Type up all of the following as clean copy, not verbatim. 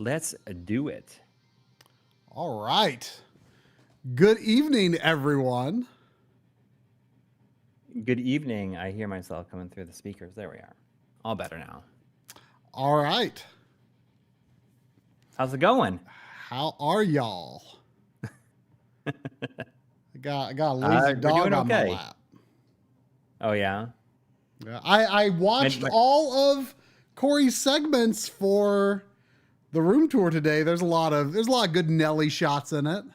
Let's do it. All right. Good evening, everyone. Good evening. I hear myself coming through the speakers. There we are. All better now. All right. How's it going? How are y'all? I got a lazy dog on my lap. Oh, yeah? Yeah, I watched all of Coury's segments for the room tour today. There's a lot of good Nelly shots in it.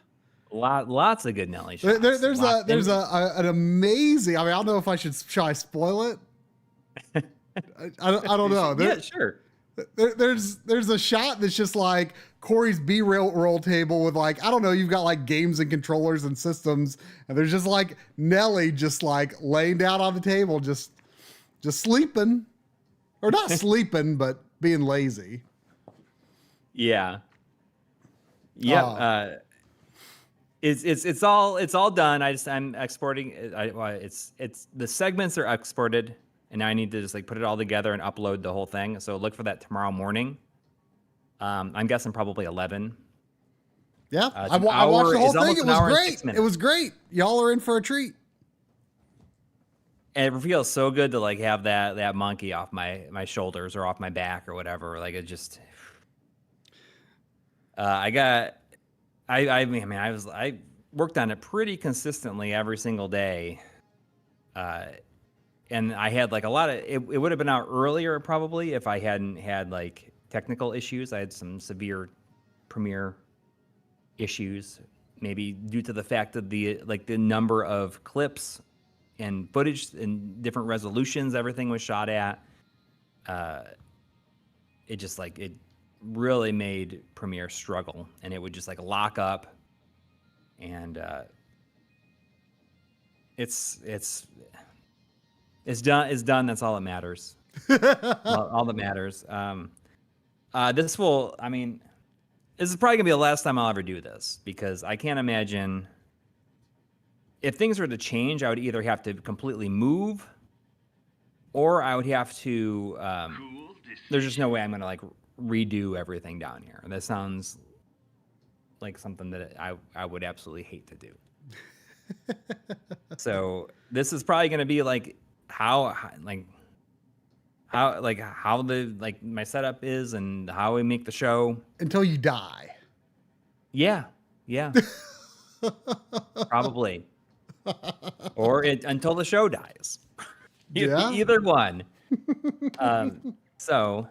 Lots of good Nelly shots. There's an amazing. I mean, I don't know if should I spoil it? I don't know. Yeah, sure. There's a shot that's just like Coury's B-roll table with like, I don't know, you've got like games and controllers and systems, and there's just like Nelly just like laying down on the table, just sleeping, or not sleeping, but being lazy. Yeah. Yep. It's all done. I'm exporting. It's the segments are exported, and now I need to just like put it all together and upload the whole thing. So look for that tomorrow morning. I'm guessing probably 11. Yeah, I watched the whole thing. It was great. It was great. Y'all are in for a treat. And it feels so good to like have that monkey off my shoulders or off my back or whatever. Like it just. I worked on it pretty consistently every single day. And I had like a lot of, it would have been out earlier probably if I hadn't had like technical issues. I had some severe Premiere issues, maybe due to the fact that the number of clips and footage in different resolutions everything was shot at. It really made Premiere struggle, and it would just like lock up, and it's done. That's all that matters. all that matters. This is probably gonna be the last time I'll ever do this, because I can't imagine if things were to change, I would either have to completely move, or I would have to, there's just no way I'm gonna like redo everything down here. That sounds like something that I would absolutely hate to do. So this is probably going to be like how my setup is and how we make the show until you die. Yeah. Probably. Or until the show dies. Yeah. Either one. So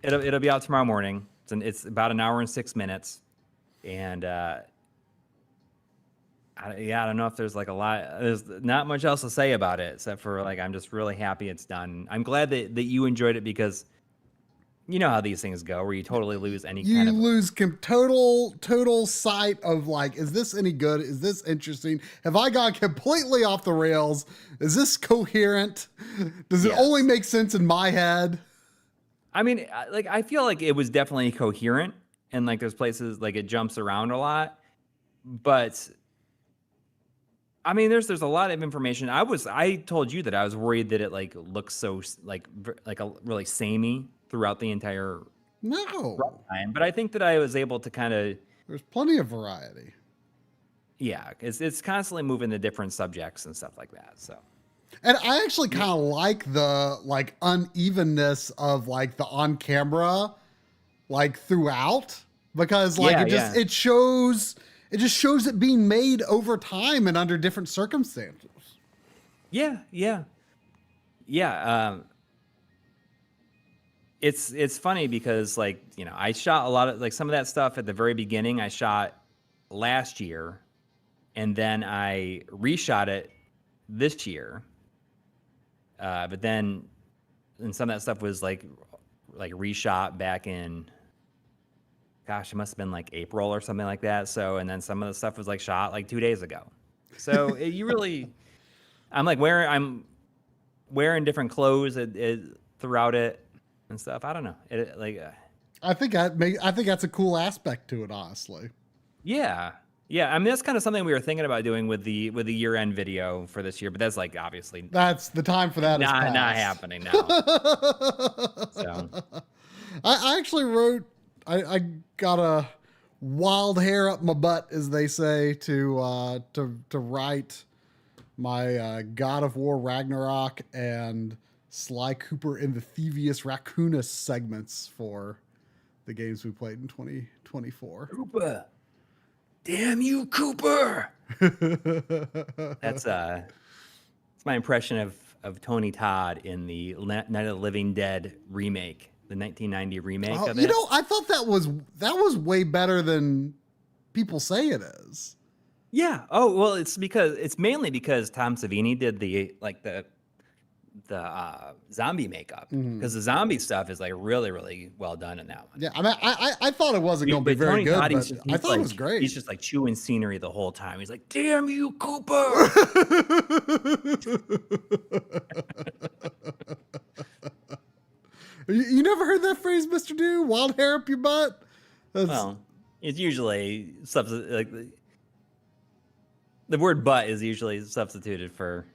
it'll be out tomorrow morning. It's about an hour and 6 minutes, and I don't know if there's like a lot. There's not much else to say about it except for like I'm just really happy it's done. I'm glad that you enjoyed it, because you know how these things go, where you totally lose any kind of... You lose total sight of like, is this any good? Is this interesting? Have I gone completely off the rails? Is this coherent? Does it only make sense in my head? I mean, like, I feel like it was definitely coherent, and like there's places like it jumps around a lot, but I mean, there's a lot of information. I told you that I was worried that it like looks so like a really samey throughout the entire runtime, but I think that I was able to kind of... There's plenty of variety. Yeah, it's constantly moving to different subjects and stuff like that. So, and I actually kind of like the like unevenness of like the on camera, like throughout, because like it shows it being made over time and under different circumstances. Yeah. It's funny because like, you know, I shot a lot of like some of that stuff at the very beginning. I shot last year, and then I reshot it this year. But then, and some of that stuff was like reshot back in, gosh, it must have been like April or something like that. So, and then some of the stuff was like shot like 2 days ago. So I'm wearing different clothes throughout it and stuff. I don't know. I think that's a cool aspect to it, honestly. Yeah. Yeah, I mean that's kind of something we were thinking about doing with the year-end video for this year, but that's like obviously That's the time for that. not happening now. So I actually wrote. I got a wild hair up my butt, as they say, to write my God of War Ragnarok and Sly Cooper and the Thievius Raccoonus segments for the games we played in 2024. Cooper. Damn you, Cooper! That's my impression of Tony Todd in the Night of the Living Dead remake, the 1990 remake of it. You know, I thought that was way better than people say it is. Yeah. Oh well, it's mainly because Tom Savini did the zombie makeup, because the zombie stuff is like really, really well done in that one. Yeah, I mean, I thought it wasn't going to be very good, but I thought it was great. He's just like chewing scenery the whole time. He's like, "Damn you, Cooper!" You never heard that phrase, Mr. Do? Wild hair up your butt? Well, it's usually like the word "butt" is usually substituted for.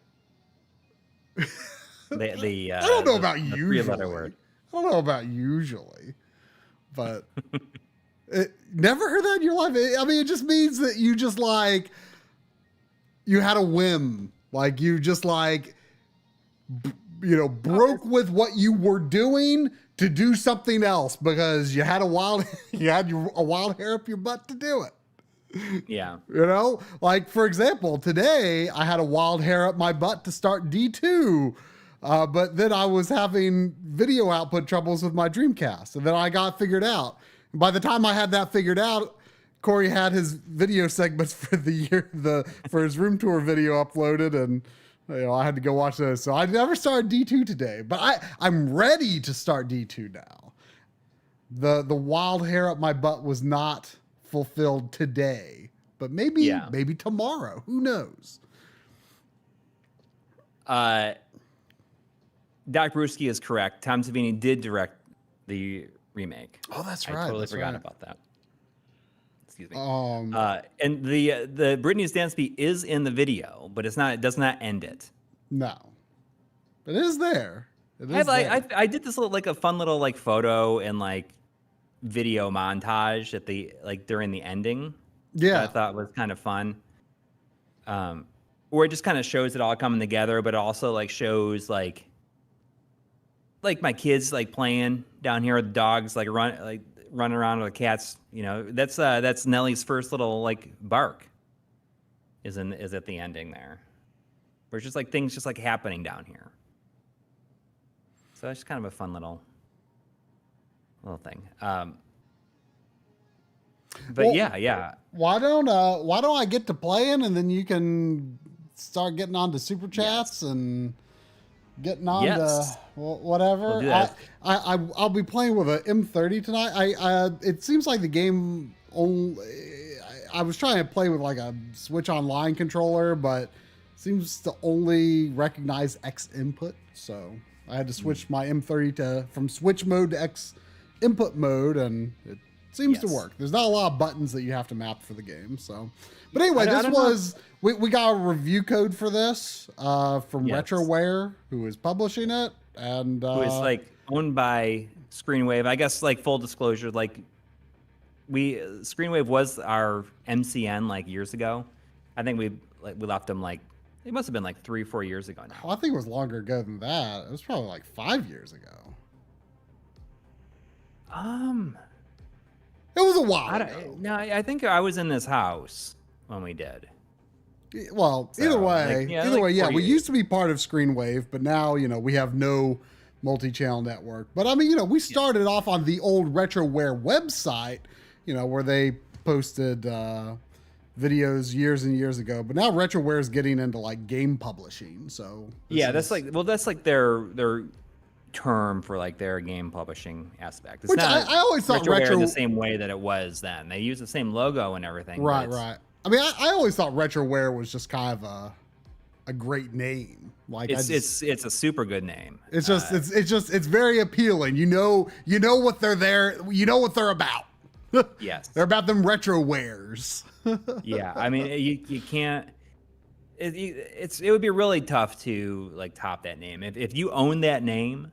I don't know about usually. Word. I don't know about usually, but never heard that in your life. I mean, it just means that you just like you had a whim, like you just like broke with what you were doing to do something else because you had a wild hair up your butt to do it. Yeah. Like for example, today I had a wild hair up my butt to start D2. But then I was having video output troubles with my Dreamcast, and then I got figured out. And by the time I had that figured out, Coury had his video segments for the year, for his room tour video uploaded, and I had to go watch those. So I never started D2 today, but I'm ready to start D2 now. The wild hair up my butt was not fulfilled today, but maybe tomorrow. Who knows? Doc Brewski is correct. Tom Savini did direct the remake. Oh, that's right. I totally forgot about that. Excuse me. And the Britney's dance beat is in the video, but it's not. It does not end it. No, it is there. I did this little a fun little photo and video montage at the during the ending. Yeah, that I thought was kind of fun. Where it just kind of shows it all coming together, but it also shows my kids playing down here with the dogs running around with the cats. That's Nellie's first little bark is at the ending there, where it's just things just happening down here. So it's just kind of a fun little thing. But well, yeah. Why don't I get to playing, and then you can start getting on to super chats and getting on to whatever. We'll I'll be playing with a M30 tonight. It seems like the game only. I was trying to play with a Switch Online controller, but it seems to only recognize X input. So I had to switch my M30 from Switch mode to X input mode, and it seems to work. There's not a lot of buttons that you have to map for the game. So, but anyway, we got a review code for this from Retroware, who is publishing it, and who is owned by Screenwave. I guess full disclosure, Screenwave was our MCN years ago. I think we left them it must have been 3 or 4 years ago now. Oh, I think it was longer ago than that. It was probably 5 years ago. It was a while ago. No, I think I was in this house when we did. Well, either way, we used to be part of Screenwave, but now, we have no multi-channel network. But I mean, we started off on the old Retroware website, where they posted videos years and years ago. But now Retroware is getting into game publishing. So that's their term for their game publishing aspect. It's which I always thought Retro the same way that it was then. They use the same logo and everything. Right. I mean, I always thought Retroware was just kind of a great name. It's a super good name. It's it's very appealing. You know what they're there. You know what they're about. Yes, they're about them Retrowares. Yeah, I mean, you can't. It would be really tough to like top that name if you own that name.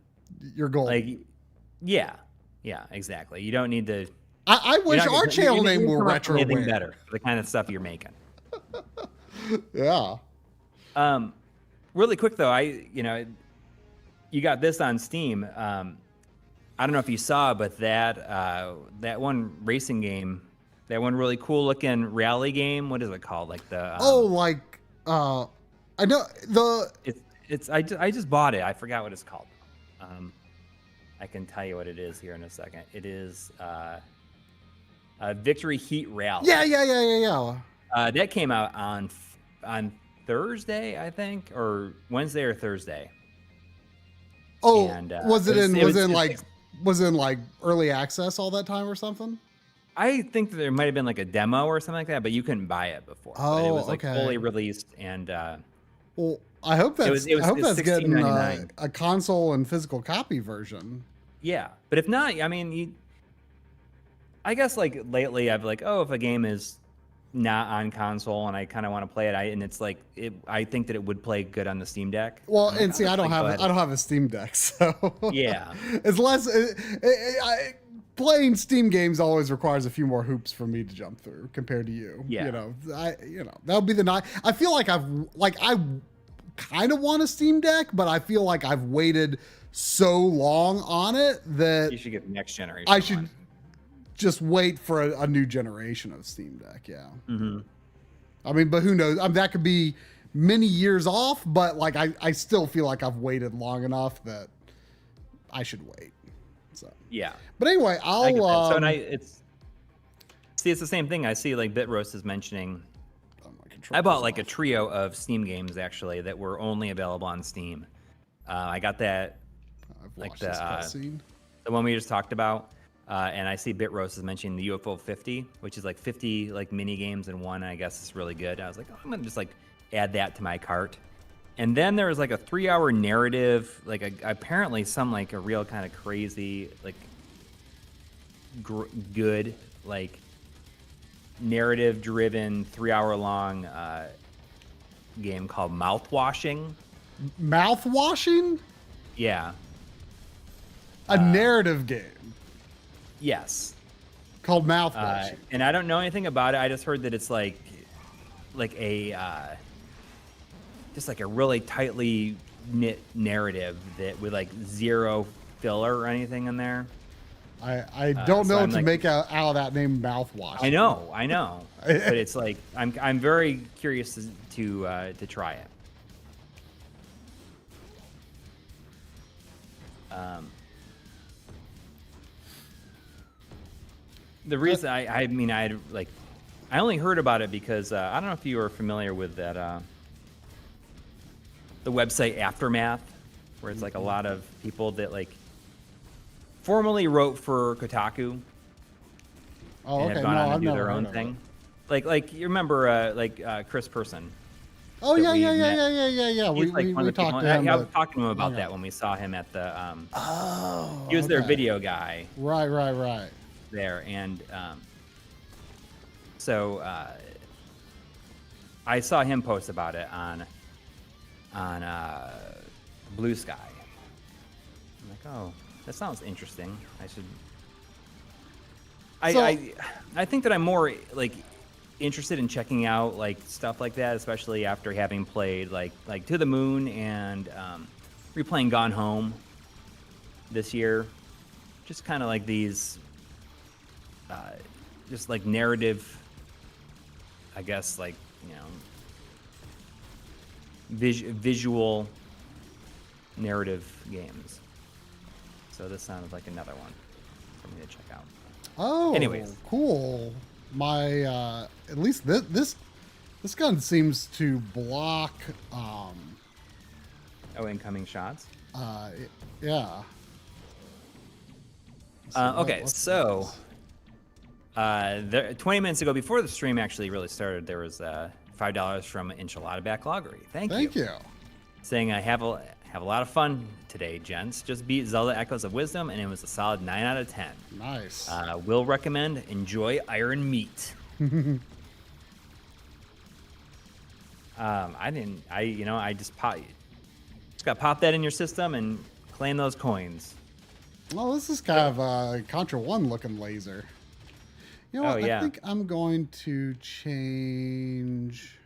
You're golden. Like, yeah, exactly. You don't need to. I wish our channel name were come up with anything Retroware. better for the kind of stuff you're making. Yeah. Really quick though, you got this on Steam. I don't know if you saw, but that one racing game, that one really cool looking rally game. What is it called? Like the I know I just bought it. I forgot what it's called. I can tell you what it is here in a second. It is Victory Heat Rally. Yeah. That came out on Thursday, I think, or Wednesday or Thursday. Oh, and, was it in like early access all that time or something? I think that there might have been like a demo or something like that, but you couldn't buy it before. Oh, but it was like okay. fully released, and well, I hope that's it was I hope that's getting $16.99. a console and physical copy version. Yeah, but if not, I mean, I guess like lately I've like, if a game is not on console and I kind of want to play it, and it's like I think that it would play good on the Steam Deck. Well, and see, I don't have a Steam Deck, so yeah, it's less. Playing Steam games always requires a few more hoops for me to jump through compared to you. Yeah. That would be the night. I feel like I kind of want a Steam Deck, but I feel like I've waited so long on it that you should get the next generation. I should just wait for a new generation of Steam Deck. Yeah. Mm-hmm. I mean, but who knows? I mean, that could be many years off, but like I still feel like I've waited long enough that I should wait. So yeah. But anyway, it's the same thing. I see like Bitroast is mentioning. I bought like a trio of Steam games actually that were only available on Steam. I got that, like the one we just talked about, and I see Bitroast is mentioning the UFO 50, which is like 50 like mini games in one. I guess it's really good. I was like, I'm gonna just like add that to my cart. And then there was like a 3-hour narrative, like apparently some like a real kind of crazy like good like narrative-driven 3-hour-long game called Mouthwashing. Mouthwashing? Yeah. A narrative game. Yes. Called Mouthwashing. And I don't know anything about it. I just heard that it's like a just like a really tightly knit narrative that with like zero filler or anything in there. I don't know what to make out of that name, Mouthwash. I know, but it's like I'm very curious to try it. The reason I only heard about it because I don't know if you are familiar with that the website Aftermath, where it's like a lot of people that like formerly wrote for Kotaku. Oh, okay. Have gone on to do their own thing. Like you remember Chris Person. Oh yeah. We talked to him. I was talking to him about that when we saw him at the. He was their video guy. Right. There and so I saw him post about it on Blue Sky. I'm like, oh, that sounds interesting. I think that I'm more like interested in checking out like stuff like that, especially after having played like To the Moon and replaying Gone Home this year. Just kind of like these, just like narrative, I guess, like, you know, visual narrative games. So this sounded like another one for me to check out. Oh, anyways, cool. My at least this gun seems to block incoming shots. Yeah. Okay, so 20 minutes ago, before the stream actually really started, there was $5 from Enchilada Backloggery. Thank you. Saying I have a lot of fun today, gents. Just beat Zelda Echoes of Wisdom, and it was a solid 9 out of 10. Nice. Will recommend. Enjoy Iron Meat. I didn't. I just got pop that in your system and claim those coins. Well, this is kind of a Contra 1 looking laser. You know what? Oh, yeah. I think I'm going to change.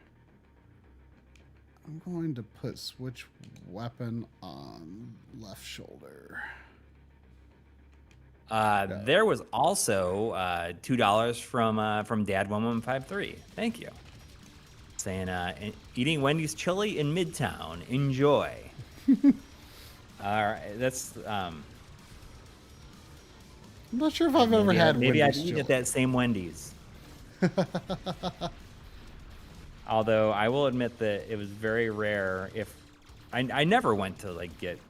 I'm going to put switch weapon on left shoulder. There was also $2 from Dad1153. Thank you. Saying eating Wendy's chili in Midtown. Enjoy. All right, that's I'm not sure if I've ever had maybe Wendy's I'd eat chili. at that same Wendy's. Although I will admit that it was very rare. If I never went to like get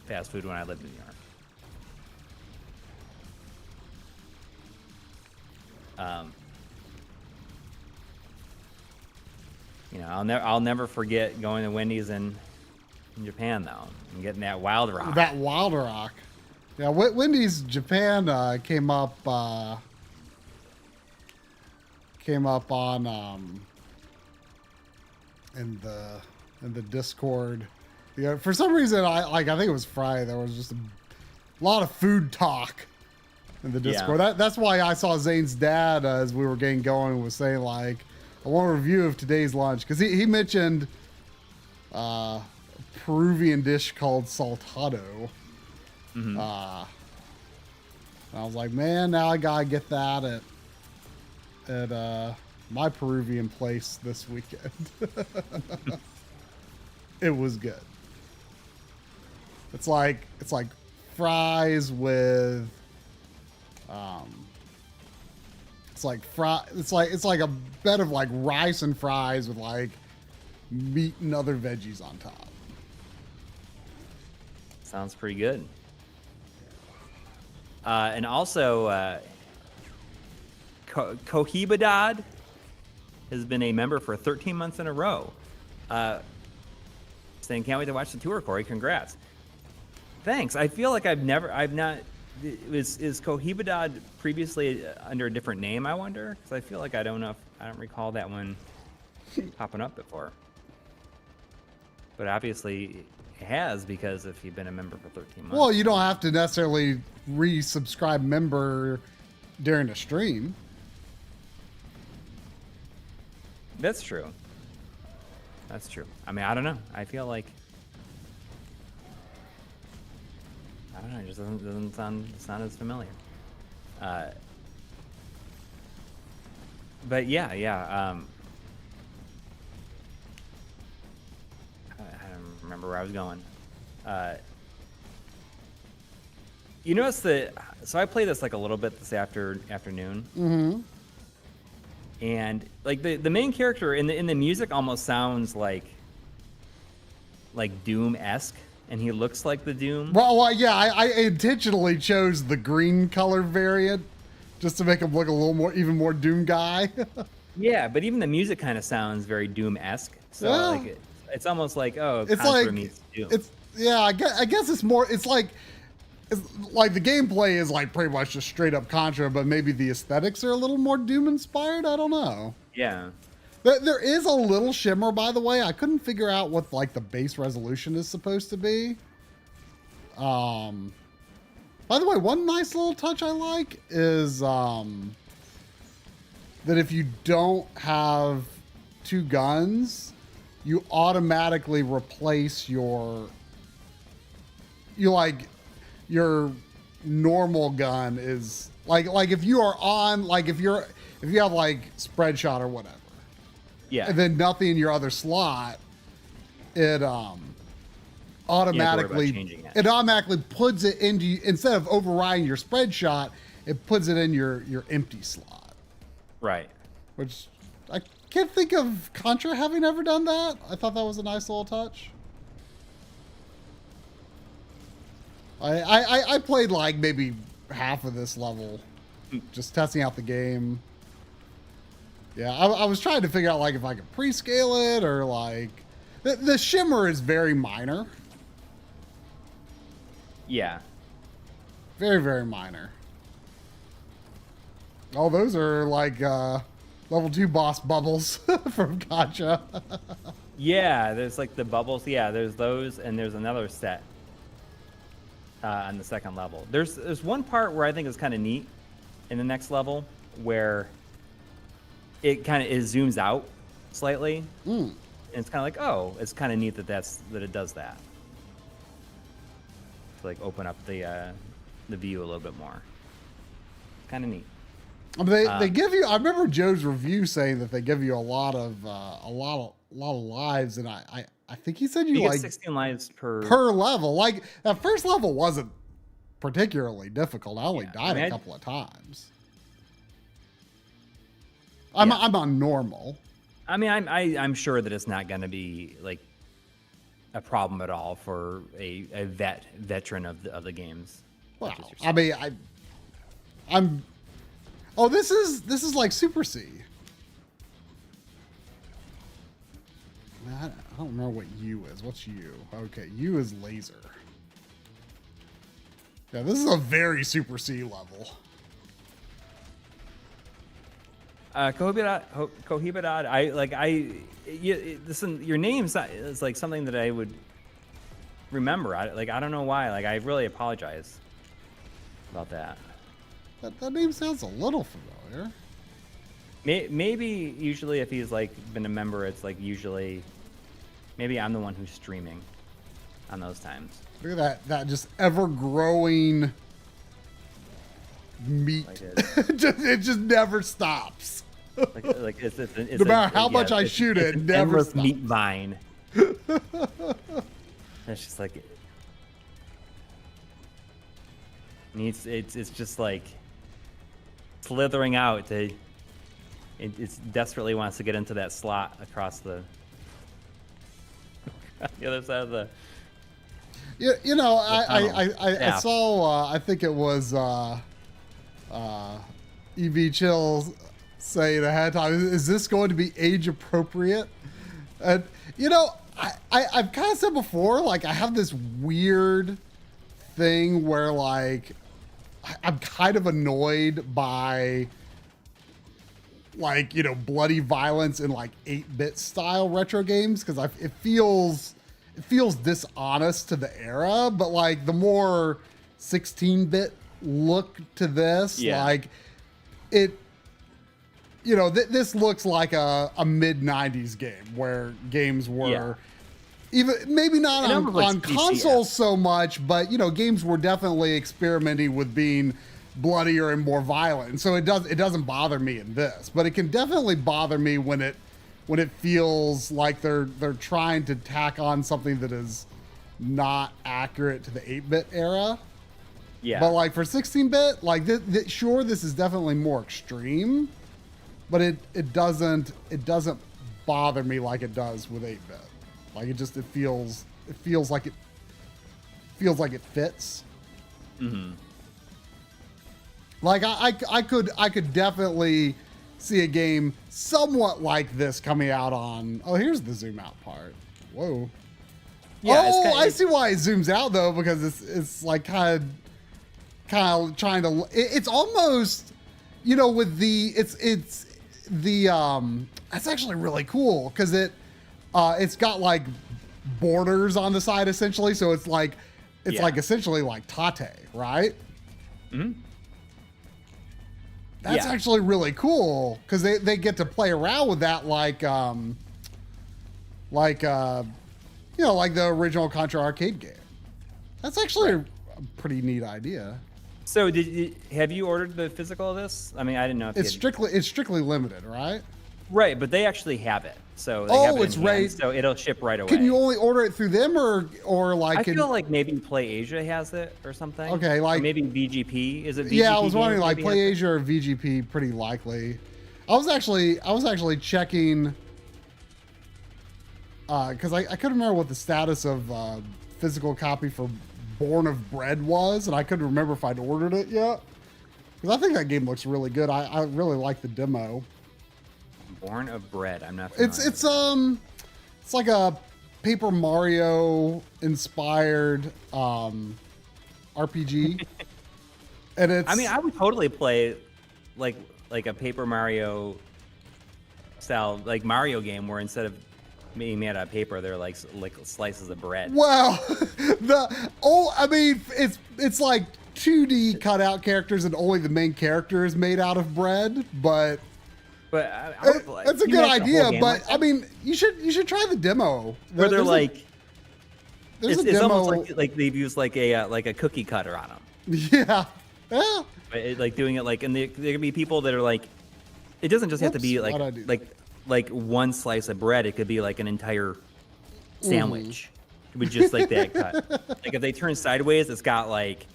fast food when I lived in New York. I'll never forget going to Wendy's in Japan though, and getting that Wild Rock. That Wild Rock. Yeah, Wendy's Japan came up on in the Discord. Yeah, for some reason I think it was Friday. There was just a lot of food talk in the Discord. Yeah. That's why I saw Zane's dad as we were getting going was saying like, I want a review of today's lunch because he mentioned a Peruvian dish called saltado. Mm-hmm. I was like, man, now I gotta get that at my Peruvian place this weekend. It was good. It's like fries with it's like a bed of like rice and fries with like meat and other veggies on top. Sounds pretty good. And also, Cohibadad has been a member for 13 months in a row. Saying, can't wait to watch the tour, Coury. Congrats. Thanks. I feel like Is Cohibadad previously under a different name, I wonder? Because I feel like I don't recall that one popping up before. But obviously it has, because if you've been a member for 13 months. Well, you don't have to necessarily resubscribe member during a stream. That's true. That's true. I mean, I don't know. I feel like, I don't know. It just doesn't sound. It's not as familiar. But yeah. I don't remember where I was going. You notice that? So I played this like a little bit this afternoon. Mm-hmm. And like the main character in the music almost sounds like Doom-esque, and he looks like the Doom. Well, yeah, I intentionally chose the green color variant just to make him look a little more, even more Doom guy. Yeah, but even the music kind of sounds very Doom-esque. So Yeah. like it's almost like It's Contra like meets Doom. I guess it's more. It's like the gameplay is like pretty much just straight up Contra, but maybe the aesthetics are a little more Doom inspired. I don't know. Yeah. There is a little shimmer, by the way. I couldn't figure out what like the base resolution is supposed to be. By the way, one nice little touch I like is that if you don't have two guns, you automatically replace your normal gun is like if you are on if you have like spread shot or whatever. Yeah. And then nothing in your other slot, it automatically puts it into, instead of overriding your spread shot, it puts it in your empty slot. Right. Which I can't think of Contra having ever done that. I thought that was a nice little touch. I played like maybe half of this level, just testing out the game. Yeah, I was trying to figure out like if I could pre-scale it or like the shimmer is very minor. Yeah. Very, very minor. Oh, those are like Level 2 boss bubbles from Gotcha. Yeah, there's like the bubbles. Yeah, there's those, and there's another set on the second level. There's one part where I think is kind of neat in the next level where it zooms out slightly, and it's kind of like, oh, it's kind of neat that it does that. To like open up the view a little bit more. Kind of neat. They give you. I remember Joe's review saying that they give you a lot of lives, and I think he said you get like 16 lives per level. Like that first level wasn't particularly difficult. I only died a couple of times. I'm on normal. I mean, I'm sure that it's not going to be like a problem at all for a veteran of the games. Well, I mean, I'm. Oh, this is like Super C. I don't remember what U is. What's U? Okay, U is laser. Yeah, this is a very Super C level. Cohibadad, listen, your name is like something that I would remember. I don't know why. Like, I really apologize about that. That name sounds a little familiar. Maybe usually if he's like been a member, it's like usually maybe I'm the one who's streaming on those times. Look at that just ever growing meat. It just never stops. It's no matter how much I shoot it, never stops. Meat vine. It's just like it's just like slithering out. It desperately wants to get into that slot across the other side of the. Yeah, I saw. I think it was EV Chill saying ahead of time, is this going to be age appropriate? And I've kind of said before, like I have this weird thing where like I'm kind of annoyed by like bloody violence in like 8-bit style retro games because it feels dishonest to the era, but like the more 16-bit look to this, like it this looks like a mid 90s game where games were even maybe not on consoles so much, but games were definitely experimenting with being bloodier and more violent. And so it doesn't bother me in this, but it can definitely bother me when it feels like they're trying to tack on something that is not accurate to the 8-bit era. Yeah. But like for 16-bit, like sure, this is definitely more extreme, but it doesn't bother me like it does with 8-bit. Like it feels like it fits. Mm-hmm. Like I could definitely see a game somewhat like this coming out on. Oh, here's the zoom out part. Whoa. Yeah, I see why it zooms out though, because it's like kind of trying to. It's almost, with the it's the that's actually really cool because it's got like borders on the side essentially, so it's like essentially like Tate, right? Mm-hmm. That's actually really cool because they get to play around with that like the original Contra arcade game. That's actually a pretty neat idea. So have you ordered the physical of this? I mean, I didn't know if it's strictly limited, right? Right, but they actually have it. So they have it it's right. So it'll ship right away. Can you only order it through them or like? I feel like maybe Play Asia has it or something. Okay, like or maybe VGP. Is it VGP? Yeah, I was wondering like Play Asia or VGP. Pretty likely. I was actually checking because I couldn't remember what the status of physical copy for Born of Bread was, and I couldn't remember if I'd ordered it yet. Because I think that game looks really good. I really like the demo. Born of Bread. I'm not familiar. It's like a Paper Mario inspired RPG. And it's I mean, I would totally play like a Paper Mario style like Mario game where instead of being made out of paper, they're like slices of bread. Well, I mean, it's like 2D cutout characters and only the main character is made out of bread, but that's a good idea. But I mean, you should try the demo. Where they're like, there's a it's demo almost like they've used like a cookie cutter on them. Yeah, yeah. Like doing it like, and there can be people that are like, it doesn't just have to be like one slice of bread. It could be like an entire sandwich with just like that cut. Like if they turn sideways, it's got like,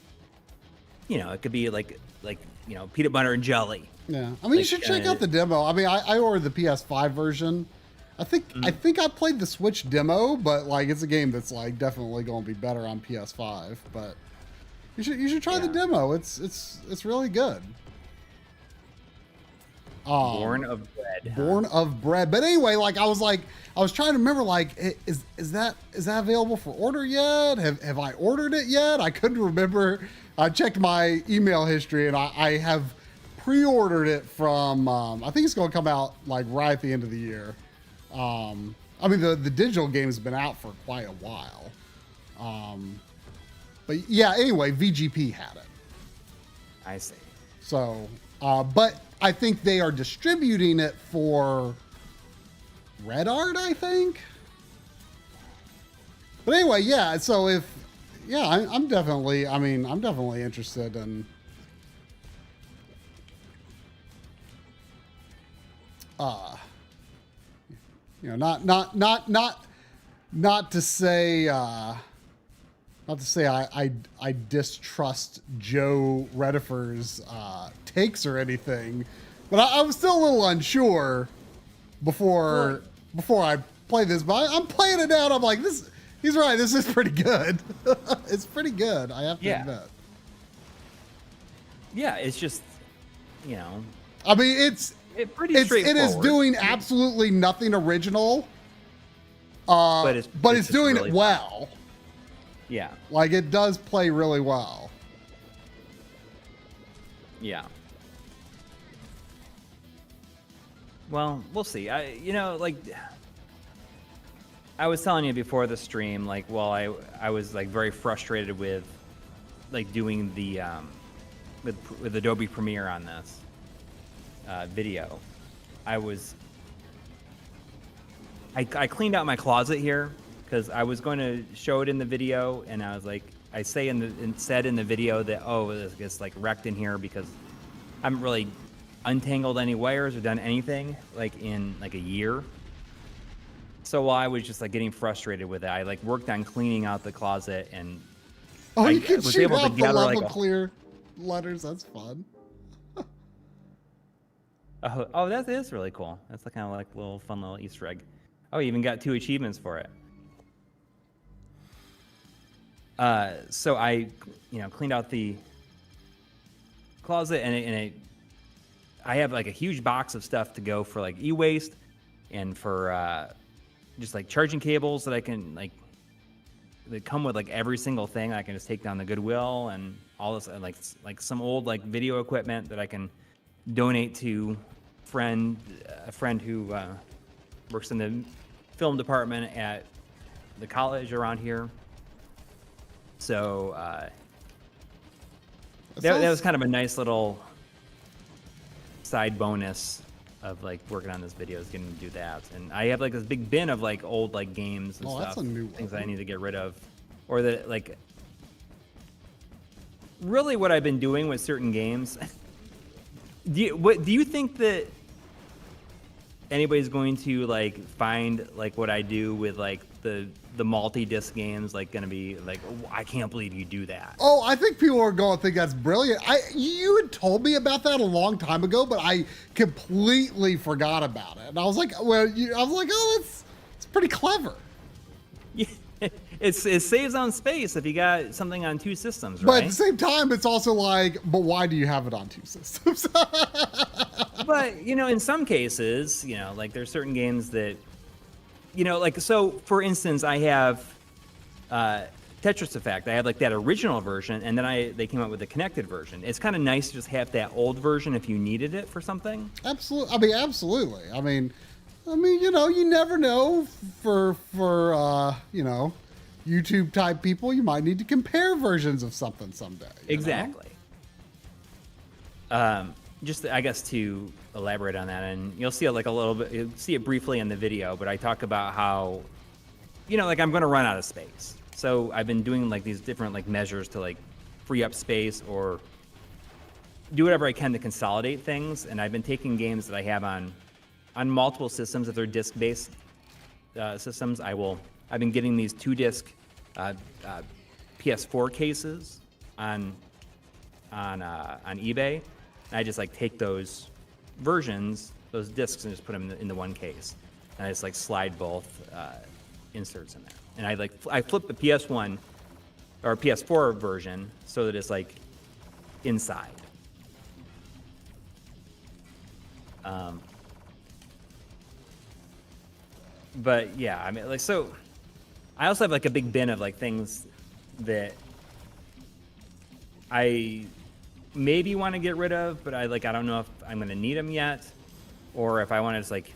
you know, it could be like you know, peanut butter and jelly. Yeah, I mean, you should check out the demo. I mean, I ordered the PS5 version. I think I played the Switch demo, but like it's a game that's like definitely going to be better on PS5. But you should try the demo. It's really good. Born of bread. Born of bread. But anyway, like I was trying to remember, like is that available for order yet? Have I ordered it yet? I couldn't remember. I checked my email history and I have pre-ordered it from. I think it's going to come out like right at the end of the year. I mean the digital game has been out for quite a while. But yeah, anyway, VGP had it. I see. So, but I think they are distributing it for Red Art, I think. But anyway, yeah. So I'm definitely interested in. You know, not to say. Not to say I distrust Joe Redifer's takes or anything, but I was still a little unsure before I played this. But I'm playing it out. I'm like, he's right. This is pretty good. It's pretty good. I have to admit. Yeah, it's just, you know. I mean, it's pretty straightforward. It is doing absolutely nothing original. But it's doing really it well. Yeah. Like it does play really well. Yeah. Well, we'll see. I was telling you before the stream, like, well, I was like very frustrated with like doing the with Adobe Premiere on this video. I cleaned out my closet here because I was going to show it in the video, and I was like, I said in the video that, oh, it gets like wrecked in here because I haven't really untangled any wires or done anything like in like a year. So while I was just like getting frustrated with it, I like worked on cleaning out the closet, and you can shoot out the level clear letters. That's fun. Oh, that is really cool. That's kind of like a little fun little Easter egg. Oh, you even got 2 achievements for it. So I, cleaned out the closet, and I have like a huge box of stuff to go for like e-waste and for just like charging cables that I can that come with like every single thing. I can just take down the Goodwill and all this, like some old like video equipment that I can donate to a friend who works in the film department at the college around here. So that was kind of a nice little side bonus of like working on this video, is getting to do that. And I have like this big bin of like old like games and stuff, things that I need to get rid of, or that like really what I've been doing with certain games. Do you think that anybody's going to like find like what I do with like the multi-disc games, like gonna be like, oh, I can't believe you do that? Oh, I think people are going to think that's brilliant. You had told me about that a long time ago, but I completely forgot about it. And I was like, oh, it's pretty clever. Yeah, it saves on space if you got something on 2 systems, right? But at the same time, it's also like, but why do you have it on 2 systems? But in some cases, like there's certain games that, like, so for instance, I have Tetris Effect. I have like that original version, and then they came out with the connected version. It's kind of nice to just have that old version if you needed it for something. Absolutely. I mean, I mean, you never know for YouTube type people, you might need to compare versions of something someday. Exactly. Just I guess to elaborate on that, and you'll see it like a little bit, you'll see it briefly in the video, but I talk about how, like I'm going to run out of space. So I've been doing like these different like measures to like free up space or do whatever I can to consolidate things. And I've been taking games that I have on multiple systems. If they're disc-based systems, I've been getting these 2-disc PS4 cases on eBay. And I just like take those versions, those discs, and just put them into one case. And I just like slide both inserts in there. And I flip the PS1 or PS4 version so that it's like inside. But yeah, I mean, like, so I also have like a big bin of like things that I maybe want to get rid of, but I don't know if I'm going to need them yet, or if I want to just like,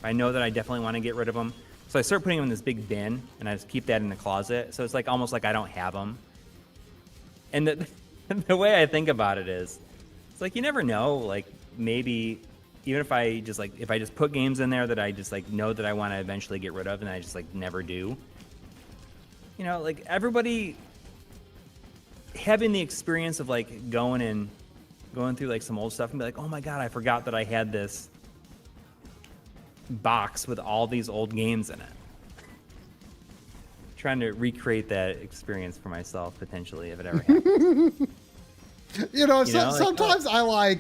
I know that I definitely want to get rid of them. So I start putting them in this big bin, and I just keep that in the closet. So it's like almost like I don't have them. And the way I think about it is, it's like you never know. Like maybe even if I just put games in there that I just like know that I want to eventually get rid of, and I just like never do. Like everybody having the experience of like going through like some old stuff and be like, oh my god, I forgot that I had this box with all these old games in it. Trying to recreate that experience for myself potentially if it ever happens. Sometimes I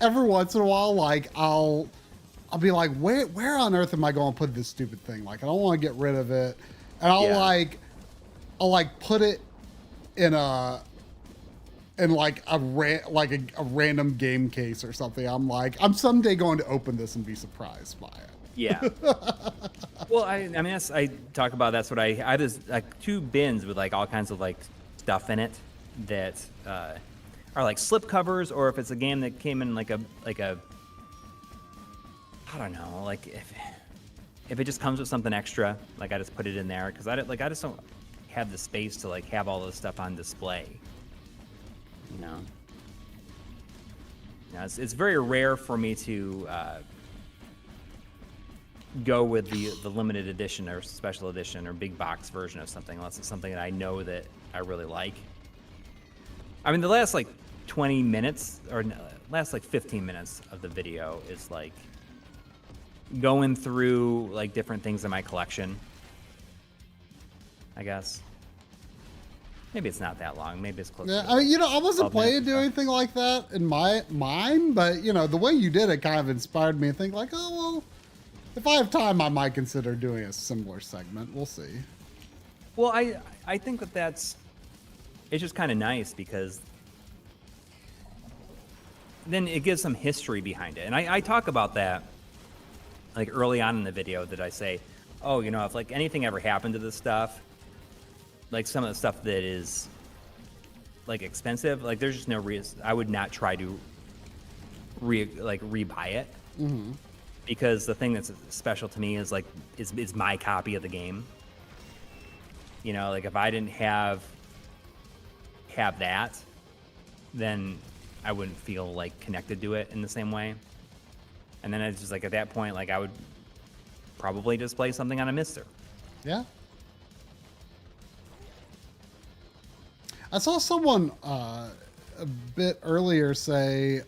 every once in a while, like I'll be like, where on earth am I going to put this stupid thing? Like I don't want to get rid of it, and I'll put it in a random game case or something. I'm someday going to open this and be surprised by it. Yeah. Well, I mean, I talk about that's what I have this like 2 bins with like all kinds of like stuff in it that are like slip covers, or if it's a game that came in like a I don't know, like if it just comes with something extra, like I just put it in there because I just don't have the space to like have all this stuff on display. It's very rare for me to go with the limited edition or special edition or big box version of something unless it's something that I know that I really like. I mean, the last like 20 minutes or last like 15 minutes of the video is like going through like different things in my collection, I guess. Maybe it's not that long. Maybe it's close. Yeah, I mean, I wasn't planning to do anything like that in mine, but the way you did it kind of inspired me to think like, oh well, if I have time, I might consider doing a similar segment. We'll see. Well, I think it's just kind of nice because then it gives some history behind it, and I talk about that like early on in the video that I say, oh, if like anything ever happened to this stuff, like some of the stuff that is like expensive, like there's just no reason I would not try to rebuy it. Mm-hmm. Because the thing that's special to me is like is my copy of the game. Like if I didn't have that, then I wouldn't feel like connected to it in the same way. And then it's just like at that point, like I would probably just play something on a Mister. Yeah. I saw someone a bit earlier say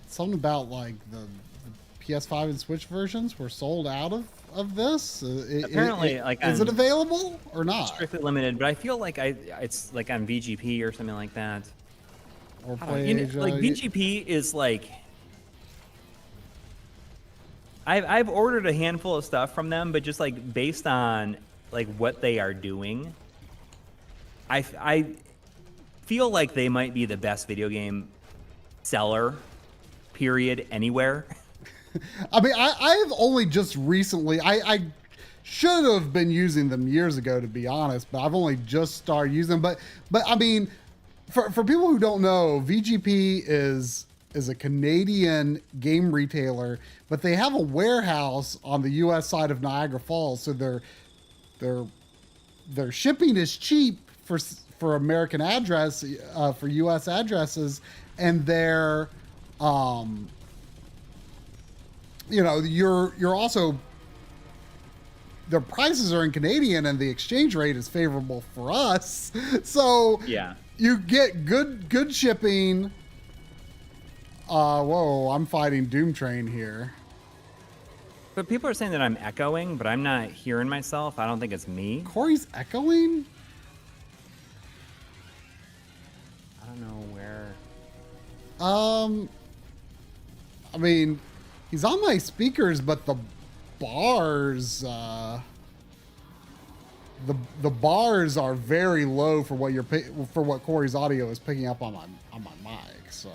something about like the PS5 and Switch versions were sold out of this. Apparently, is it available or not? Strictly limited, but I feel like it's like on VGP or something like that. Or like VGP is like I've ordered a handful of stuff from them, but just like based on like what they are doing, I feel like they might be the best video game seller, period, anywhere. I mean, I've only just recently, I should have been using them years ago, to be honest, but I've only just started using them. But I mean, for people who don't know, VGP is is a Canadian game retailer, but they have a warehouse on the U.S. side of Niagara Falls, so their shipping is cheap for American address, for U.S. addresses, and they're you're also, their prices are in Canadian and the exchange rate is favorable for us. So Yeah. you get good shipping. Whoa, I'm fighting Doom Train here. But people are saying that I'm echoing, but I'm not hearing myself. I don't think it's me. Corey's echoing? I don't know where. I mean, he's on my speakers, but the bars, the bars are very low for what Corey's audio is picking up on my mic. So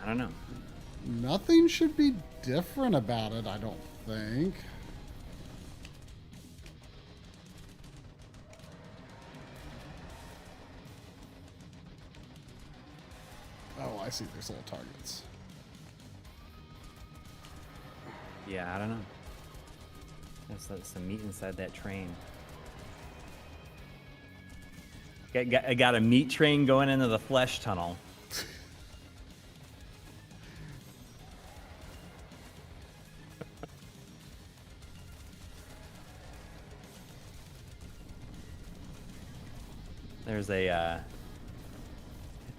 I don't know. nothing should be different about it, I don't think. Oh, I see. There's little targets. Yeah, I don't know. There's some meat inside that train. I got a meat train going into the flesh tunnel. There's a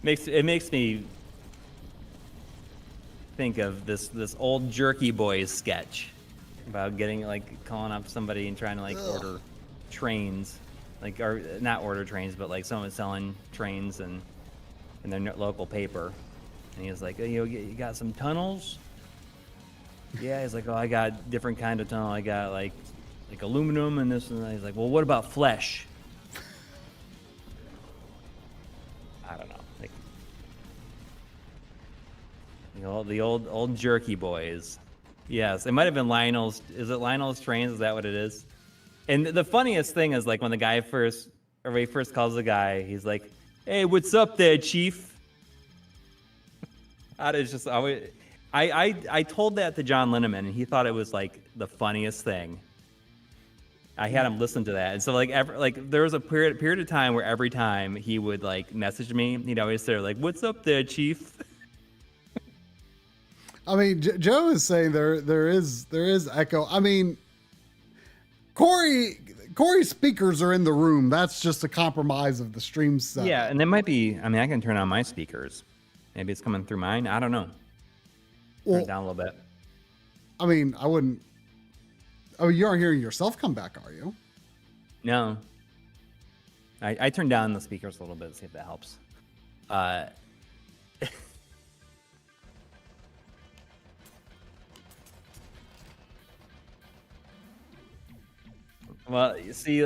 it makes me think of this old Jerky Boys sketch about getting calling up somebody and trying to order trains, or not order trains, but someone selling trains and in their local paper, and he was like, oh, you got some tunnels? Yeah, he's like, oh, I got different kind of tunnel. I got like aluminum and this and that. He's like, well, what about flesh? I don't know. The old Jerky Boys. Yes, it might have been Lionel's. Is it Lionel's Trains? Is that what it is? And the funniest thing is when the guy first calls the guy, he's like, "Hey, what's up there, Chief?" It's just always. I told that to John Linneman, and he thought it was the funniest thing. I had him listen to that, and so there was a period of time where every time he would message me, he'd always say "What's up there, Chief?" I mean, Joe is saying there is echo. I mean, Corey's speakers are in the room. That's just a compromise of the stream set. Yeah, and there might be. I mean, I can turn on my speakers. Maybe it's coming through mine. I don't know. Turn it down a little bit. I mean, I wouldn't. Oh, you aren't hearing yourself come back, are you? No. I turned down the speakers a little bit to see if that helps. Well, you see,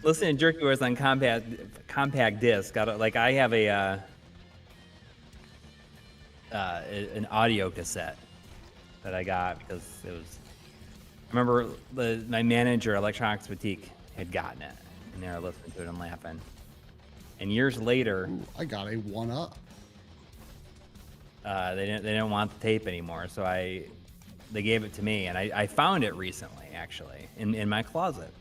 listening to Jerky Boys on compact disc. I have an audio cassette that I got because it was. I remember my manager, Electronics Boutique, had gotten it, and they were listening to it and laughing. And years later, I got a 1-up. They didn't want the tape anymore, so they gave it to me, and I found it recently, actually, in my closet.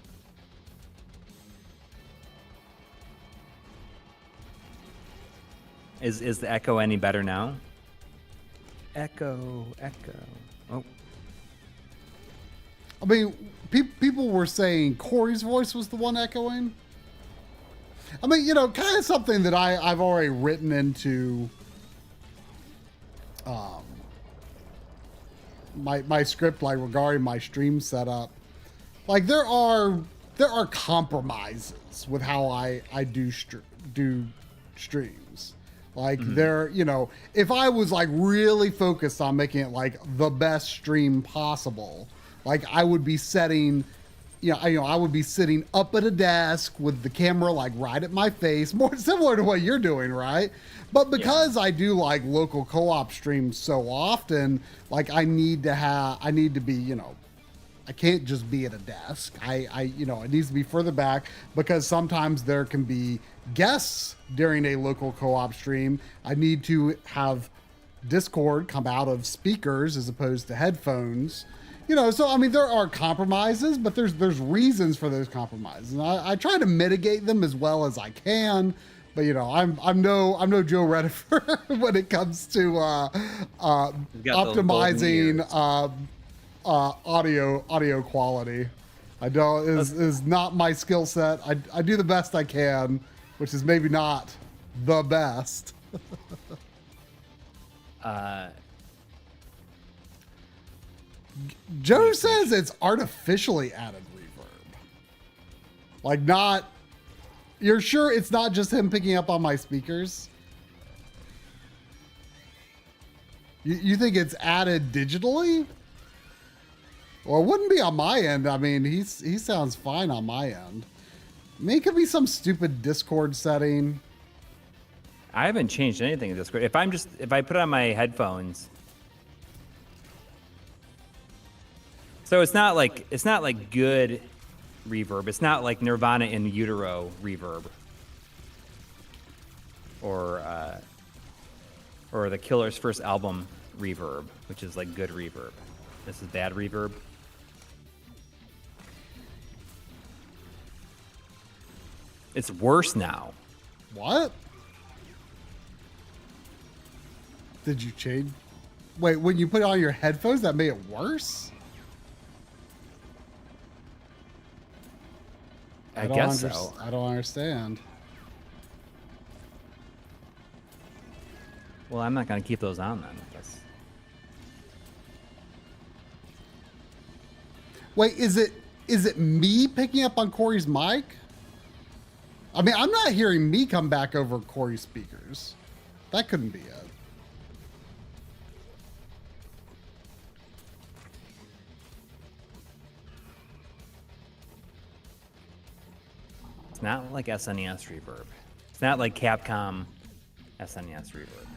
Is the echo any better now? Echo. Oh. I mean, people were saying Corey's voice was the one echoing. I mean, kind of something that I've already written into my script, regarding my stream setup. There are compromises with how I do streams. If I was really focused on making it the best stream possible, I would be setting, I would be sitting up at a desk with the camera right at my face, more similar to what you're doing, right? But because I do local co-op streams so often, I need to be, I can't just be at a desk. It needs to be further back because sometimes there can be guests during a local co-op stream. I need to have Discord come out of speakers as opposed to headphones. You know, so I mean, there are compromises, but there's reasons for those compromises, and I try to mitigate them as well as I can. But you know, I'm no Joe Redditor when it comes to optimizing audio quality. I don't is not my skill set. I do the best I can, which is maybe not the best. Joe says it's artificially added reverb. Like, not, you're sure it's not just him picking up on my speakers? You think it's added digitally? Well, it wouldn't be on my end. I mean, he sounds fine on my end. I mean, it could be some stupid Discord setting. I haven't changed anything in Discord. If I put on my headphones, so it's not like good reverb. It's not like Nirvana in Utero reverb, or the Killer's first album reverb, which is like good reverb. This is bad reverb. It's worse now. What? Did you change? Wait, when you put on your headphones, that made it worse? I guess so. I don't understand. Well, I'm not going to keep those on then, I guess. Wait, is it me picking up on Corey's mic? I mean, I'm not hearing me come back over Corey's speakers. That couldn't be it. It's not like SNES reverb. It's not like Capcom SNES reverb.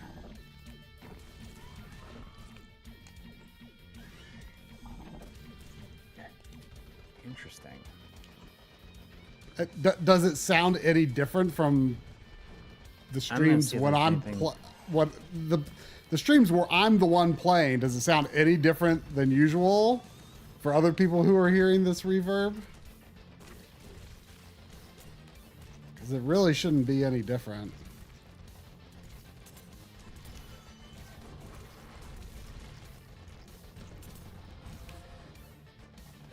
Interesting. Does it sound any different from the streams when the streams where I'm the one playing? Does it sound any different than usual for other people who are hearing this reverb? Because it really shouldn't be any different.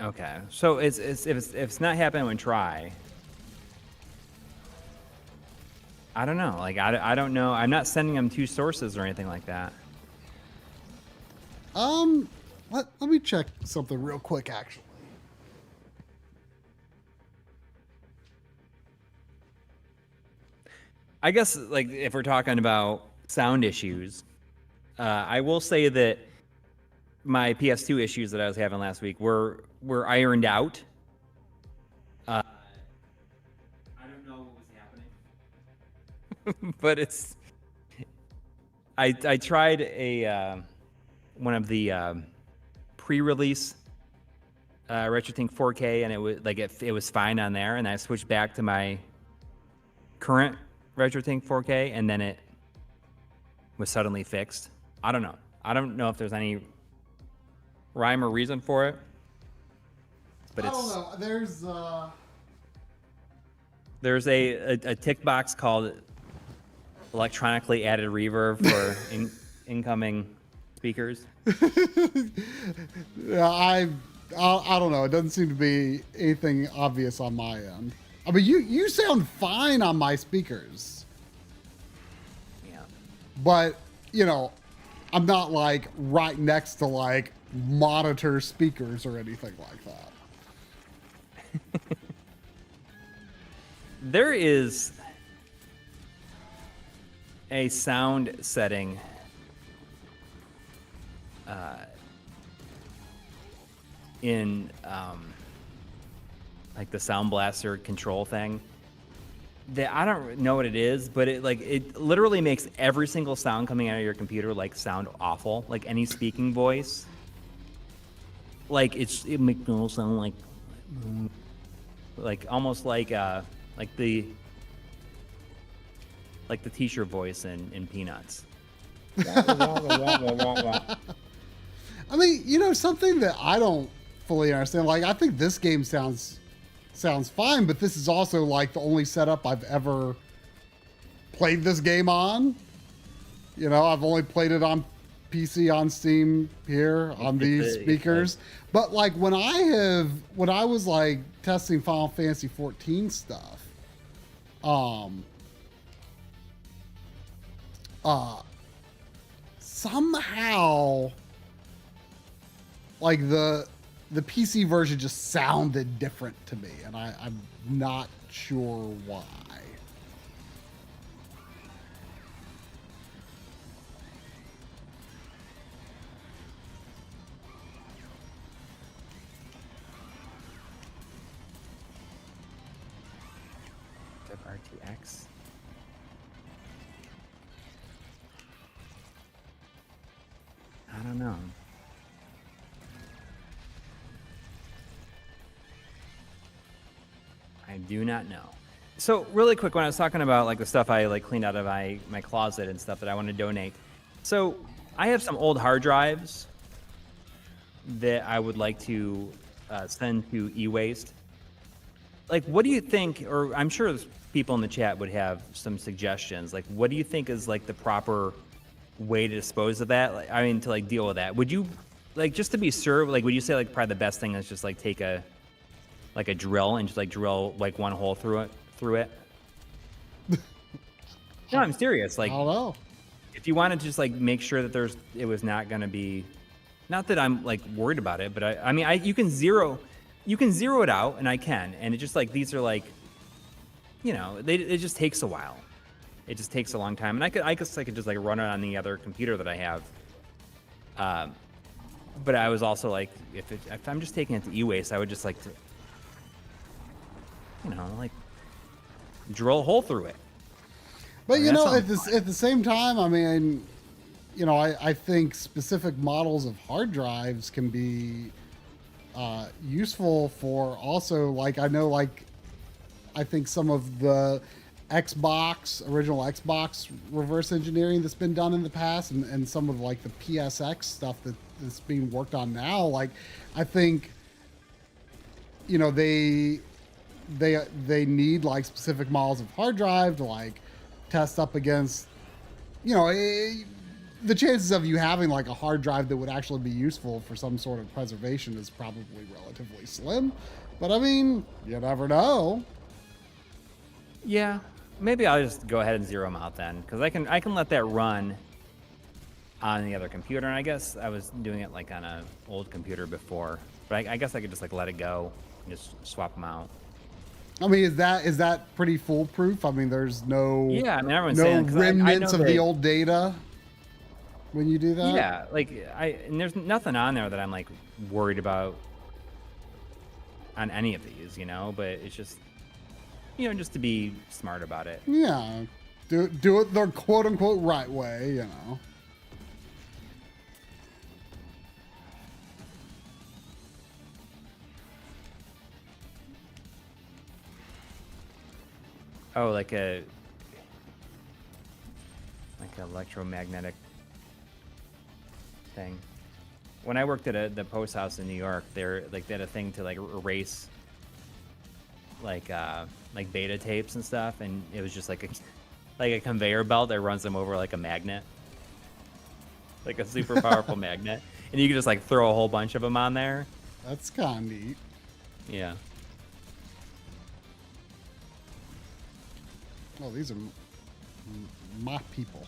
Okay, so if it's not happening when try, I don't know. Like I don't know. I'm not sending them two sources or anything like that. Let me check something real quick, actually. I guess, like, if we're talking about sound issues, I will say that my PS2 issues that I was having last week were ironed out. I don't know what was happening, but it's. I tried one of the pre-release Retrode 4K, and it was like it was fine on there, and I switched back to my current Retrode 4K, and then it was suddenly fixed. I don't know. I don't know if there's any rhyme or reason for it, but it's. I don't know. There's a tick box called electronically added reverb for incoming speakers. Yeah, I don't know. It doesn't seem to be anything obvious on my end. I mean, you sound fine on my speakers. Yeah. But, you know, I'm not like right next to like monitor speakers or anything like that. There is a sound setting in like the Sound Blaster control thing that I don't know what it is, but it literally makes every single sound coming out of your computer like sound awful. Like any speaking voice, like it makes it all sound like almost like the t-shirt voice in Peanuts. I mean, you know, something that I don't fully understand. Like, I think this game sounds fine, but this is also like the only setup I've ever played this game on. You know, I've only played it on PC, on Steam here on these speakers. But like when I was like testing Final Fantasy 14 stuff, somehow like the PC version just sounded different to me, and I'm not sure why. RTX. I don't know. I do not know. So really quick, when I was talking about like the stuff I like cleaned out of my closet and stuff that I want to donate. So I have some old hard drives that I would like to send to e-waste. Like, what do you think, or I'm sure people in the chat would have some suggestions. Like, what do you think is like the proper way to dispose of that? Like, I mean, to like deal with that. Would you, like, just to be sure, like, would you say like probably the best thing is just like take a drill and just like drill like one hole through it? No, I'm serious. Like, I don't know. if you want to just like make sure that it was not going to be, not that I'm like worried about it, but I mean, you can zero it out, and I can, and it just like, these are like, you know, it just takes a while. It just takes a long time, and I guess I could just like run it on the other computer that I have. But I was also like, if I'm just taking it to e-waste, I would just like to, you know, like drill a hole through it. But you know, at the same time, I mean, you know, I think specific models of hard drives can be useful for also, like, I know, like, I think some of the original Xbox reverse engineering that's been done in the past, and some of like the PSX stuff that's being worked on now, like, I think, you know, they need like specific models of hard drive to like test up against, you know, the chances of you having like a hard drive that would actually be useful for some sort of preservation is probably relatively slim. But I mean, you never know. Yeah, maybe I'll just go ahead and zero them out then, because I can let that run on the other computer. And I guess I was doing it like on an old computer before, but I guess I could just like let it go and just swap them out. I mean, is that pretty foolproof? I mean, there's no I mean, everyone's no saying, remnants I of the old data when you do that. Yeah, like and there's nothing on there that I'm like worried about on any of these, you know. But it's just, you know, just to be smart about it. Yeah, do it the quote unquote right way, you know. Oh, like electromagnetic thing. When I worked at the post house in New York, they had a thing to like erase like beta tapes and stuff, and it was just like a conveyor belt that runs them over like a magnet, like a super powerful magnet, and you could just like throw a whole bunch of them on there. That's kind of neat. Yeah. Oh, these are my people.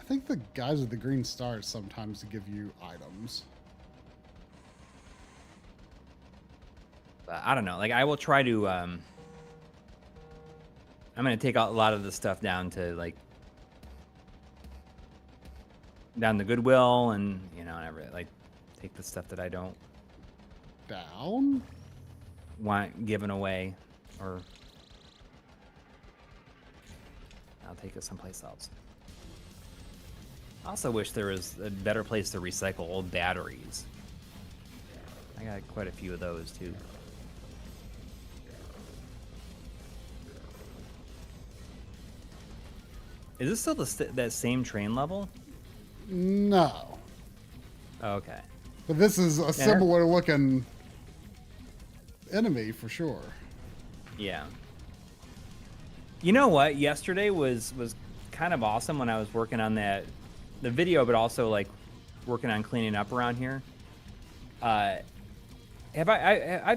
I think the guys with the green stars sometimes give you items. I don't know. Like, I will try to. I'm gonna take a lot of the stuff down to like down the Goodwill, and you know, and like take the stuff that I don't down want given away, or I'll take it someplace else. I also wish there was a better place to recycle old batteries. I got quite a few of those too. Is this still that same train level? No. Oh, okay. But this is a similar looking enemy for sure. Yeah. You know what? Yesterday was kind of awesome when I was working on the video, but also like working on cleaning up around here. I've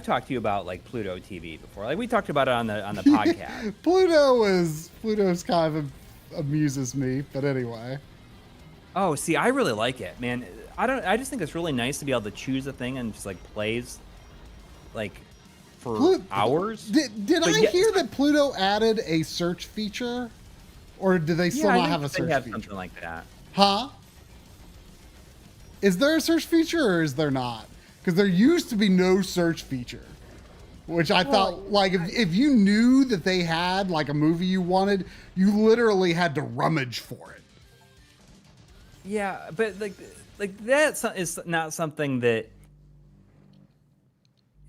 talked to you about like Pluto TV before. Like we talked about it on the podcast. Pluto's kind of amuses me, but anyway. Oh, see, I really like it, man. I just think it's really nice to be able to choose a thing and just like plays like for hours. Did I hear that Pluto added a search feature? Or do they still not have a search they have feature? something like that. Huh? Is there a search feature or is there not? Because there used to be no search feature, which I thought, like, if you knew that they had like a movie you wanted, you literally had to rummage for it. Yeah, but like that is not something that,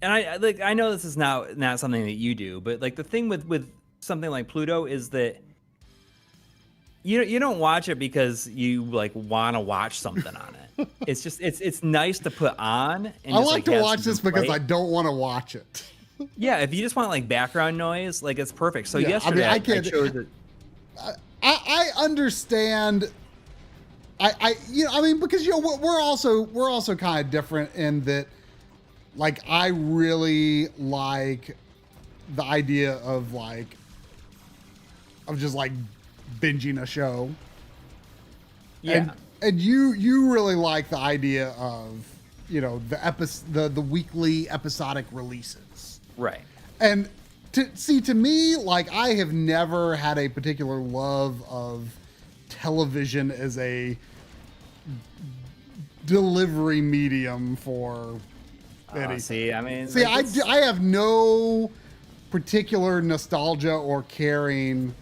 and I know this is not something that you do, but like the thing with something like Pluto is that you don't watch it because you like want to watch something on it. It's just it's nice to put on. And I just, like to watch this because I don't want to watch it. Yeah, if you just want like background noise, like it's perfect. So yeah, yesterday I chose it. I understand. Because we're also kind of different in that, like, I really like the idea of just like binging a show. Yeah. And you really like the idea of, the weekly episodic releases. Right. And to me, like, I have never had a particular love of television as a delivery medium for anything. I have no particular nostalgia or caring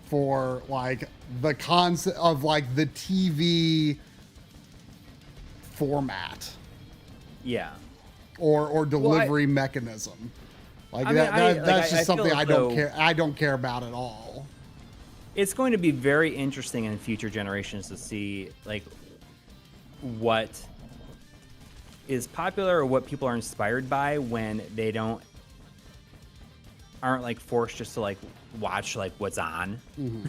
for like the concept of like the TV format. Yeah. Or delivery mechanism. Like that's just something I don't care about at all. It's going to be very interesting in future generations to see like what is popular or what people are inspired by when they aren't like forced just to like watch like what's on. Mm-hmm.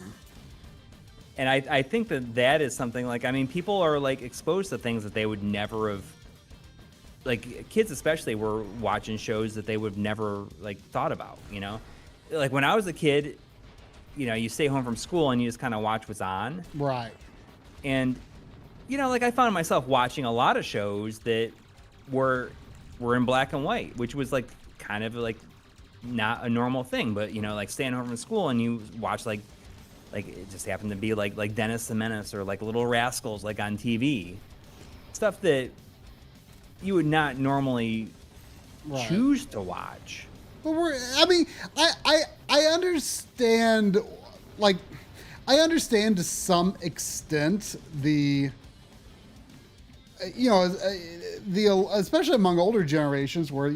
And I think that is something like, I mean, people are like exposed to things that they would never have, like kids especially were watching shows that they would have never like thought about, like when I was a kid, you stay home from school and you just kind of watch what's on. Right. And, like I found myself watching a lot of shows that were in black and white, which was like kind of like not a normal thing, but like staying home from school and you watch like it just happened to be like Dennis the Menace or like Little Rascals like on TV, stuff that you would not normally choose to watch. But I understand, like, I understand to some extent the especially among older generations where,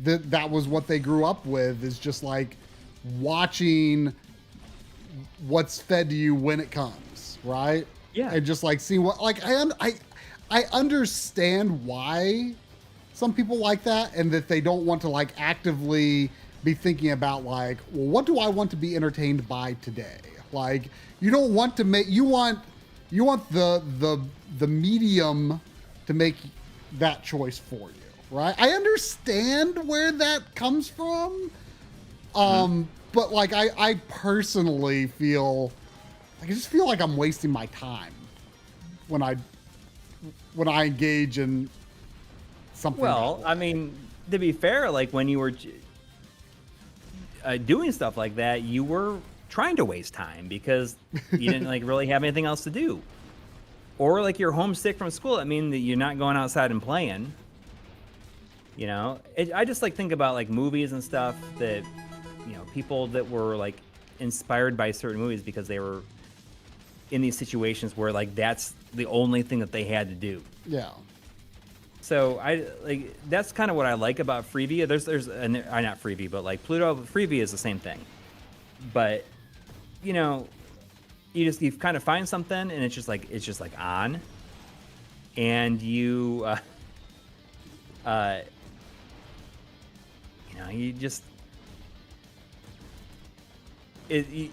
that was what they grew up with, is just like watching what's fed to you when it comes, right? Yeah. And just like seeing what, like, I understand why some people like that, and that they don't want to like actively be thinking about like, well, what do I want to be entertained by today? Like, you don't want to make, you want the medium to make that choice for you, right? I understand where that comes from. But like, I personally feel like, I just feel like I'm wasting my time when I engage in something. Well, I mean, to be fair, like when you were doing stuff like that, you were trying to waste time because you didn't like really have anything else to do, or like you're homesick from school. I mean, that you're not going outside and playing. I just like think about like movies and stuff that, people that were like inspired by certain movies because they were in these situations where like that's the only thing that they had to do. Yeah. So that's kind of what I like about Freevee. There's not Freevee, but like Pluto. Freevee is the same thing, but you kind of find something and it's just like on, and you you just you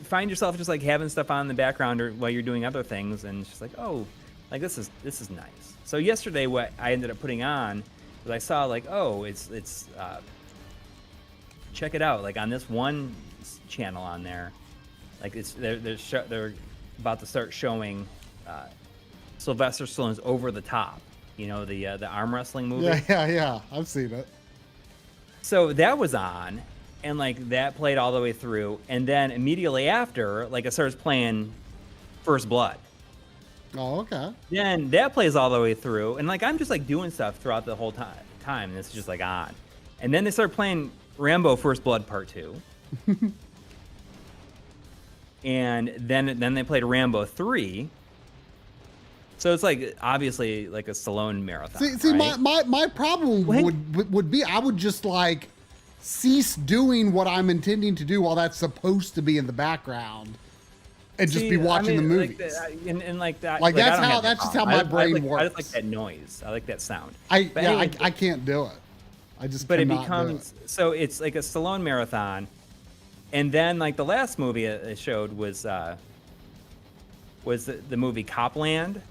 find yourself just like having stuff on in the background or while you're doing other things, and it's just like, oh, like this is nice. So yesterday what I ended up putting on was I saw like, oh, it's check it out, like on this one channel on there, like they're about to start showing Sylvester Stallone's Over the Top, the arm wrestling movie. Yeah, I've seen it. So that was on, and like that played all the way through, and then immediately after, like it starts playing First Blood. Oh, okay. Then that plays all the way through, and like I'm just like doing stuff throughout the whole time, and it's just like on. And then they start playing Rambo First Blood Part 2. And then they played Rambo 3. So it's like obviously like a Stallone marathon. See, right? my problem would be I would just like cease doing what I'm intending to do while that's supposed to be in the background, and just be watching the movies. Like that. Like that's just how my brain works. I just like that noise. I like that sound. I can't do it. I just. But it becomes so it's like a Stallone marathon, and then like the last movie it showed was the movie Copland,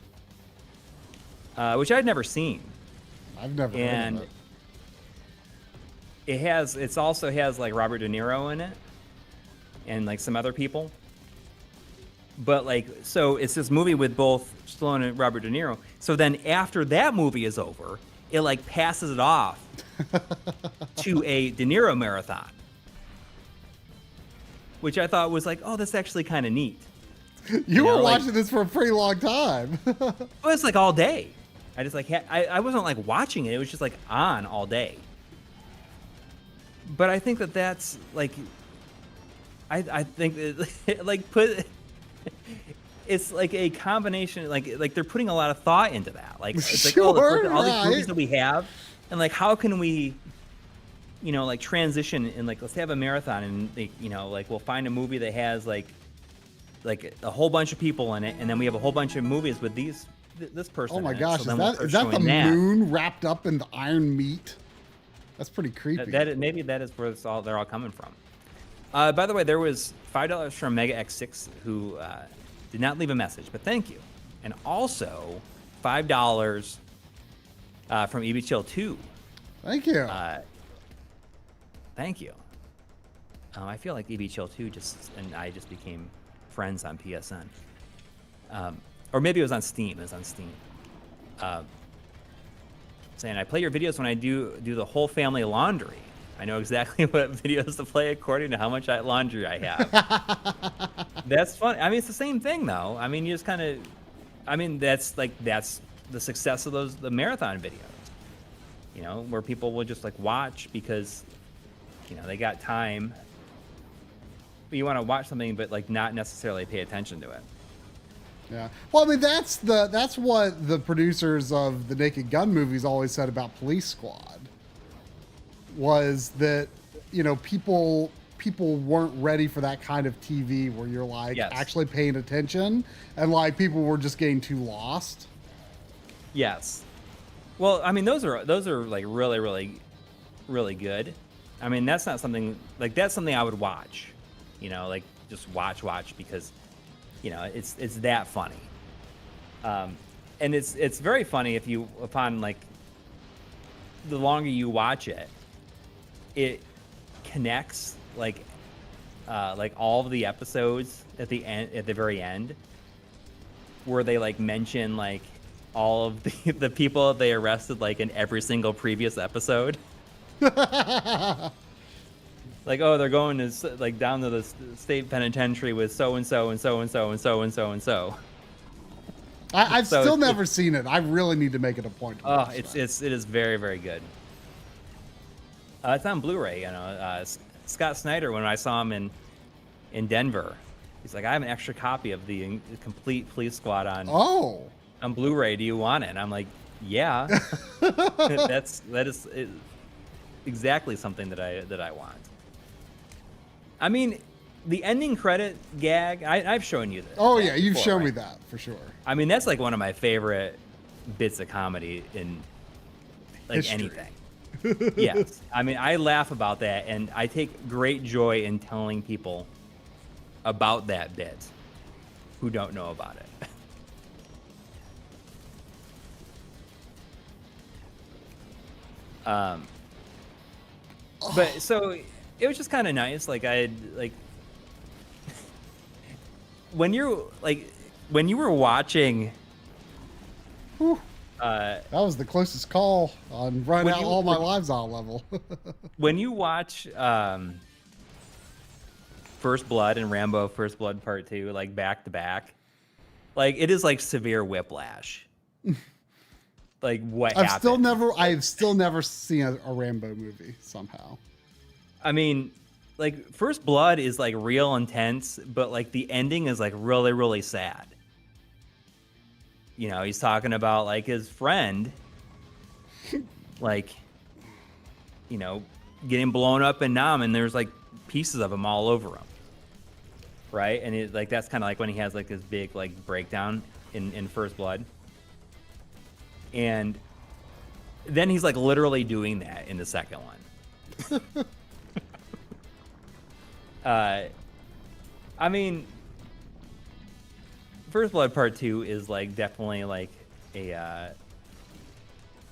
which I'd never seen. I've never heard of it. It also has like Robert De Niro in it, and like some other people. But like, so it's this movie with both Stallone and Robert De Niro. So then after that movie is over, it like passes it off to a De Niro marathon, which I thought was like, oh, that's actually kind of neat. You were watching this for a pretty long time. Well, it's like all day. I just like I wasn't like watching it. It was just like on all day. But I think that's like, I think that, like it's like a combination, like they're putting a lot of thought into that. Like it's like, all these movies that we have, and like how can we, like transition and like let's have a marathon, and like we'll find a movie that has like a whole bunch of people in it, and then we have a whole bunch of movies with this person. Oh my in gosh, it. So is that the moon wrapped up in the iron meat? That's pretty creepy. Maybe that is where they're all coming from. By the way, there was $5 from Mega X6 who did not leave a message, but thank you. And also $5 from EB Chill 2. Thank you. Thank you. I feel like EB Chill 2 and I just became friends on PSN. Or maybe it was on Steam. It was on Steam. Saying, I play your videos when I do the whole family laundry. I know exactly what videos to play according to how much laundry I have. That's fun. I mean, it's the same thing, though. I mean, you just kind of... I mean, that's the success of the marathon videos. Where people will just, like, watch because, they got time. But you want to watch something, but, like, not necessarily pay attention to it. Yeah. Well, I mean, that's what the producers of the Naked Gun movies always said about Police Squad. Was that, people weren't ready for that kind of TV where you're like actually paying attention, and like people were just getting too lost. Yes. Well, I mean, those are like really, really, really good. I mean, that's not something like that's something I would watch, like just watch because, it's that funny. And it's very funny upon like the longer you watch it, it connects like all of the episodes at the very end, where they like mention like all of the people they arrested like in every single previous episode. Like, oh, they're going to like down to the state penitentiary with so and so and so and so and so and so and so. I've still never seen it. I really need to make it a point to watch it is very, very good. It's on Blu-ray. Scott Snyder, when I saw him in Denver, he's like, I have an extra copy of the complete Police Squad on Blu-ray. Do you want it? And I'm like, yeah. that is exactly something that I want. I mean, the ending credit gag, I've shown you this. Oh yeah, you've before, shown right? me that for sure. I mean, that's like one of my favorite bits of comedy in like History. anything. Yes. I mean, I laugh about that, and I take great joy in telling people about that bit who don't know about it. But so it was just kind of nice. Like when you were watching. Whew. That was the closest call on running out all my lives on level. When you watch First Blood and Rambo First Blood Part 2 like back to back, like it is like severe whiplash. Like what happened? I've still never seen a Rambo movie somehow. I mean, like First Blood is like real intense, but like the ending is like really, really sad. You know, he's talking about like his friend, like, you know, getting blown up in Nam, and there's like pieces of him all over him. Right. And it, like, that's kind of like when he has like this big like breakdown in First Blood. And then he's like literally doing that in the second one. I mean, First Blood Part 2 is like definitely like a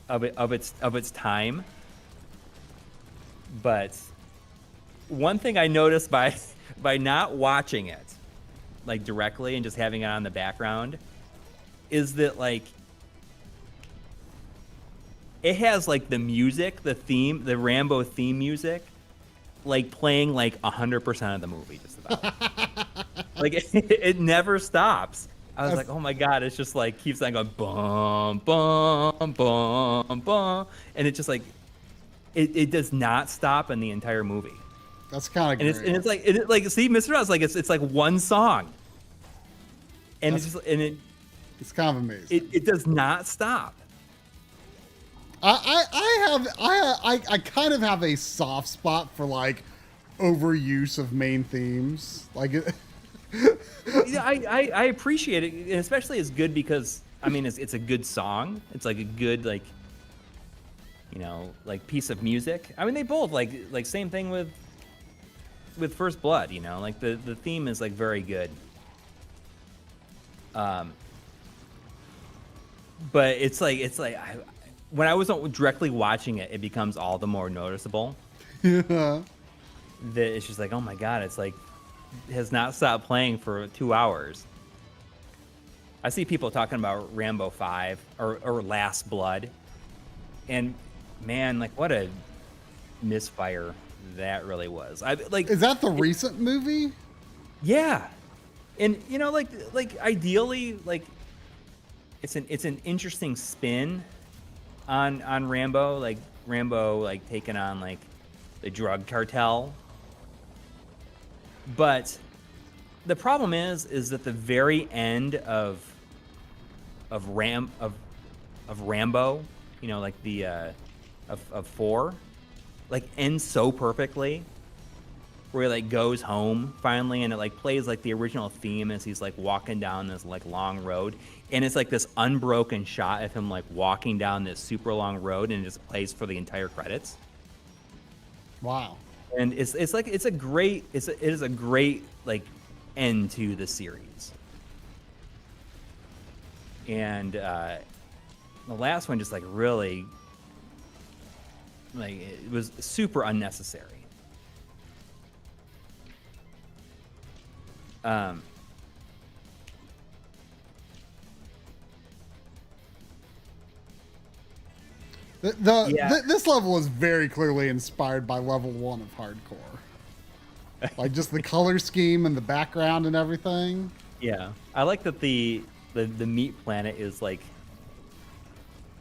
of its time. But one thing I noticed by not watching it like directly and just having it on the background is that like it has like the music, the theme, the Rambo theme music, like playing like 100% of the movie, just about. Like it never stops. I was like, oh my god, it's just like keeps on going bum bum bum bum, and it just like it does not stop in the entire movie. That's kind of great. And it's like see, Mr. Oz, like it's like one song, and it's kind of amazing. It does not stop. I kind of have a soft spot for like overuse of main themes. Like, Yeah, I appreciate it, and especially it's good because I mean it's a good song. It's like a good like, you know, like piece of music. I mean they both like same thing with First Blood. You know, like the theme is like very good. But it's like when I wasn't directly watching it, it becomes all the more noticeable. yeah. That it's just like, oh my god, it's like has not stopped playing for 2 hours. I see people talking about Rambo 5 or Last Blood, and man, like what a misfire that really was. Is that the recent movie? Yeah, and you know, like ideally, like it's an interesting spin on Rambo, like taking on like the drug cartel. But the problem is that the very end of Rambo, you know, like the of 4, like ends so perfectly, where he like goes home finally, and it like plays like the original theme as he's like walking down this like long road, and it's like this unbroken shot of him like walking down this super long road, and it just plays for the entire credits. Wow. And it is a great like end to the series. And the last one just like really like it was super unnecessary. This level is very clearly inspired by level 1 of hardcore. Like just the color scheme and the background and everything. Yeah, I like that the meat planet is like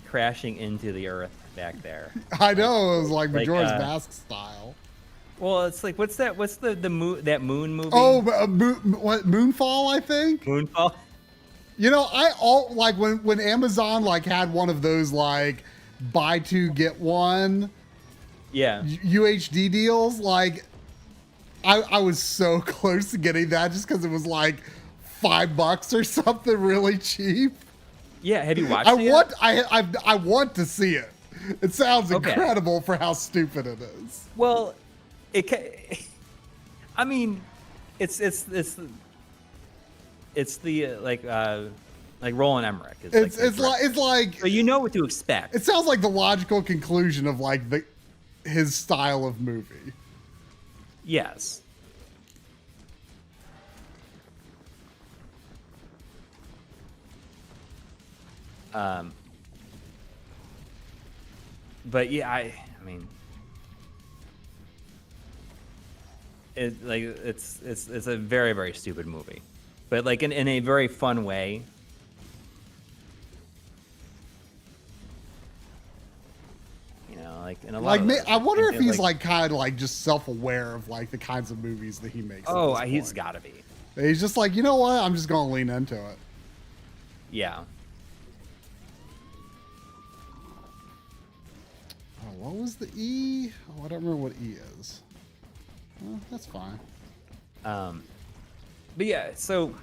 crashing into the earth back there. I know, it was like Majora's Mask style. Well, it's like what's the moon, that moon movie? Oh, Moonfall, I think. Moonfall. You know, like when Amazon like had one of those like buy 2 get 1 yeah UHD deals, like I was so close to getting that just because it was like $5 or something really cheap. Yeah, have you watched it yet? I want to see it. It sounds incredible for how stupid it is. Well, I mean, it's the like Roland Emmerich. It's like so you know what to expect. It sounds like the logical conclusion of like his style of movie. Yes. But yeah, I mean, it's a very, very stupid movie, but like in a very fun way. You know, like in a lot. I wonder if he's like kind of like just self-aware of like the kinds of movies that he makes. Oh, he's got to be. He's just like, you know what? I'm just gonna lean into it. Yeah. Oh, what was the E? Oh, I don't remember what E is. Well, that's fine. But yeah, so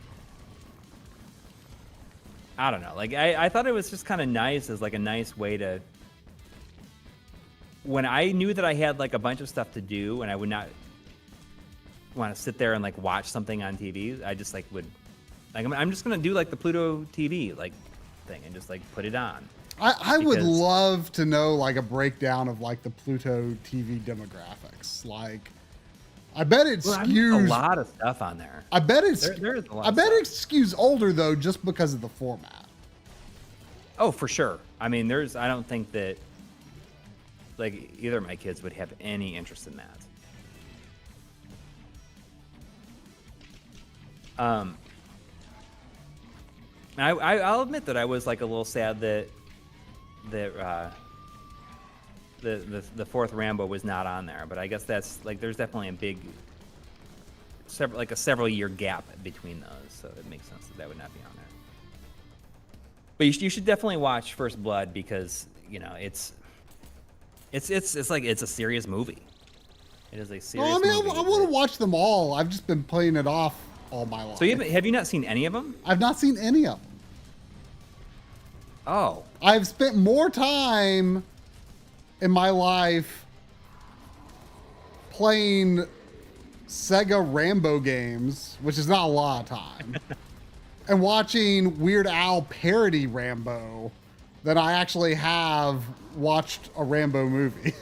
I don't know. Like I thought it was just kind of nice as like a nice way to, when I knew that I had like a bunch of stuff to do and I would not want to sit there and like watch something on TV, I just like would, like I'm just gonna do like the Pluto TV like thing and just like put it on. I would love to know like a breakdown of like the Pluto TV demographics. Like, I bet it skews a lot of stuff on there. I bet it's there is a lot. I bet it skews older though, just because of the format. Oh, for sure. I mean, I don't think that like either of my kids would have any interest in that. I'll admit that I was like a little sad that the fourth Rambo was not on there, but I guess that's like there's definitely a big several year gap between those, so it makes sense that would not be on there. But you should definitely watch First Blood because you know it's like it's a serious movie. It is a serious movie. I want to watch them all. I've just been playing it off all my life. So have you not seen any of them? I've not seen any of them. Oh. I've spent more time in my life playing Sega Rambo games, which is not a lot of time, and watching Weird Al parody Rambo than I actually have watched a Rambo movie.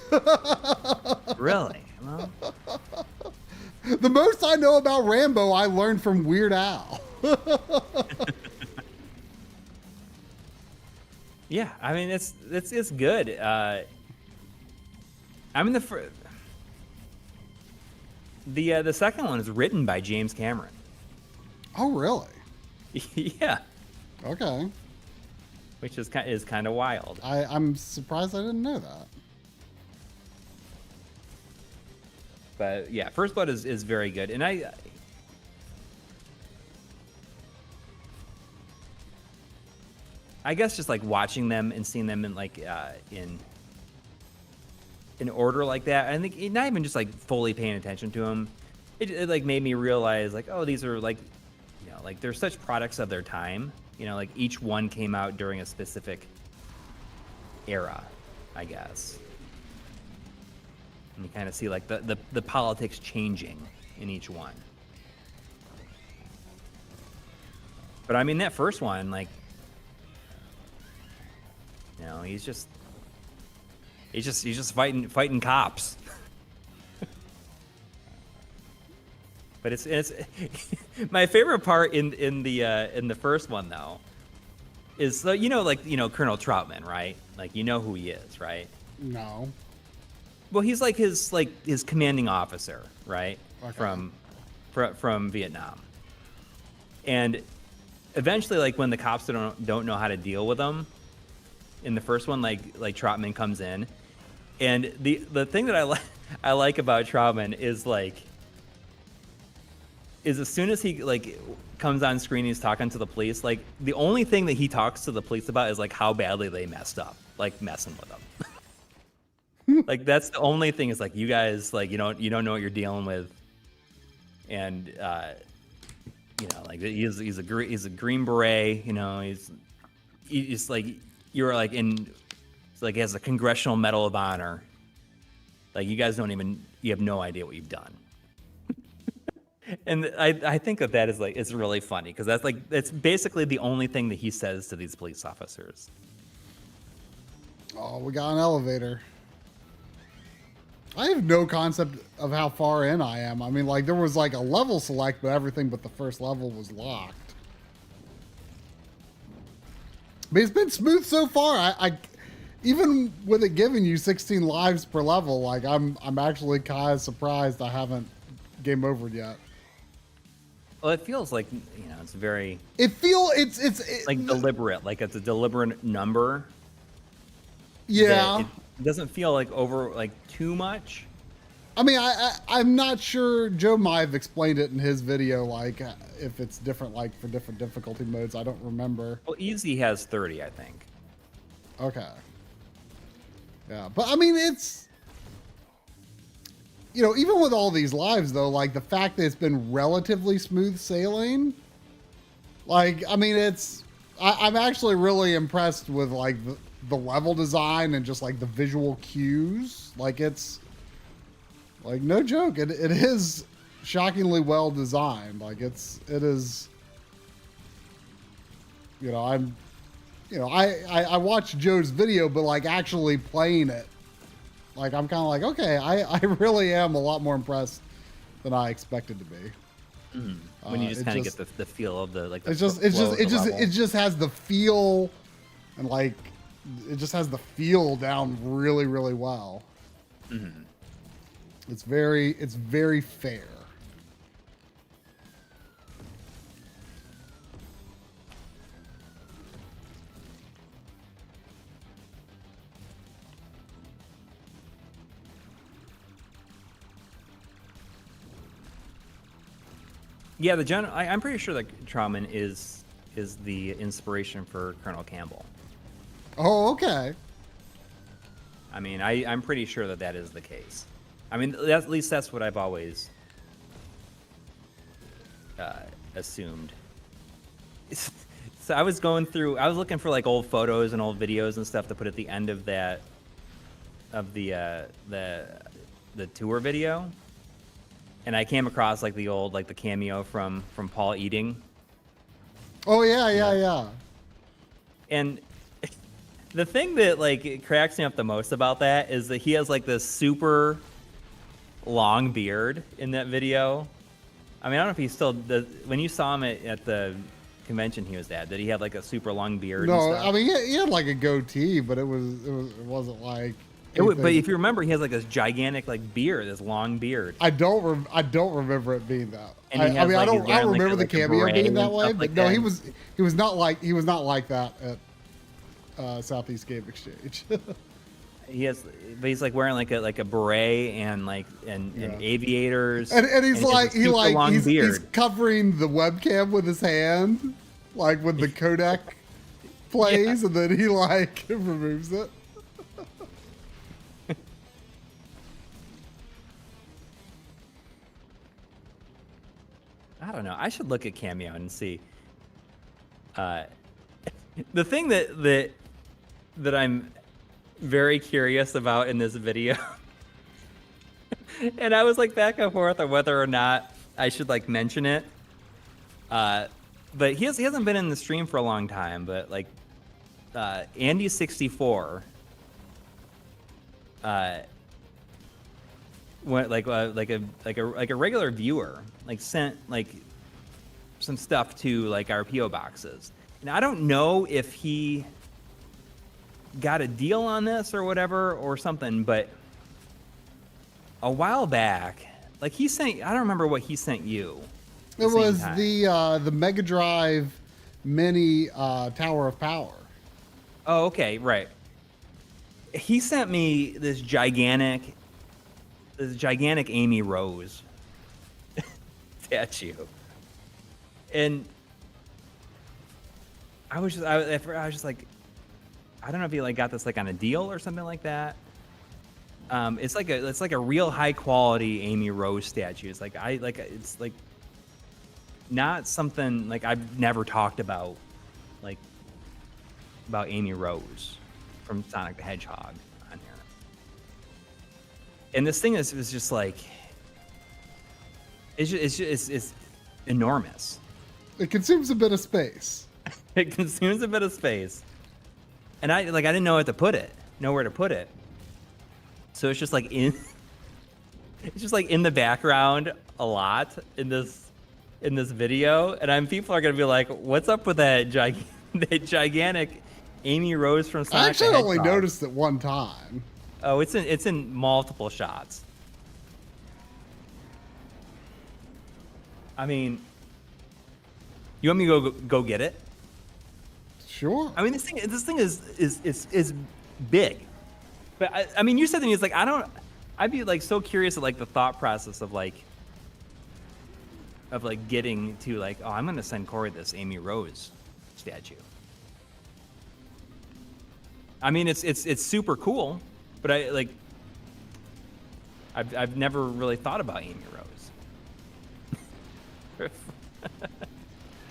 Really? Well. The most I know about Rambo, I learned from Weird Al. Yeah, I mean it's good. I mean the second one is written by James Cameron. Oh, really? Yeah. Okay. Which is kind of wild. I'm surprised I didn't know that. But yeah, First Blood is very good, and I guess just like watching them and seeing them in like in order like that, I think not even just like fully paying attention to them, it like made me realize like, oh, these are like, you know, like they're such products of their time. You know, like each one came out during a specific era, I guess. And you kind of see like the politics changing in each one. But I mean, that first one, like, you know, he's just fighting cops. But it's my favorite part in the first one though is Colonel Troutman, right? Like, you know who he is, right? No. Well, he's like his commanding officer, right? Okay. From Vietnam. And eventually, like when the cops don't know how to deal with him, in the first one, like Troutman comes in, and the thing that I like about Troutman is as soon as he like comes on screen, he's talking to the police. Like the only thing that he talks to the police about is like how badly they messed up, like messing with them. Like that's the only thing is like, you guys, like you don't know what you're dealing with. and you know, like he's a Green Beret. You know, he's like you're like in like he has a Congressional Medal of Honor. Like you guys you have no idea what you've done. And I think that is like, it's really funny because it's basically the only thing that he says to these police officers. Oh, we got an elevator. I have no concept of how far in I am. I mean, like there was like a level select, but everything but the first level was locked. But it's been smooth so far. I even with it giving you 16 lives per level, like I'm actually kind of surprised I haven't game overed yet. Well, it feels like, you know, it's very. It's like deliberate, like it's a deliberate number. Yeah. It doesn't feel like too much. I mean, I'm not sure. Joe might have explained it in his video, like if it's different, like for different difficulty modes. I don't remember. Well, easy has 30, I think. Okay. Yeah, but I mean, it's, you know, even with all these lives though, like the fact that it's been relatively smooth sailing, like, I mean, I'm actually really impressed with like the level design and just like the visual cues. Like it's like, no joke. It is shockingly well designed. Like it is, you know, I watched Joe's video, but like actually playing it, like I'm kind of like, okay, I really am a lot more impressed than I expected to be. Mm-hmm. When you just kind of get the feel of the like. The it just has the feel, and like it just has the feel down really, really well. Mm-hmm. It's very fair. Yeah, I'm pretty sure that Trauman is the inspiration for Colonel Campbell. Oh, okay. I mean, I'm pretty sure that is the case. I mean, at least that's what I've always assumed. So I was looking for like old photos and old videos and stuff to put at the end of the tour video. And I came across like the old, like the cameo from Paul Eating. Oh yeah. And the thing that like it cracks me up the most about that is that he has like this super long beard in that video. I mean, I don't know if he still does. When you saw him at the convention he was at, did he have like a super long beard? No, and stuff? I mean he had like a goatee, but it wasn't like. But if you remember, he has like this gigantic like beard, this long beard. I don't remember it being that. And I mean, I don't remember the cameo being that way. But like no, that. he was not like that at Southeast Game Exchange. He's like wearing like a beret and aviators. And he's covering the webcam with his hand, like when the codec plays, and then he like removes it. I don't know. I should look at Cameo and see. The thing that I'm very curious about in this video, and I was like back and forth on whether or not I should like mention it. But he hasn't been in the stream for a long time. But like Andy64, went like a regular viewer like sent like some stuff to like our PO boxes, and I don't know if he got a deal on this or whatever or something, but a while back, like he sent, I don't remember what he sent you. It was the Mega Drive Mini Tower of Power. Oh, okay, right. He sent me this gigantic Amy Rose statue, and I was just like, I don't know if he like got this like on a deal or something like that, It's like a real high quality Amy Rose statue. It's like it's like not something like I've never talked about, like about Amy Rose from Sonic the Hedgehog on here. And this thing is just like it's enormous. It consumes a bit of space. It consumes a bit of space, and I didn't know where to put it. So it's just like it's just like in the background a lot in this video, and people are gonna be like, "What's up with that gigantic Amy Rose from Sonic?" I actually only noticed it one time. Oh, it's in multiple shots. I mean, you want me to go get it? Sure. I mean, this thing is big. But I mean, you said to me, it's like I'd be like so curious at like the thought process of like getting to like, oh, I'm gonna send Coury this Amy Rose statue. I mean, it's super cool, but I've never really thought about Amy Rose.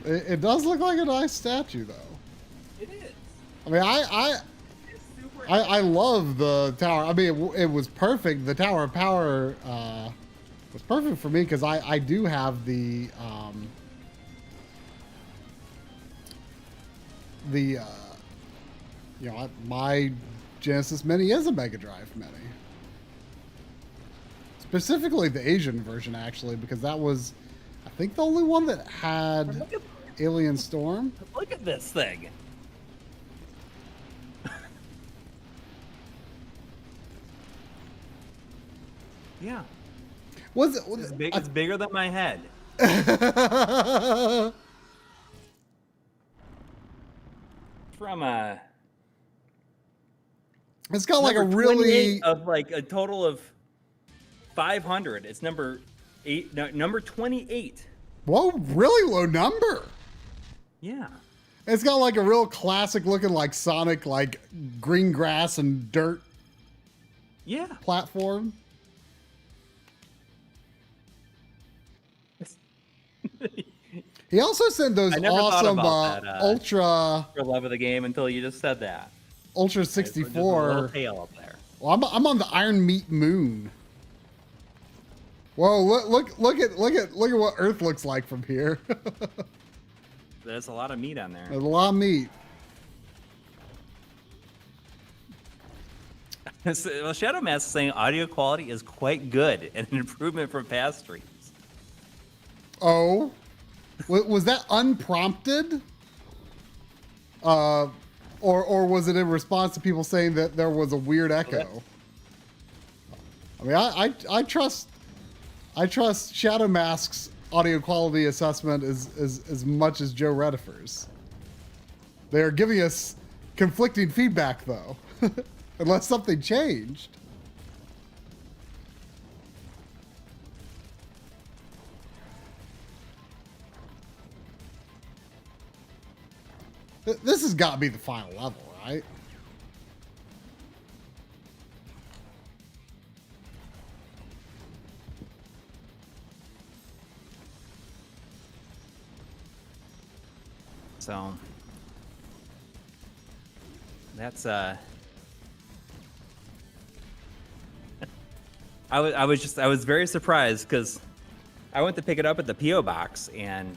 It does look like a nice statue, though. It is. I mean, I love the tower. I mean, it was perfect. The Tower of Power was perfect for me because I do have the my Genesis Mini is a Mega Drive Mini. Specifically the Asian version, actually, because that was, I think, the only one that had Alien Storm. Look at this thing. Yeah. Was it? It's bigger than my head. From a. It's got like a really of like a total of 500. It's number 8. No, number 28. Whoa, really low number. Yeah. It's got like a real classic looking like Sonic, like green grass and dirt. Yeah. Platform. He also sent those awesome Ultra. For love of the game until you just said that. Ultra 64. A little tail up there. Well, I'm on the Iron Meat Moon. Whoa! Look at what Earth looks like from here. There's a lot of meat on there. There's a lot of meat. Well, Shadow Mask is saying audio quality is quite good and an improvement from past streams. Oh, was that unprompted? Or was it in response to people saying that there was a weird echo? I mean, I trust Shadow Mask's audio quality assessment as much as Joe Redifer's. They are giving us conflicting feedback, though, unless something changed. This has got to be the final level, right? So that's I was very surprised because I went to pick it up at the PO box and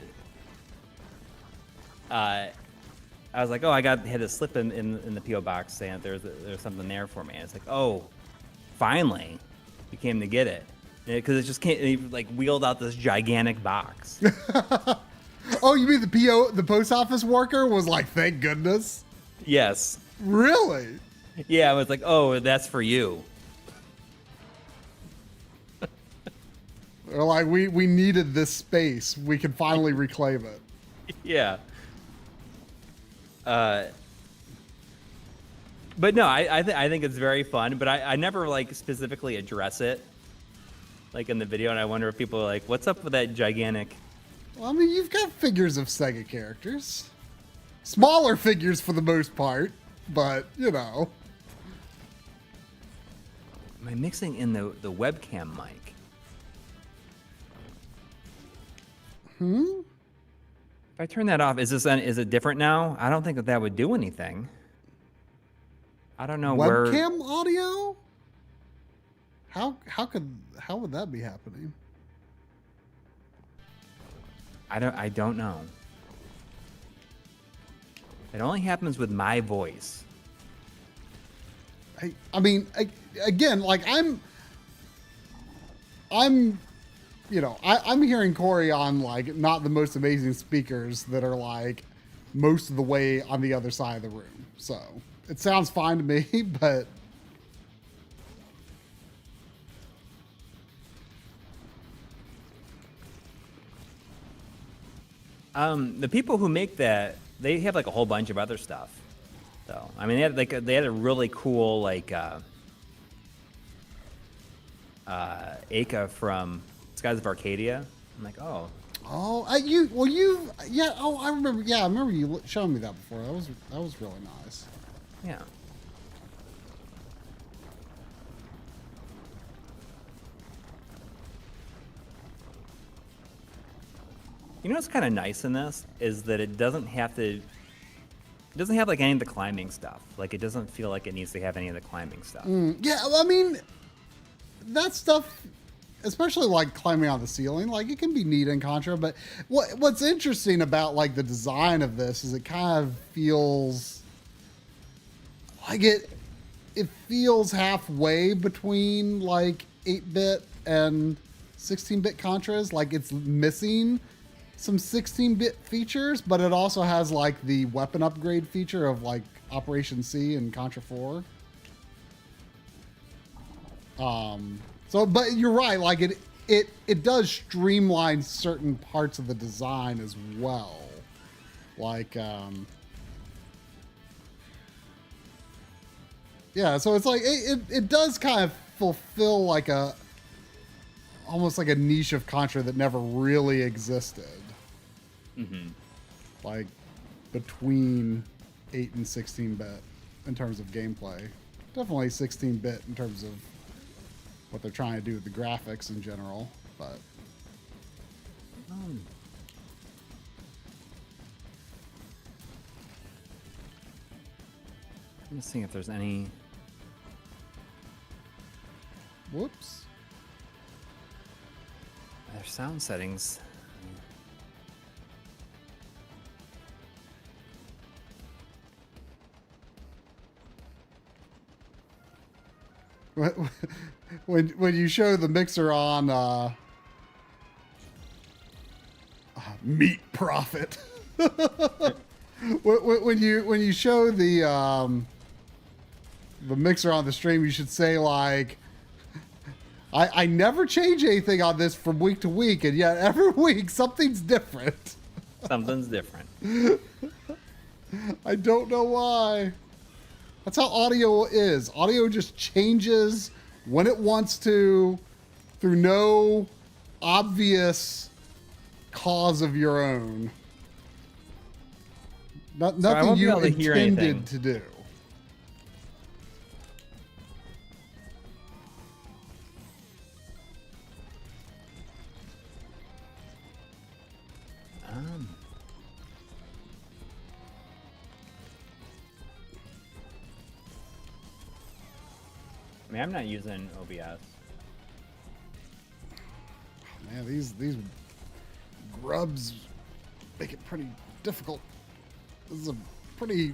I was like, oh, I hit a slip in the PO box saying there's something there for me. And it's like, oh, finally, you came to get it because it just can't like wheeled out this gigantic box. Oh, you mean the post office worker was like, thank goodness? Yes. Really? Yeah, I was like, oh, that's for you. They're like, we needed this space. We can finally reclaim it. Yeah. But no, I think it's very fun, but I never like specifically address it like in the video, and I wonder if people are like, what's up with that gigantic? Well, I mean, you've got figures of Sega characters. Smaller figures for the most part, but, you know. Am I mixing in the webcam mic? If I turn that off, is it different now? I don't think that would do anything. I don't know webcam audio? How would that be happening? I don't know. It only happens with my voice. I mean, again, like I'm hearing Coury on like not the most amazing speakers that are like most of the way on the other side of the room. So it sounds fine to me, but the people who make that, they have like a whole bunch of other stuff. So I mean, they had a really cool like Aka from Skies of Arcadia. I'm like, oh, I remember. Yeah, I remember you showing me that before. That was really nice. yeah. You know what's kind of nice in this is that it doesn't have like any of the climbing stuff. Like it doesn't feel like it needs to have any of the climbing stuff. Yeah, I mean, that stuff, especially like climbing on the ceiling, like it can be neat in Contra. But what's interesting about like the design of this is it kind of feels like it feels halfway between like 8-bit and 16-bit Contras. Like it's missing some 16-bit features, but it also has like the weapon upgrade feature of like Operation C and Contra 4. So, but you're right. Like it does streamline certain parts of the design as well. Like, yeah. So it's like it does kind of fulfill like almost like a niche of Contra that never really existed. Mm-hmm. Like between 8 and 16-bit in terms of gameplay. Definitely 16-bit in terms of what they're trying to do with the graphics in general, but let me see if there's any. whoops. There's sound settings. When you show the mixer on Meat Profit, when you show the mixer on the stream, you should say like, I never change anything on this from week to week, and yet every week something's different. Something's different. I don't know why. That's how audio is. Audio just changes when it wants to through no obvious cause of your own. Nothing you intended to do. I mean, I'm not using OBS. Man, these grubs make it pretty difficult. This is a pretty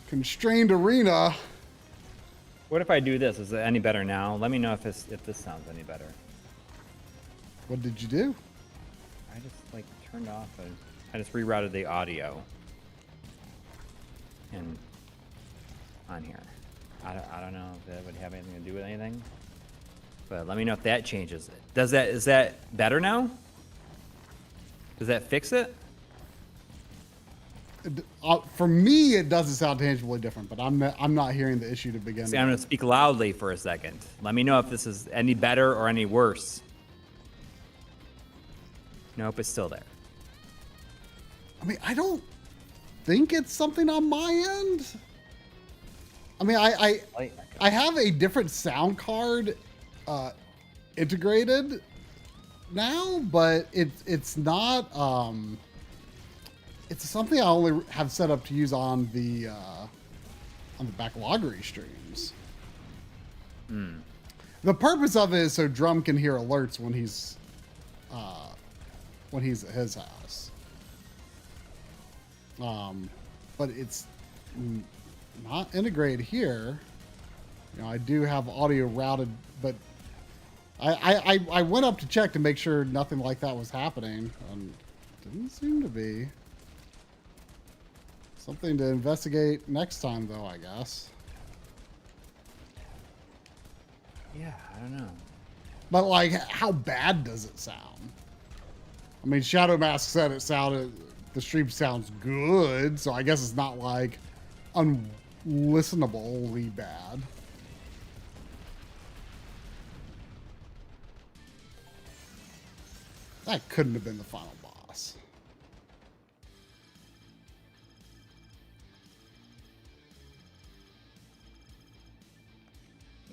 constrained arena. What if I do this? Is it any better now? Let me know if this sounds any better. What did you do? I just like turned off. I just rerouted the audio. And on here. I don't know if that would have anything to do with anything, but let me know if that changes it. Is that better now? Does that fix it? For me, it doesn't sound tangibly different, but I'm not hearing the issue to begin See, I'm going to speak loudly for a second. Let me know if this is any better or any worse. Nope, it's still there. I mean, I don't think it's something on my end. I mean, I I have a different sound card integrated now, but it's not it's something I only have set up to use on the backloggery streams. The purpose of it is so Drum can hear alerts when he's at his house. But it's not integrated here. You know, I do have audio routed, but I went up to check to make sure nothing like that was happening, and didn't seem to be. Something to investigate next time, though, I guess. Yeah, I don't know. But, like, how bad does it sound? I mean, Shadow Mask said the stream sounds good, so I guess it's not, like, unlistenably bad. That couldn't have been the final boss.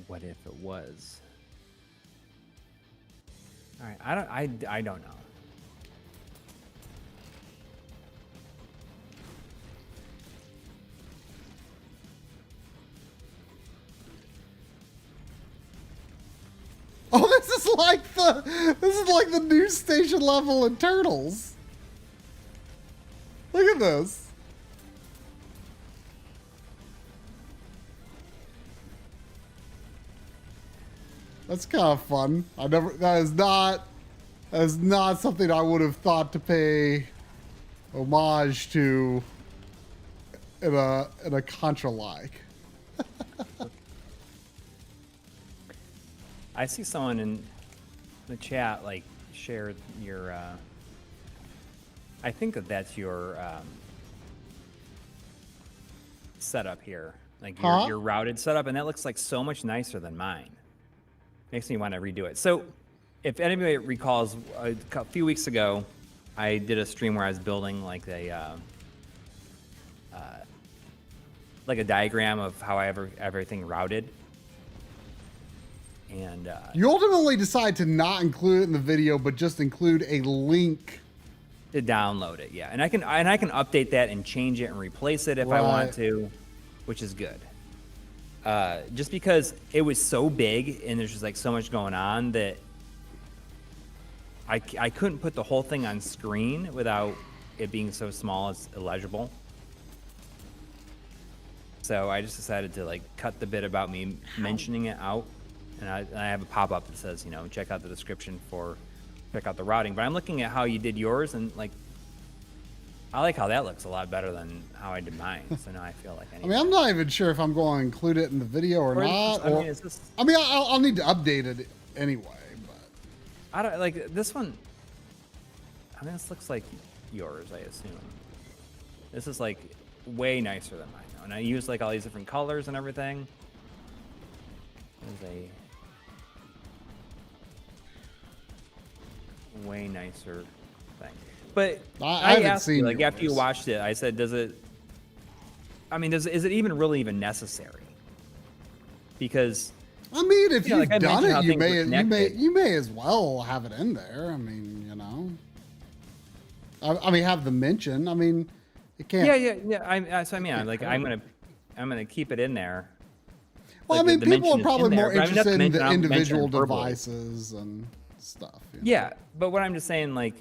What if it was? All right, I don't know. Oh, this is like the news station level in Turtles. Look at this. That's kind of fun. That is not something I would have thought to pay homage to in a Contra like. I see someone in the chat like shared your. I think that's your setup here, like your routed setup, and that looks like so much nicer than mine. Makes me want to redo it. So, if anybody recalls, a few weeks ago, I did a stream where I was building like a diagram of how I have everything routed. And you ultimately decide to not include it in the video, but just include a link to download it. Yeah, and I can update that and change it and replace it if I want to, which is good. Just because it was so big and there's just like so much going on that I couldn't put the whole thing on screen without it being so small it's illegible. So I just decided to like cut the bit about me mentioning it out. And I have a pop-up that says, you know, check out the description check out the routing. But I'm looking at how you did yours, and like, I like how that looks a lot better than how I did mine. So now I feel like I mean, I'm not even sure if I'm going to include it in the video or not. I'll need to update it anyway. But I don't like this one. I mean, this looks like yours, I assume. This is like way nicer than mine, though. And I use like all these different colors and everything. There's a way nicer thing. But I asked you, like, after you watched it, I said, is it even even necessary? Because I mean, if you've done it, you may as well have it in there. I mean, you know. I mean, have the mention. I mean, it can't. Yeah. I'm gonna keep it in there. Well, like I mean, people are probably more interested in the individual devices and stuff. You know? Yeah, but what I'm just saying, like,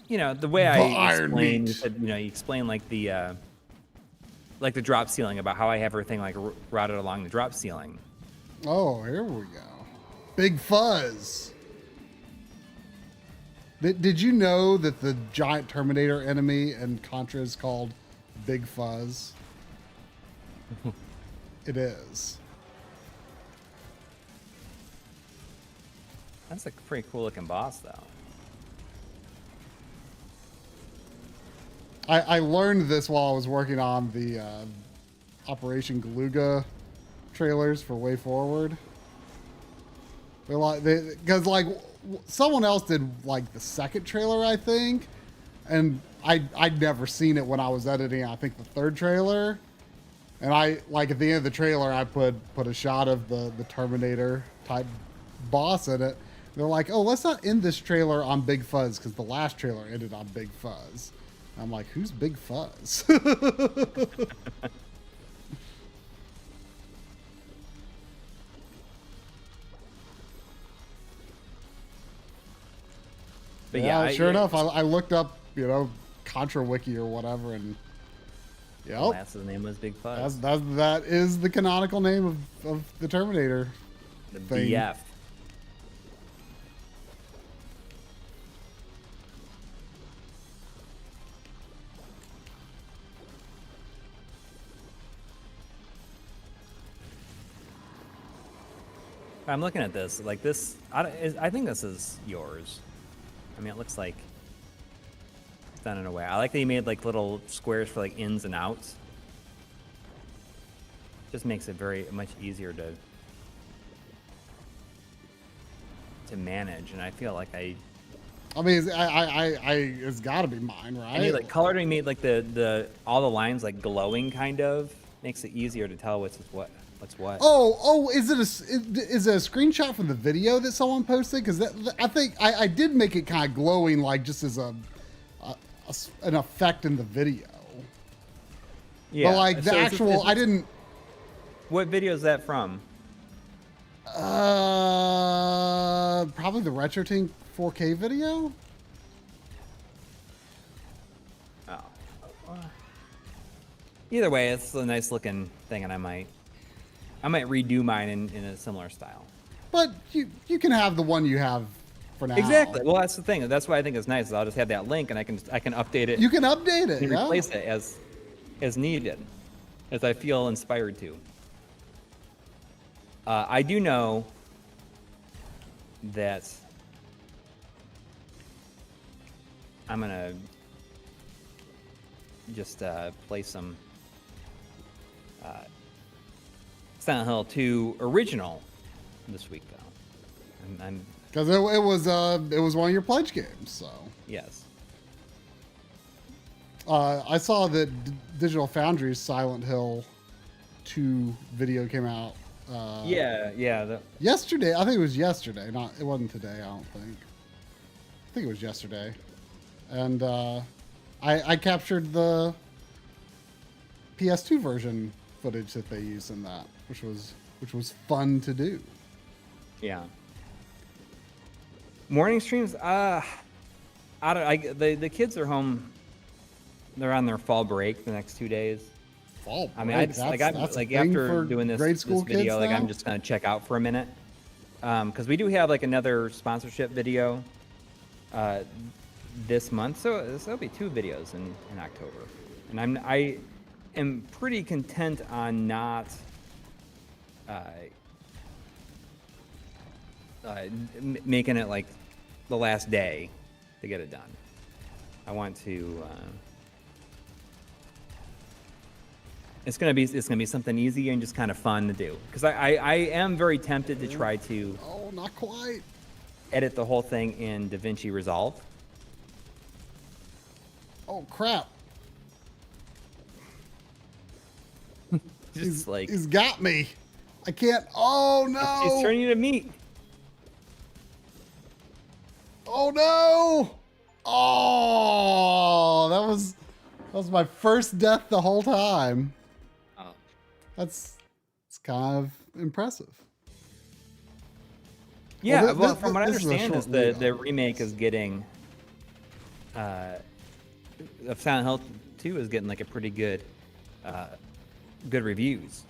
you know, the way I explained, you explain like the drop ceiling about how I have everything like routed along the drop ceiling. Oh, here we go. Big Fuzz. Did you know that the giant Terminator enemy in Contra is called Big Fuzz? It is. That's a pretty cool looking boss, though. I learned this while I was working on the Operation Galuga trailers for Way Forward. Because like someone else did like the second trailer, I think, and I'd never seen it when I was editing. I think the third trailer, And I like at the end of the trailer, I put a shot of the Terminator type boss in it. They're like, oh, let's not end this trailer on Big Fuzz because the last trailer ended on Big Fuzz. I'm like, who's Big Fuzz? But yeah, sure enough, I looked up, Contra Wiki or whatever, and Last name was Big Fuzz. That is the canonical name of the Terminator. The thing. BF. I'm looking at this. Like this, I think this is yours. I mean, it looks like it's done in a way. I like that you made like little squares for like ins and outs. Just makes it very much easier to manage, and I feel like I mean, it's got to be mine, right? And you like colored and made like the all the lines like glowing, kind of makes it easier to tell what's what. Oh, is it a screenshot from the video that someone posted? Because I think I did make it kind of glowing, like just as an effect in the video. Yeah, but like the actual, I didn't. What video is that from? Probably the Retrode 4K video. Oh. Either way, it's a nice looking thing, and I might redo mine in a similar style. But you can have the one you have for now. Exactly. Well, that's the thing. That's why I think it's nice. Is I'll just have that link, and I can update it. You can update it and yeah. replace it as needed, as I feel inspired to. I do know that I'm gonna just play some Silent Hill 2 original this week, though. I'm because it was one of your pledge games, so yes. I saw that Digital Foundry's Silent Hill 2 video came out. Yeah. Yesterday, I think it was yesterday. It wasn't today. I don't think. I think it was yesterday, and I captured the PS2 version footage that they used in that, which was fun to do. Yeah. Morning streams. The kids are home. They're on their fall break the next 2 days. Fall break? I mean, after doing this video, like I'm just gonna check out for a minute, because we do have like another sponsorship video this month, so there'll be 2 videos in October, and I am pretty content on not making it like the last day to get it done. I want to. It's gonna be something easy and just kind of fun to do, because I am very tempted to try to. Oh, not quite. Edit the whole thing in DaVinci Resolve. Oh crap! Just he's got me. I can't. Oh no! He's turning you to meat. Oh no! Oh, that was my first death the whole time. Oh, it's kind of impressive. Yeah, well, from what I understand, is the remake is getting of Silent Hill 2 is getting like a pretty good reviews.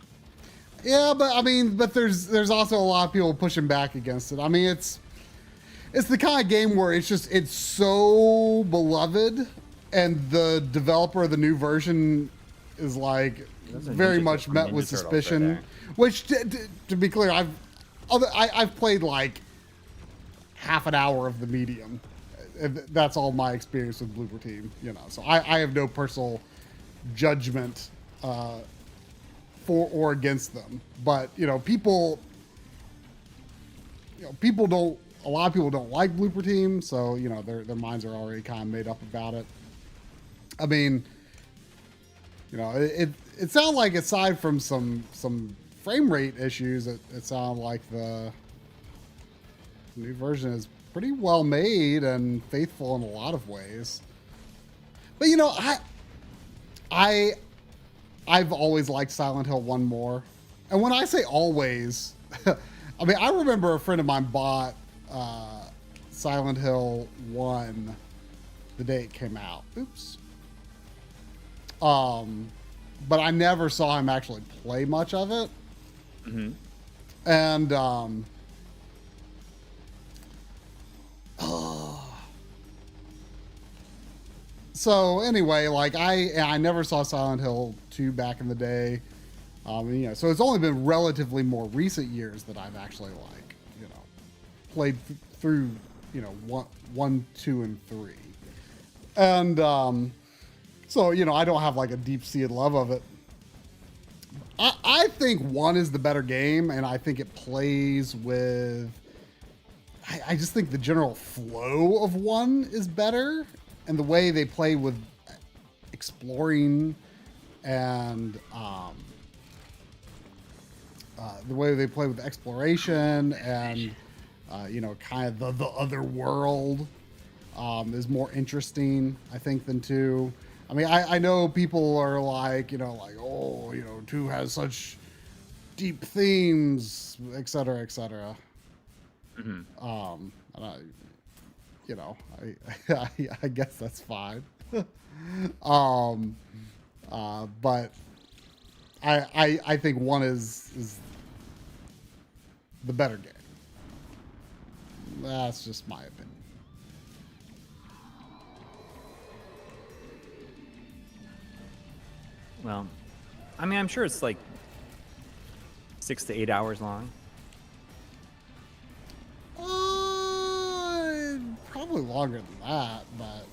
Yeah, but there's also a lot of people pushing back against it. I mean, it's the kind of game where it's so beloved, and the developer of the new version is like very much met with suspicion. Right, which, to be clear, I've played like half an hour of the medium. That's all my experience with Blooper Team, So I have no personal judgment for or against them. But people don't. A lot of people don't like Blooper Team, so their minds are already kind of made up about it. I mean, it sounded like aside from some frame rate issues, it sounded like the new version is pretty well made and faithful in a lot of ways. But you know, I've always liked Silent Hill 1 more. And when I say always, I mean, I remember a friend of mine bought Silent Hill 1 the day it came out. Oops. But I never saw him actually play much of it. Mm-hmm. And so anyway, like I never saw Silent Hill 2 back in the day. You know, so it's only been relatively more recent years that I've actually like, you know, played through, you know, one, 2, and 3. And so, you know, I don't have like a deep-seated love of it. I think 1 is the better game, and I think it plays with... I just think the general flow of 1 is better, and the way they play with exploring and the way they play with exploration and you know, kind of the other world is more interesting, I think, than 2. I mean, I know people are like, you know, like, oh, you know, 2 has such deep themes, et cetera, et cetera. Mm-hmm. And you know, I guess that's fine. But I think 1 is the better game. That's just my opinion. Well, I mean, I'm sure it's like 6 to 8 hours long. Probably longer than that, but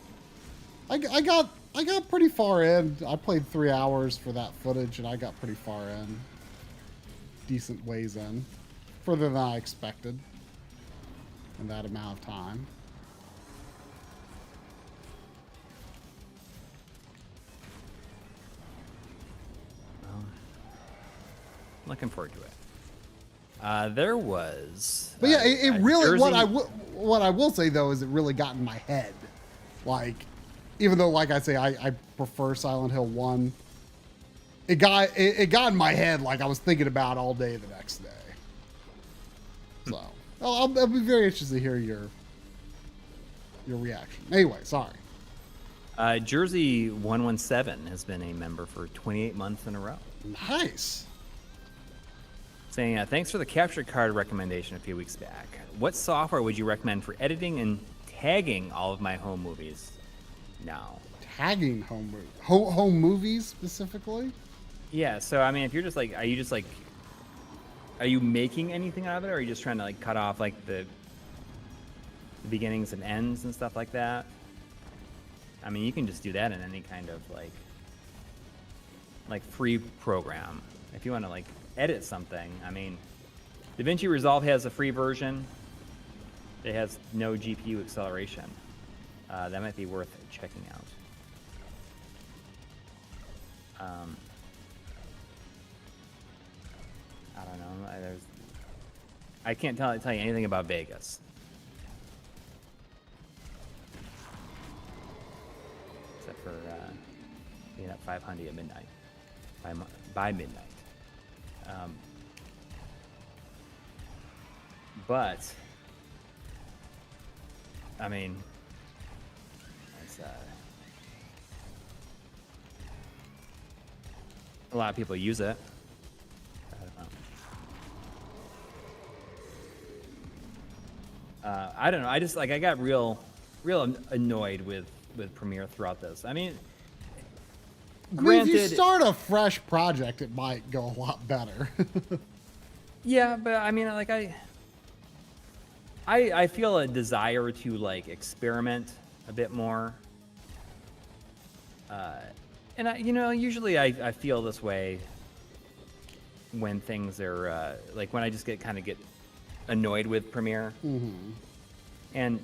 I got pretty far in. I played 3 hours for that footage, and I got pretty far in. Decent ways in. Further than I expected in that amount of time. Well, looking forward to it. There was... But yeah, it really... Jersey... What I will say, though, is it really got in my head. Like, even though, like I say, I prefer Silent Hill 1, it got in my head like I was thinking about all day the next day. So, I'll be very interested to hear your reaction. Anyway, sorry. Jersey 117 has been a member for 28 months in a row. Nice. Saying, thanks for the capture card recommendation a few weeks back. What software would you recommend for editing and tagging all of my home movies now? Tagging home movies specifically? Yeah, so I mean, if you're just like, are you making anything out of it, or are you just trying to like cut off like the beginnings and ends and stuff like that? I mean, you can just do that in any kind of like free program. If you want to like edit something, I mean, DaVinci Resolve has a free version. It has no GPU acceleration. That might be worth checking out. I don't know. I can't tell you anything about Vegas. Except for being at 500 at midnight. By midnight. But I mean, it's, a lot of people use it. I don't know. I just like I got real annoyed with Premiere throughout this. I mean, granted, if you start a fresh project, it might go a lot better. Yeah, but I mean, like I feel a desire to like experiment a bit more. And I, you know, usually I feel this way when things are like when I just get annoyed with Premiere. Mm-hmm. And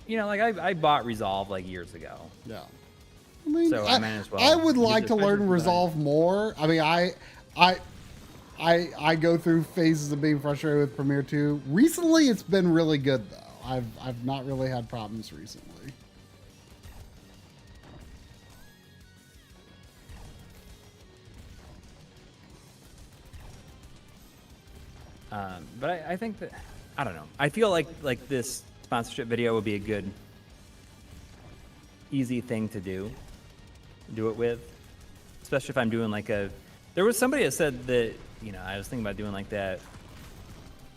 you know, like I bought Resolve like years ago. Yeah. I mean, So I might as well I would use like it, to learn especially for Resolve more. I mean, I go through phases of being frustrated with Premiere 2. Recently, it's been really good though. I've not really had problems recently. But I think that, I don't know. I feel like this sponsorship video would be a good, easy thing to do it with, especially if I'm doing like a. There was somebody that said that, you know, I was thinking about doing like that,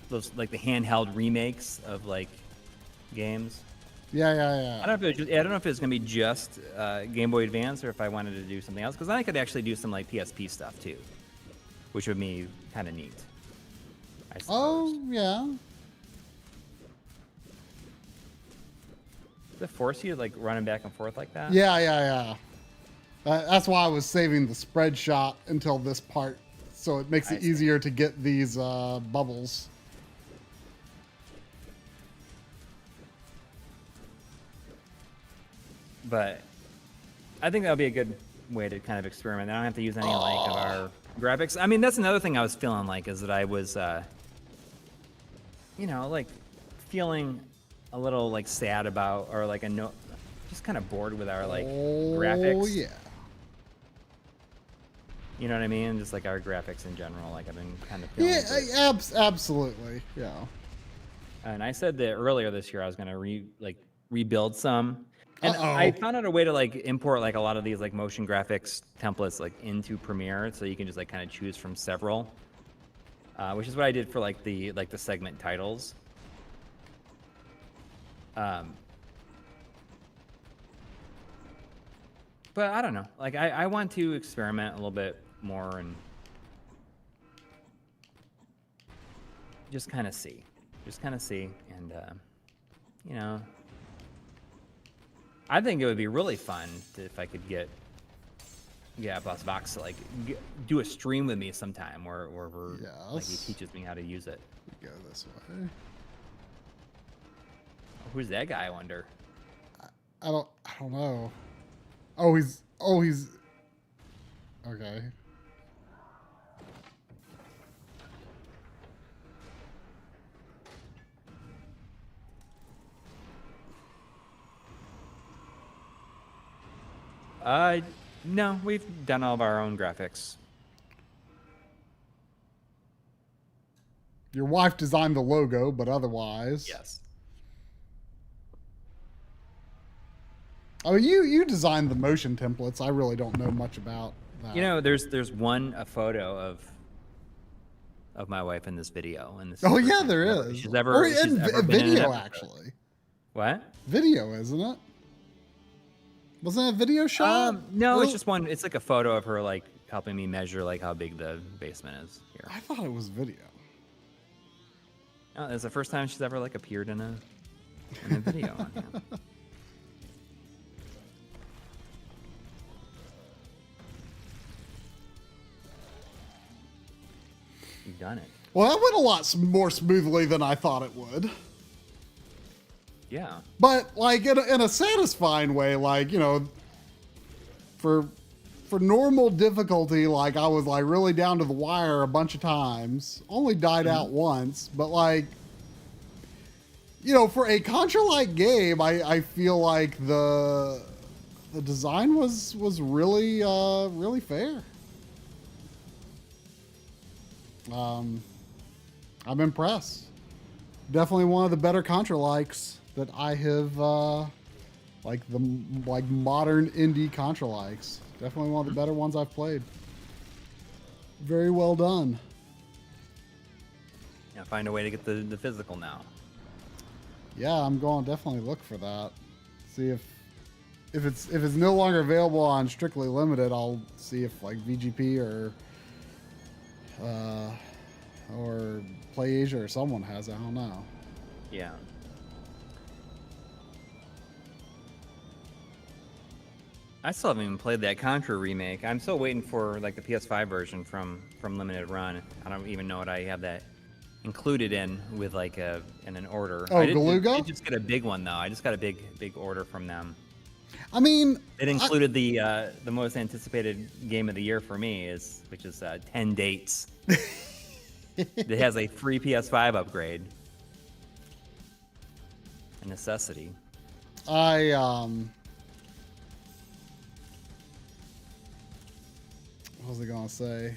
those like the handheld remakes of like games. Yeah. I don't know if I don't know if it's gonna be just Game Boy Advance or if I wanted to do something else, because then I could actually do some like PSP stuff too, which would be kind of neat. I suppose. Oh yeah. Does it force you like running back and forth like that? Yeah. That's why I was saving the spread shot until this part, so it makes it easier to get these bubbles. But I think that would be a good way to kind of experiment. I don't have to use any like of our graphics. I mean, that's another thing I was feeling like, is that I was, you know, like feeling a little like sad about, or like just kind of bored with our like graphics. Oh yeah. You know what I mean? Just like our graphics in general. Like I've been kind of feeling. Yeah, absolutely. Yeah. And I said that earlier this year I was gonna rebuild some. And I found out a way to like import like a lot of these like motion graphics templates like into Premiere, so you can just like kind of choose from several, which is what I did for like the segment titles. But I don't know. Like I want to experiment a little bit more and just kind of see, and you know. I think it would be really fun if I could get Boss Vox to like do a stream with me sometime, where we're like he teaches me how to use it. Go this way. Who's that guy? I wonder. I don't know. Oh, he's okay. No, we've done all of our own graphics. Your wife designed the logo, but otherwise. Yes. Oh, you designed the motion templates. I really don't know much about that. You know, there's a photo of my wife in this video. And this. Oh yeah, there is. She's ever been video in an actually. What? Video, isn't it? Wasn't it a video shot? No, it's just one. It's like a photo of her like helping me measure like how big the basement is here. I thought it was video. Oh, it's the first time she's ever like appeared in a video on here. You've done it. Well, that went a lot more smoothly than I thought it would. Yeah. But like in a satisfying way, like, you know, for normal difficulty, like I was like really down to the wire a bunch of times, only died out once, but like, you know, for a Contra-like game, I feel like the design was really really fair. I'm impressed. Definitely one of the better Contra-likes that I have, like modern indie Contra-likes. Definitely one of the better ones I've played. Very well done. Yeah, find a way to get the physical now. Yeah, I'm going to definitely look for that. See if it's no longer available on Strictly Limited, I'll see if like VGP or PlayAsia or someone has it. I don't know. Yeah. I still haven't even played that Contra remake. I'm still waiting for like the PS5 version from Limited Run. I don't even know what I have that included in with like in an order. Oh, Galuga? I did just get a big one though. I just got a big order from them. I mean, It included the most anticipated game of the year for me, which is 10 Dates. It has a free PS5 upgrade. A necessity. what was I gonna say?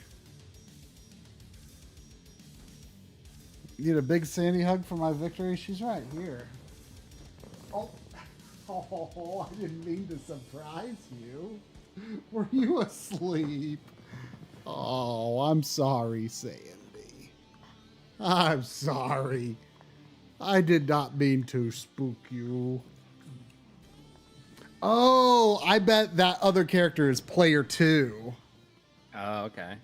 Need a big Sandy hug for my victory? She's right here. Oh, oh, I didn't mean to surprise you. Were you asleep? Oh, I'm sorry, Sandy. I'm sorry. I did not mean to spook you. Oh, I bet that other character is player 2. Oh, okay.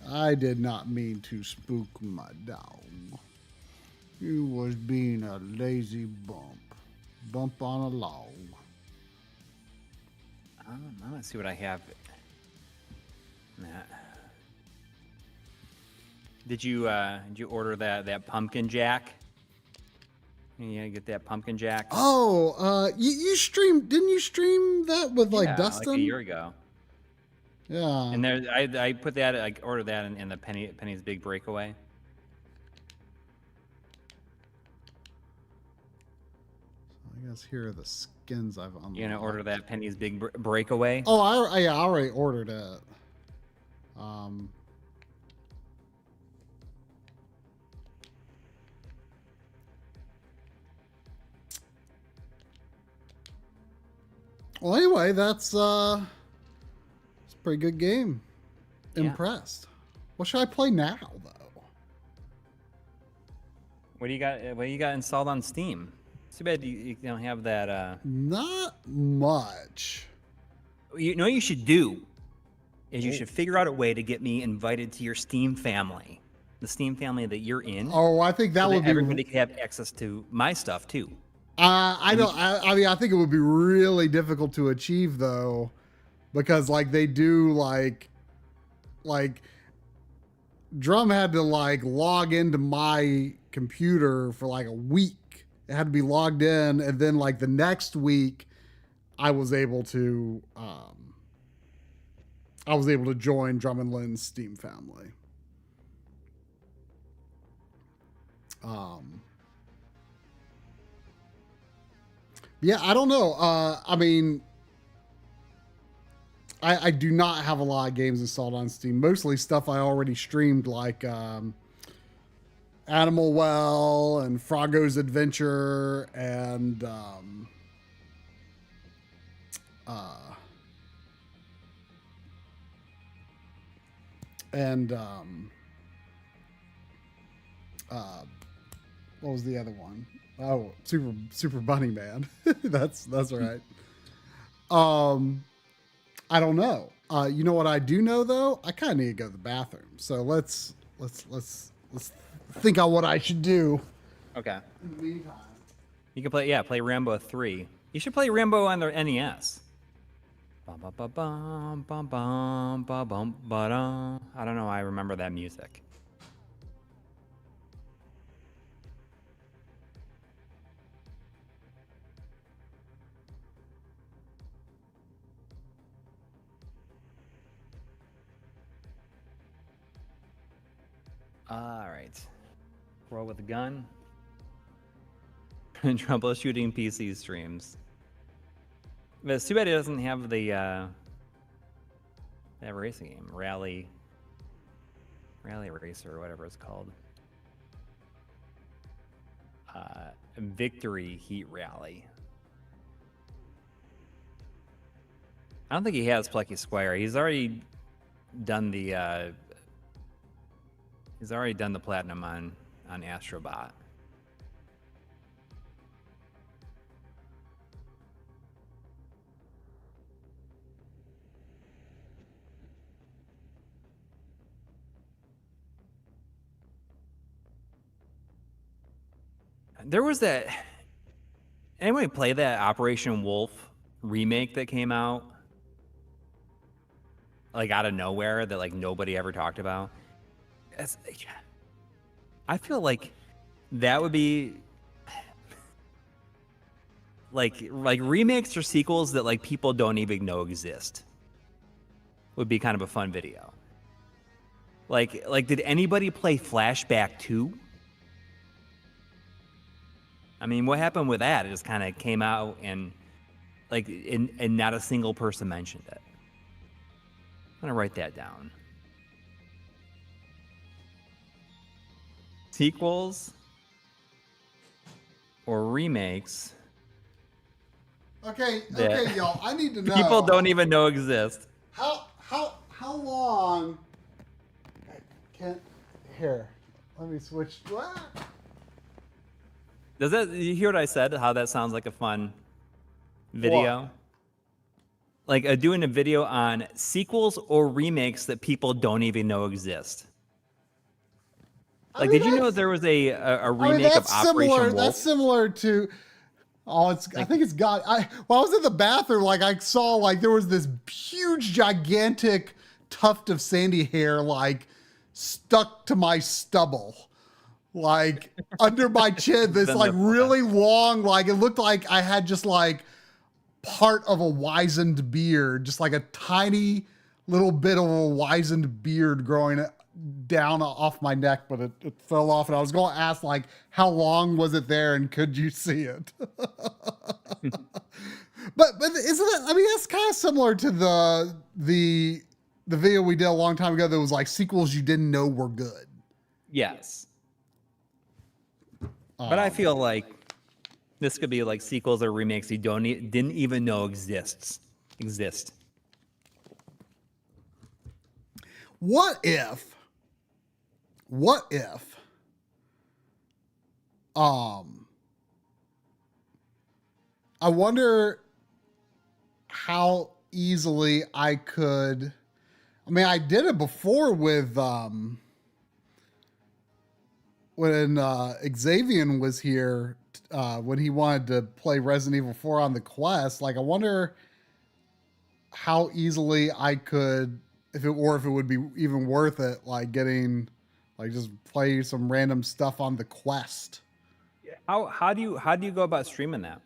I did not mean to spook my dog. He was being a lazy bump on a log. I'm gonna see what I have. Matt. Did you order that pumpkin jack? Yeah, get that pumpkin jack. Oh, you streamed? Didn't you stream that with like Dustin? Like a year ago. Yeah. And there, I put that, I ordered that in the Penny's Big Breakaway. I guess here are the skins I've unlocked. You gonna order that Penny's Big Breakaway? Oh, I already ordered it. Well, anyway, that's it's a pretty good game. Yeah. Impressed. What should I play now, though? What do you got? What do you got installed on Steam? Too bad you don't have that. Not much. You know what you should do is you should figure out a way to get me invited to your Steam family, the Steam family that you're in. Oh, I think that would be. Everybody can have access to my stuff too. I don't. I mean, I think it would be really difficult to achieve though, because like they do like Drum had to like log into my computer for like a week. It had to be logged in, and then like the next week, I was able to join Drum and Lynn's Steam family. Yeah, I don't know. I mean, I do not have a lot of games installed on Steam. Mostly stuff I already streamed, like Animal Well and Froggo's Adventure and what was the other one? Oh, Super Bunny Man. that's right. I don't know. You know what I do know though? I kind of need to go to the bathroom. So let's think on what I should do. Okay. In the meantime. You can play Rambo 3. You should play Rambo on the NES. Bum, bum, bum, bum, bum, bum, bum, bum, ba-dum. I don't know. I remember that music. All right. Roll with a gun. Troubleshooting PC streams. But it's too bad it doesn't have the that racing game, Rally Racer or whatever it's called. Victory Heat Rally. I don't think he has Plucky Squire. He's already done the platinum on Astrobot. There was that. Anybody play that Operation Wolf remake that came out? Like out of nowhere that like nobody ever talked about? I feel like that would be like remakes or sequels that like people don't even know exist. Would be kind of a fun video. Like did anybody play Flashback 2? I mean, what happened with that? It just kind of came out and like and not a single person mentioned it. I'm gonna write that down. Sequels or remakes. Okay, that y'all. I need to know. People don't even know exist. How long? I can't. Here, let me switch. Does that, you hear what I said? How that sounds like a fun video? What? Like doing a video on sequels or remakes that people don't even know exist. Like, did you know there was a remake of Operation Wolf? That's similar to. Oh, I think it's got. While I was in the bathroom, like I saw, like there was this huge, gigantic tuft of sandy hair, like stuck to my stubble, like under my chin. This like really long, like it looked like I had just like part of a wizened beard, just like a tiny little bit of a wizened beard growing down off my neck, but it fell off, and I was going to ask like how long was it there and could you see it? but isn't it, I mean, that's kind of similar to the video we did a long time ago that was like sequels you didn't know were good. Yes. But I feel like this could be like sequels or remakes you didn't even know exist. What if I wonder how easily I could, I mean, I did it before with when Xavier was here, when he wanted to play Resident Evil 4 on the Quest. Like, I wonder how easily I could, if it would be even worth it, like getting, like just play some random stuff on the Quest. How do you go about streaming that?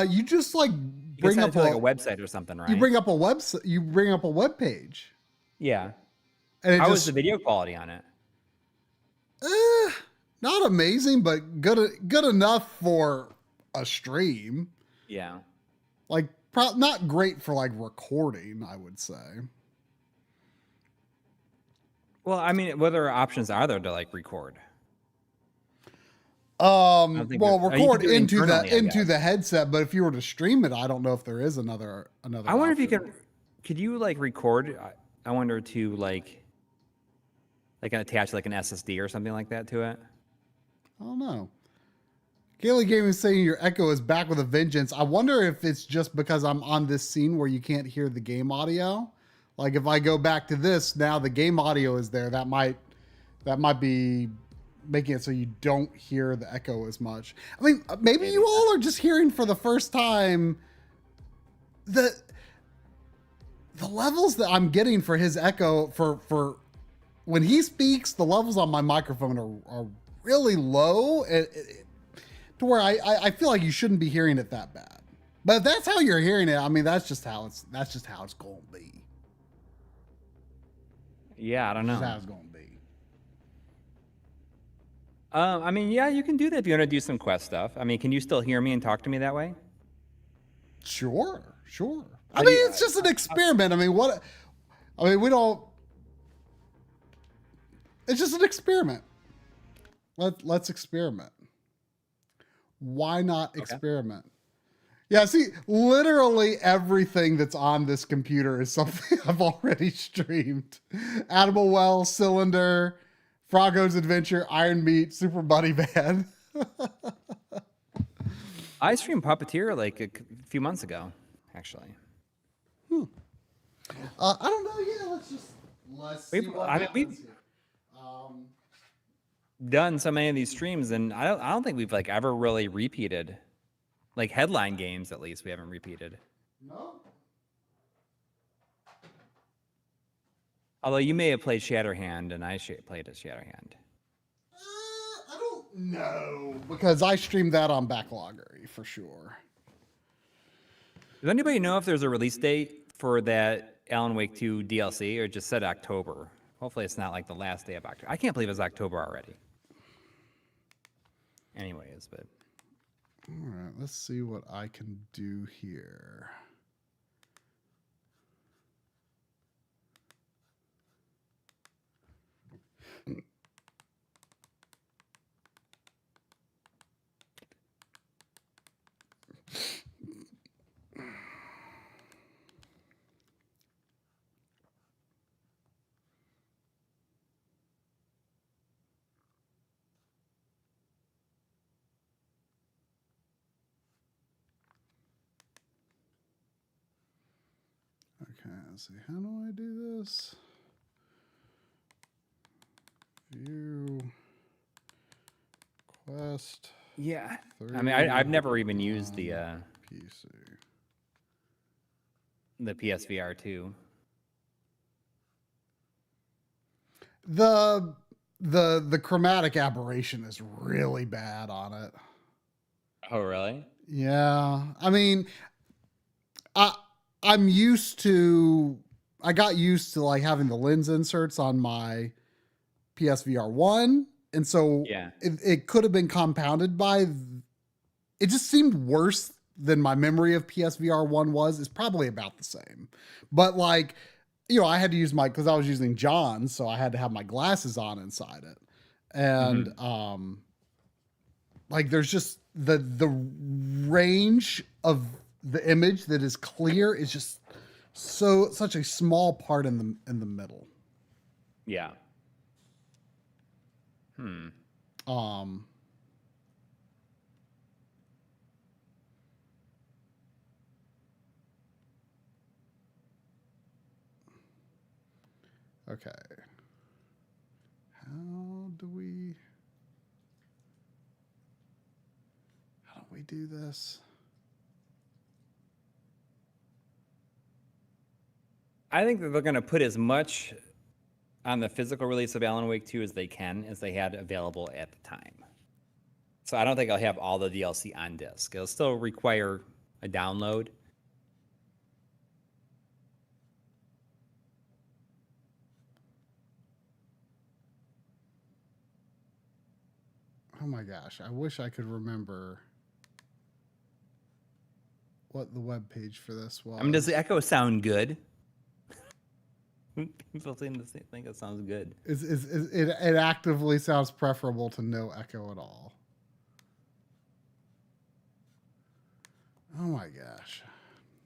You just like bring up like a website or something, right? You bring up a website. You bring up a web page. Yeah. And how is the video quality on it? Not amazing, but good enough for a stream. Yeah. Like not great for like recording, I would say. Well, I mean, what other options are there to like record? Well, record into the headset, but if you were to stream it, I don't know if there is another. I wonder if you could you like record? I wonder to like attach like an SSD or something like that to it. I don't know. Kaylee Gaming is saying your echo is back with a vengeance. I wonder if it's just because I'm on this scene where you can't hear the game audio. Like if I go back to this, now the game audio is there. That might be making it so you don't hear the echo as much. I mean, maybe you all are just hearing for the first time the levels that I'm getting for his echo for when he speaks. The levels on my microphone are really low, to where I feel like you shouldn't be hearing it that bad. But if that's how you're hearing it, I mean, that's just how it's going to be. Yeah, I don't know. That's how it's going to be. I mean, yeah, you can do that if you want to do some Quest stuff. I mean, can you still hear me and talk to me that way? Sure. I mean, it's just an experiment. I mean, we don't. It's just an experiment. Let's experiment. Why not experiment? Okay. Yeah, see, literally everything that's on this computer is something I've already streamed. Animal Well, Cylinder, Froggo's Adventure, Iron Meat, Super Buddy Band. I streamed Puppeteer like a few months ago, actually. I don't know. Yeah, let's see what happens here. Done so many of these streams, and I don't think we've like ever really repeated, like headline games. At least we haven't repeated. No. Although you may have played Shatterhand, and I played as Shatterhand. I don't know, because I streamed that on Backloggery for sure. Does anybody know if there's a release date for that Alan Wake 2 DLC, or just said October? Hopefully it's not like the last day of October. I can't believe it's October already. Anyways, but All right, let's see what I can do here. Okay, let's see. How do I do this? View. Quest. yeah, I mean, I've never even 3 used the on PC. PSVR 2. The chromatic aberration is really bad on it. Oh, really? Yeah, I mean, I'm used to. I got used to like having the lens inserts on my PSVR 1, and so Yeah. it could have been compounded by. It just seemed worse than my memory of PSVR 1 was. It's probably about the same, but like, you know, I had to use because I was using John's, so I had to have my glasses on inside it, and like there's just the range of the image that is clear is just such a small part in the middle. Yeah. Okay. How do we do this? I think that they're going to put as much on the physical release of Alan Wake 2 as they had available at the time. So I don't think I'll have all the DLC on disc. It'll still require a download. Oh my gosh, I wish I could remember what the web page for this was. I mean, does the echo sound good? People seem to think it sounds good. It actively sounds preferable to no echo at all. Oh my gosh.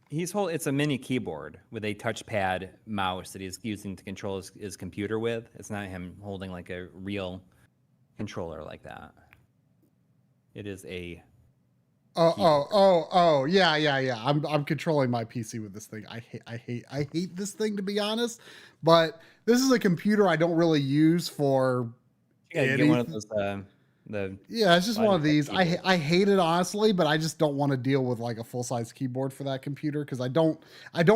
It's a mini keyboard with a touchpad mouse that he's using to control his computer with. It's not him holding like a real controller like that. It is a yeah. I'm controlling my PC with this thing. I hate this thing, to be honest. But this is a computer I don't really use for. You gotta get one of those. Yeah, it's just one of these. I hate it honestly, but I just don't want to deal with like a full size keyboard for that computer because I don't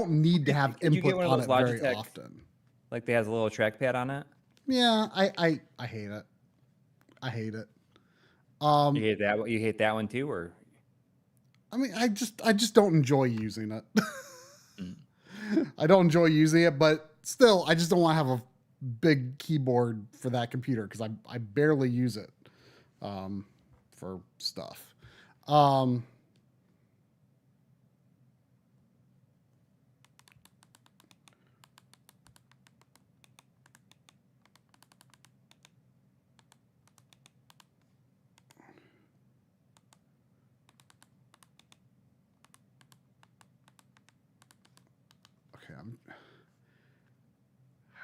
need to have input on it very often. Like they has a little trackpad on it. Yeah, I hate it. I hate it. You hate that? You hate that one too, or? I mean, I just don't enjoy using it. I don't enjoy using it, but still, I just don't want to have a big keyboard for that computer because I barely use it for stuff.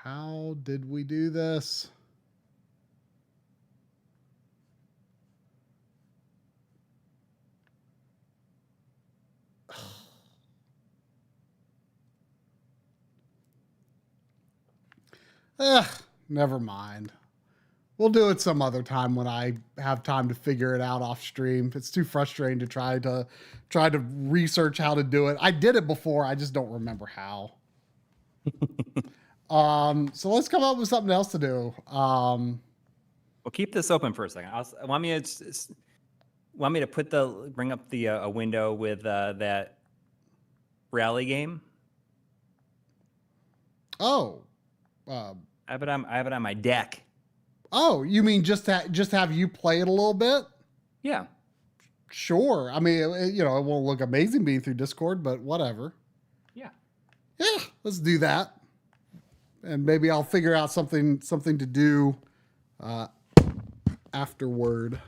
How did we do this? Never mind. We'll do it some other time when I have time to figure it out off stream. It's too frustrating to try to research how to do it. I did it before. I just don't remember how. So let's come up with something else to do. Well, keep this open for a second. Want me to bring up the a window with that rally game. Oh. I have it on my deck. Oh, you mean just have you play it a little bit? Yeah. Sure. I mean, it won't look amazing being through Discord, but whatever. Yeah. Yeah, let's do that. And maybe I'll figure out something to do afterward.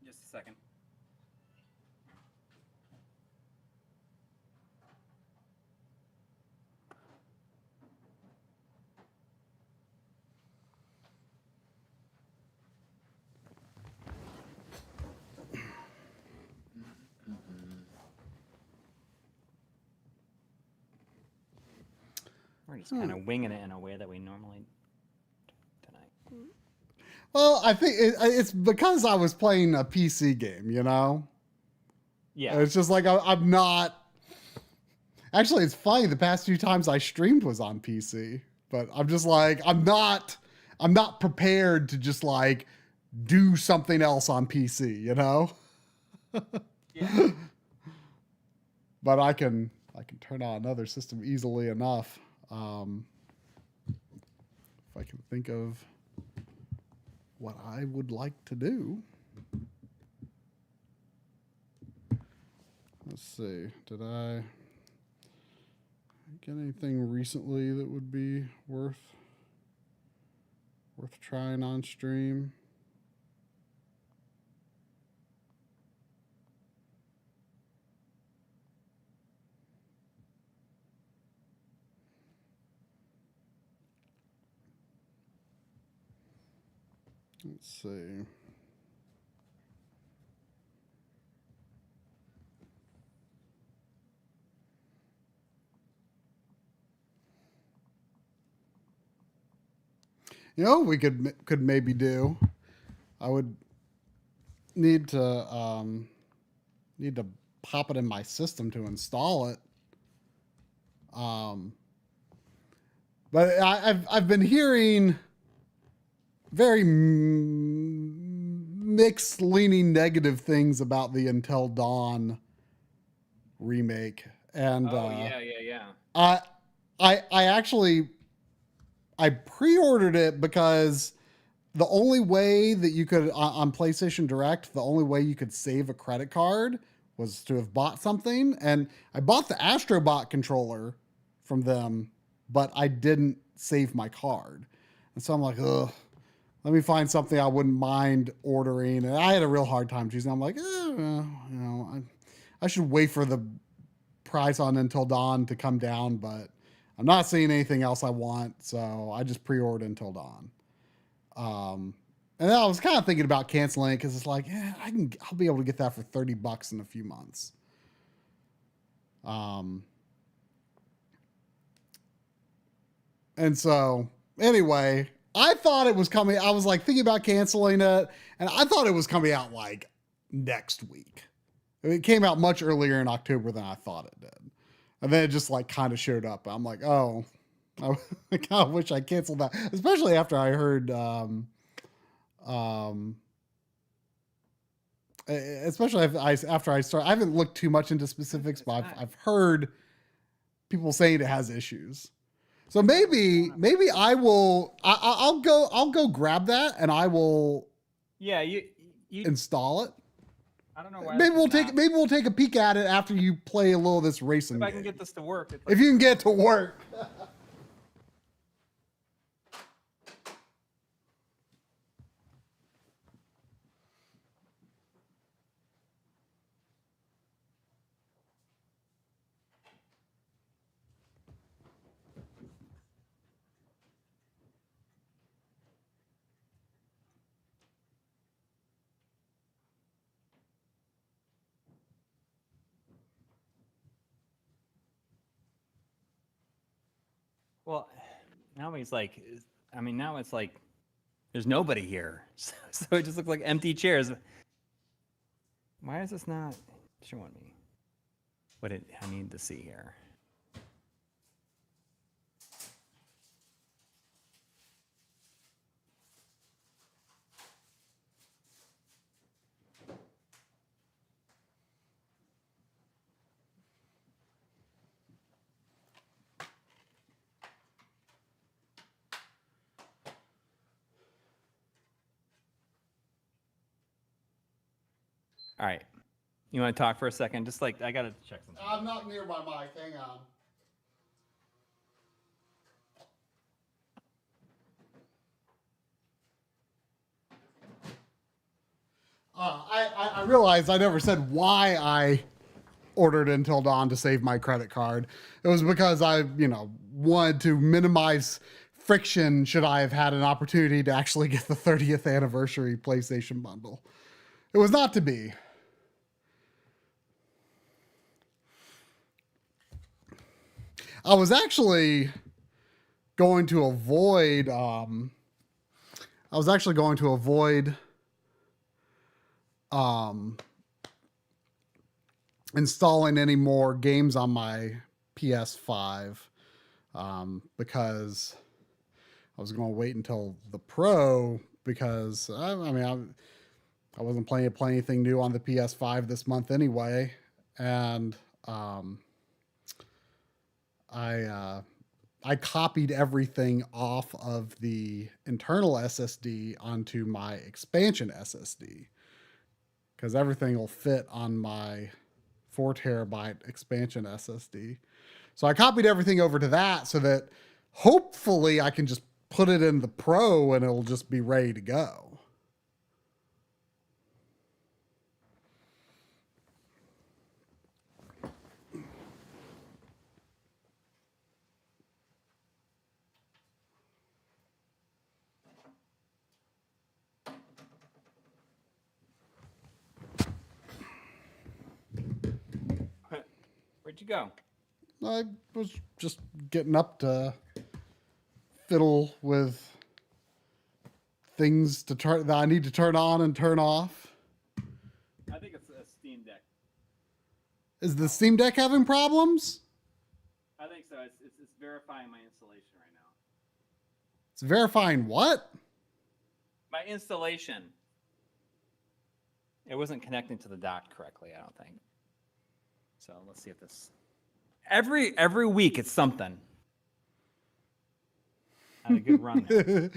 Just a second. We're just kind of winging it in a way that we normally tonight. Well, I think it's because I was playing a PC game, Yeah. It's just like I'm not. Actually, it's funny. The past few times I streamed was on PC, but I'm just like I'm not prepared to just like do something else on PC, Yeah. But I can turn on another system easily enough. If I can think of what I would like to do. Let's see. Did I get anything recently that would be worth trying on stream? Let's see. We could maybe do. I would need to pop it in my system to install it. But I've been hearing very mixed, leaning negative things about the Until Dawn remake, and yeah. I actually pre-ordered it because the only way that you could on PlayStation Direct, the only way you could save a credit card was to have bought something, and I bought the Astrobot controller from them, but I didn't save my card, and so I'm like, ugh. Let me find something I wouldn't mind ordering. And I had a real hard time choosing. I'm like, I should wait for the price on Until Dawn to come down, but I'm not seeing anything else I want, so I just pre-ordered Until Dawn. And then I was kind of thinking about canceling it because it's like, I'll be able to get that for $30 in a few months. And so anyway, I thought it was coming. I was like thinking about canceling it, and I thought it was coming out like next week. It came out much earlier in October than I thought it did. And then it just like kind of showed up. I'm like, oh, I kind of wish I canceled that, especially after I heard, especially after I started. I haven't looked too much into specifics, but I've heard people saying it has issues. So maybe I will. I'll go grab that and I will. Yeah, you install it. I don't know why. Maybe we'll take a peek at it after you play a little of this racing. If I can get this to work. If you can get it to work. Well, now he's like, now it's like there's nobody here. So it just looks like empty chairs. Why is this not showing me what I need to see here? All right. You want to talk for a second? Just like, I got to check something. I'm not near my mic. Hang on. I realized I never said why I ordered Until Dawn to save my credit card. It was because I, wanted to minimize friction should I have had an opportunity to actually get the 30th anniversary PlayStation bundle. It was not to be. I was actually going to avoid installing any more games on my PS5 because I was going to wait until the Pro because I wasn't planning to play anything new on the PS5 this month anyway, and I copied everything off of the internal SSD onto my expansion SSD because everything will fit on my 4 terabyte expansion SSD. So I copied everything over to that so that hopefully I can just put it in the Pro and it'll just be ready to go. Where'd you go? I was just getting up to fiddle with things that I need to turn on and turn off. I think it's a Steam Deck. Is the Steam Deck having problems? I think so. It's verifying my installation right now. It's verifying what? My installation. It wasn't connecting to the dock correctly, I don't think. So let's see if this. Every week it's something. Had a good run there.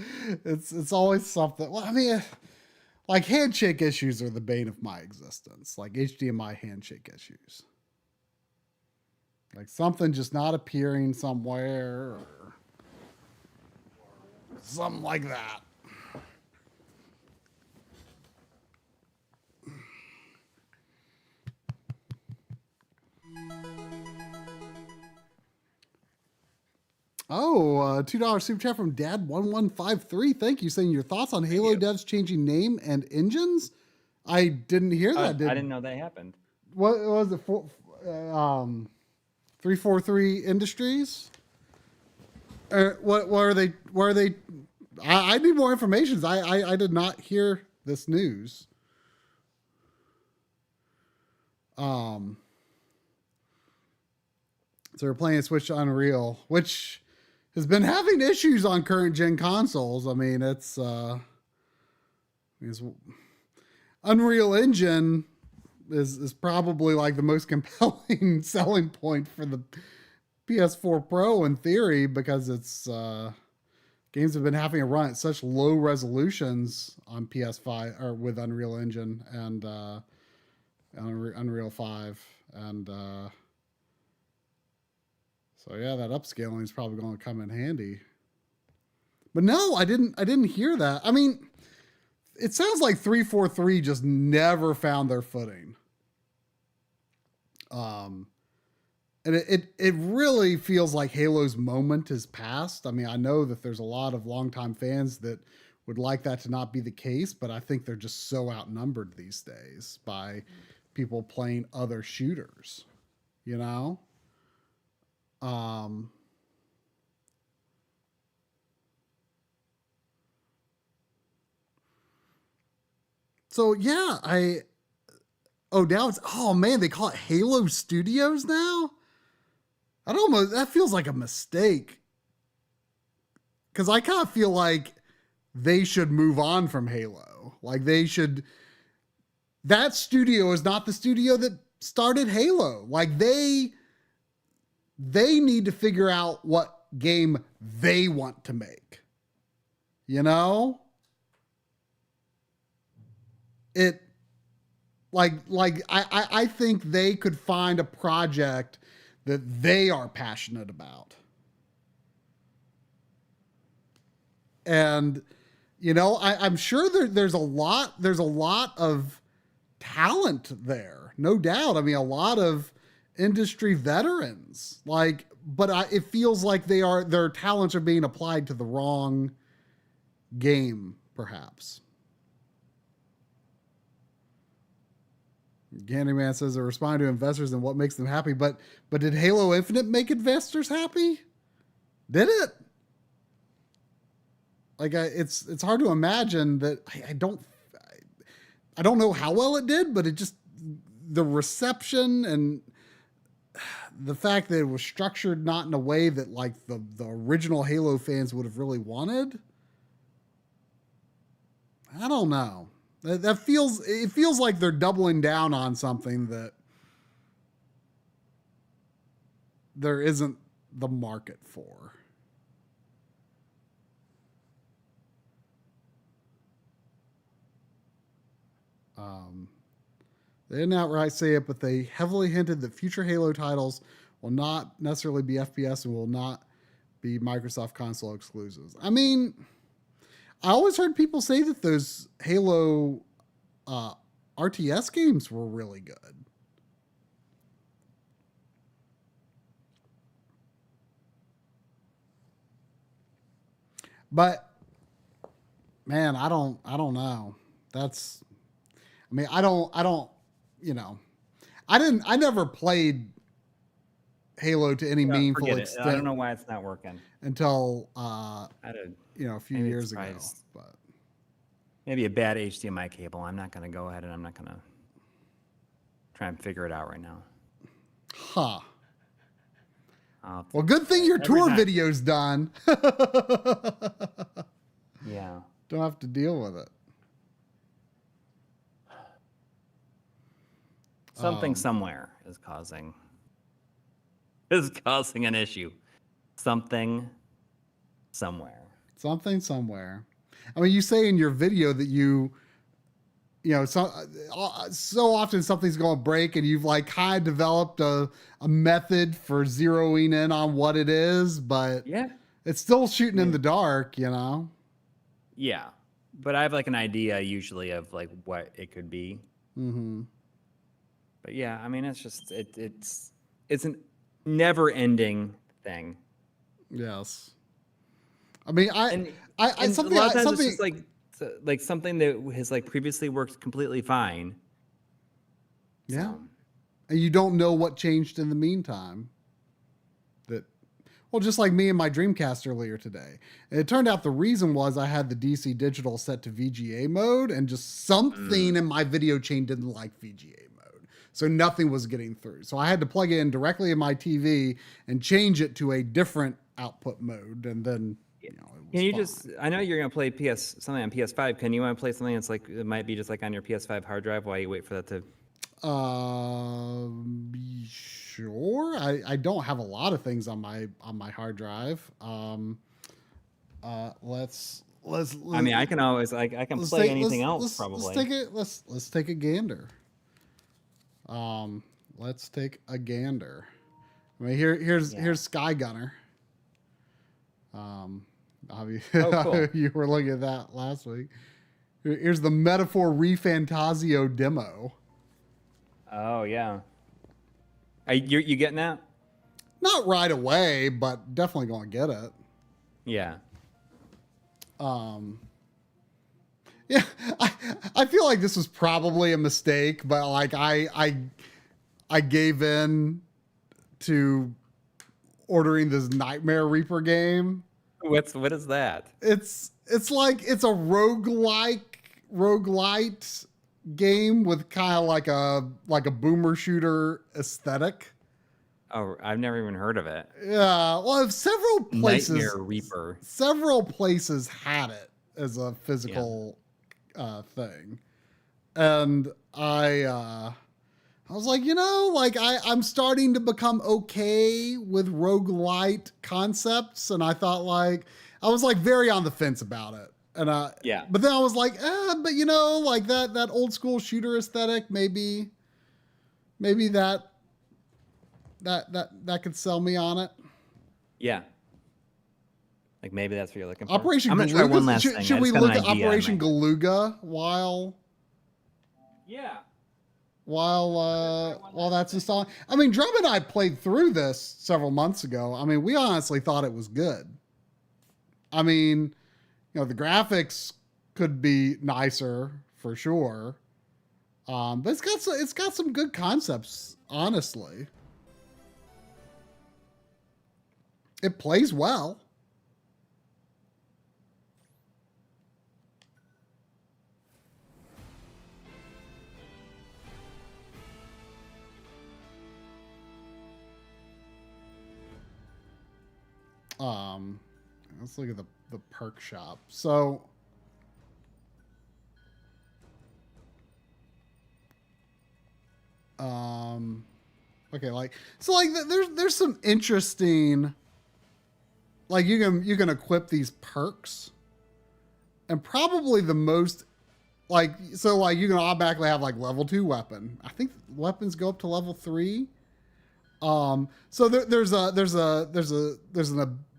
It's always something. Well, I mean, like handshake issues are the bane of my existence. Like HDMI handshake issues. Like something just not appearing somewhere or something like that. Oh, $2 super chat from Dad1153. Thank you. Saying your thoughts on Halo devs changing name and engines. I didn't hear that. I didn't know that happened. What was it? 343 Industries. What are they? Where are they? I need more information. I did not hear this news. So we're playing Switch to Unreal, which has been having issues on current gen consoles. I mean, it's Unreal Engine is probably like the most compelling selling point for the PS4 Pro in theory, because it's games have been having to run at such low resolutions on PS5 or with Unreal Engine and Unreal 5 and so yeah, that upscaling is probably going to come in handy. But no, I didn't hear that. I mean, it sounds like 343 just never found their footing. And it really feels like Halo's moment is past. I mean, I know that there's a lot of longtime fans that would like that to not be the case, but I think they're just so outnumbered these days by people playing other shooters, you know? So yeah, now man, they call it Halo Studios now? That feels like a mistake. Cause I kind of feel like they should move on from Halo. Like that studio is not the studio that started Halo. Like they need to figure out what game they want to make. You know? I think they could find a project that they are passionate about. And, you know, I'm sure there's a lot of talent there, no doubt. I mean, a lot of industry veterans, like, but it feels like their talents are being applied to the wrong game, perhaps. Candyman says they respond to investors and what makes them happy, but did Halo Infinite make investors happy? Did it? Like, it's hard to imagine that. I don't know how well it did, but it just, the reception and the fact that it was structured not in a way that like the original Halo fans would have really wanted. I don't know. It feels like they're doubling down on something that there isn't the market for. They didn't outright say it, but they heavily hinted that future Halo titles will not necessarily be FPS and will not be Microsoft console exclusives. I mean, I always heard people say that those Halo RTS games were really good. But man, I don't know. I don't, you know, I never played Halo to any meaningful extent. I don't know why it's not working until a few years ago. But maybe a bad HDMI cable. I'm not going to go ahead and I'm not going to try and figure it out right now. Huh. Well, good thing your tour video's done. Yeah. Don't have to deal with it. Something somewhere is causing an issue. Something somewhere. Something somewhere. I mean, you say in your video that you know, so often something's going to break, and you've like kind of developed a method for zeroing in on what it is, but yeah, it's still shooting in the dark, you know? Yeah. But I have like an idea usually of like what it could be. Mm-hmm. But yeah, I mean, it's just, it's an never ending thing. Yes. I mean, something a lot of times it's just like something that has like previously worked completely fine. Yeah. So. And you don't know what changed in the meantime. Well, just like me and my Dreamcast earlier today. And it turned out the reason was I had the DC digital set to VGA mode, and just something in my video chain didn't like VGA mode. So nothing was getting through. So I had to plug it in directly in my TV and change it to a different output mode. And then, you know, it was Can you fine. just, I know you're going to play something on PS5. Can you want to play something that's like, it might be just like on your PS5 hard drive while you wait for that to... Sure. I don't have a lot of things on my hard drive. Let's I mean, I can always I can play anything else probably. Let's take a gander. Let's take a gander. I mean, here's Sky Gunner. Cool. You were looking at that last week. Here's the Metaphor ReFantazio demo. Oh yeah. You getting that? Not right away, but definitely going to get it. Yeah. Yeah, I feel like this was probably a mistake, but like I gave in to ordering this Nightmare Reaper game. What is that? It's like it's a roguelite game with kind of like a boomer shooter aesthetic. Oh, I've never even heard of it. Yeah, well, several places. Nightmare Reaper. Several places had it as a physical thing, and I was like, you know, like I'm starting to become okay with roguelite concepts, and I thought like I was like very on the fence about it, And Yeah. but then I was like, but you know, like that old school shooter aesthetic, maybe that could sell me on it. Yeah. Like maybe that's what you're looking for. Operation I'm gonna Galuga. try one last thing. Should we look at Operation Galuga while that's installing? I mean, Drum and I played through this several months ago. I mean, we honestly thought it was good. I mean, you know, the graphics could be nicer for sure. But it's got some good concepts, honestly. It plays well. Let's look at the perk shop. So okay, like there's some interesting, like you can equip these perks, and probably the most like you can automatically have like level 2 weapon. I think weapons go up to level 3. So there's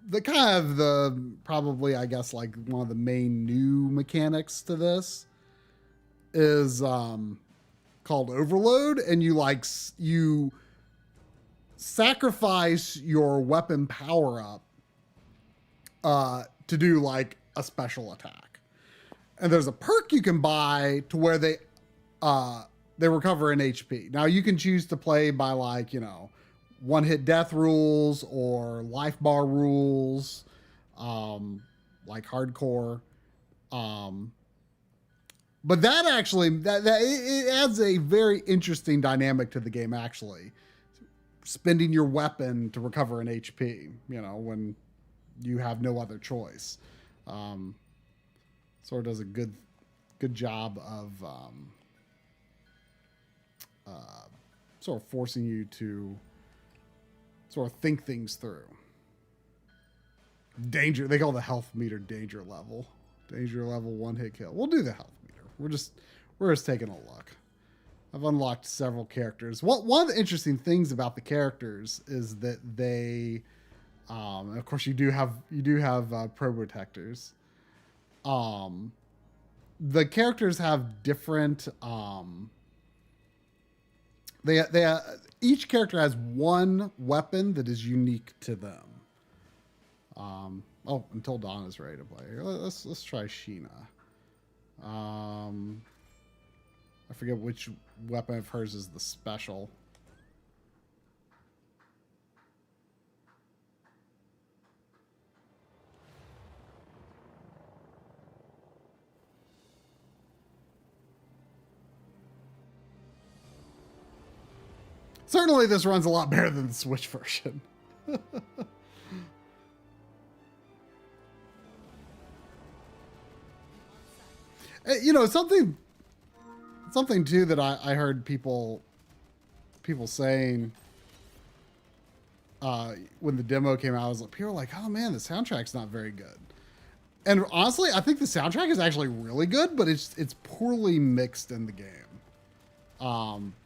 the kind of the probably I guess like one of the main new mechanics to this is called overload, and you sacrifice your weapon power up to do like a special attack, and there's a perk you can buy to where they recover an HP. Now you can choose to play by like, you know, one hit death rules or life bar rules, like hardcore. But that actually, it adds a very interesting dynamic to the game, actually. Spending your weapon to recover an HP, you know, when you have no other choice. Sort of does a good job of sort of forcing you to sort of think things through. Danger, they call the health meter danger level. Danger level 1 hit kill. We'll do the health meter. We're just taking a look. I've unlocked several characters. One of the interesting things about the characters is that they, of course, you do have pro protectors. The characters have different. They each character has one weapon that is unique to them. Until Dawn is ready to play. Let's try Sheena. I forget which weapon of hers is the special. Certainly this runs a lot better than the Switch version. You know, something too that I heard people saying when the demo came out, I was like, people were like, oh man, the soundtrack's not very good. And honestly, I think the soundtrack is actually really good, but it's poorly mixed in the game.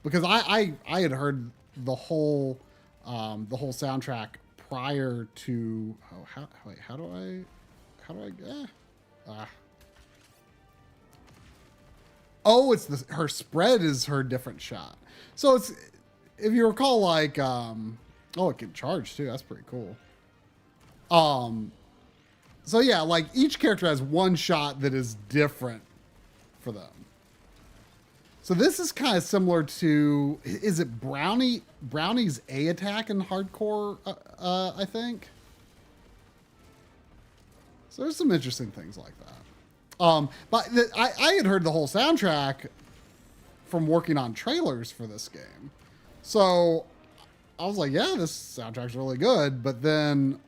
Because I had heard the whole soundtrack prior to how do I it's her spread is her different shot. So it's, if you recall, like it can charge too. That's pretty cool. So yeah, like each character has one shot that is different for them. So this is kind of similar to, is it Brownie's A attack in hardcore? I think. So there's some interesting things like that. But I had heard the whole soundtrack from working on trailers for this game. So I was like, yeah, this soundtrack's really good. But then,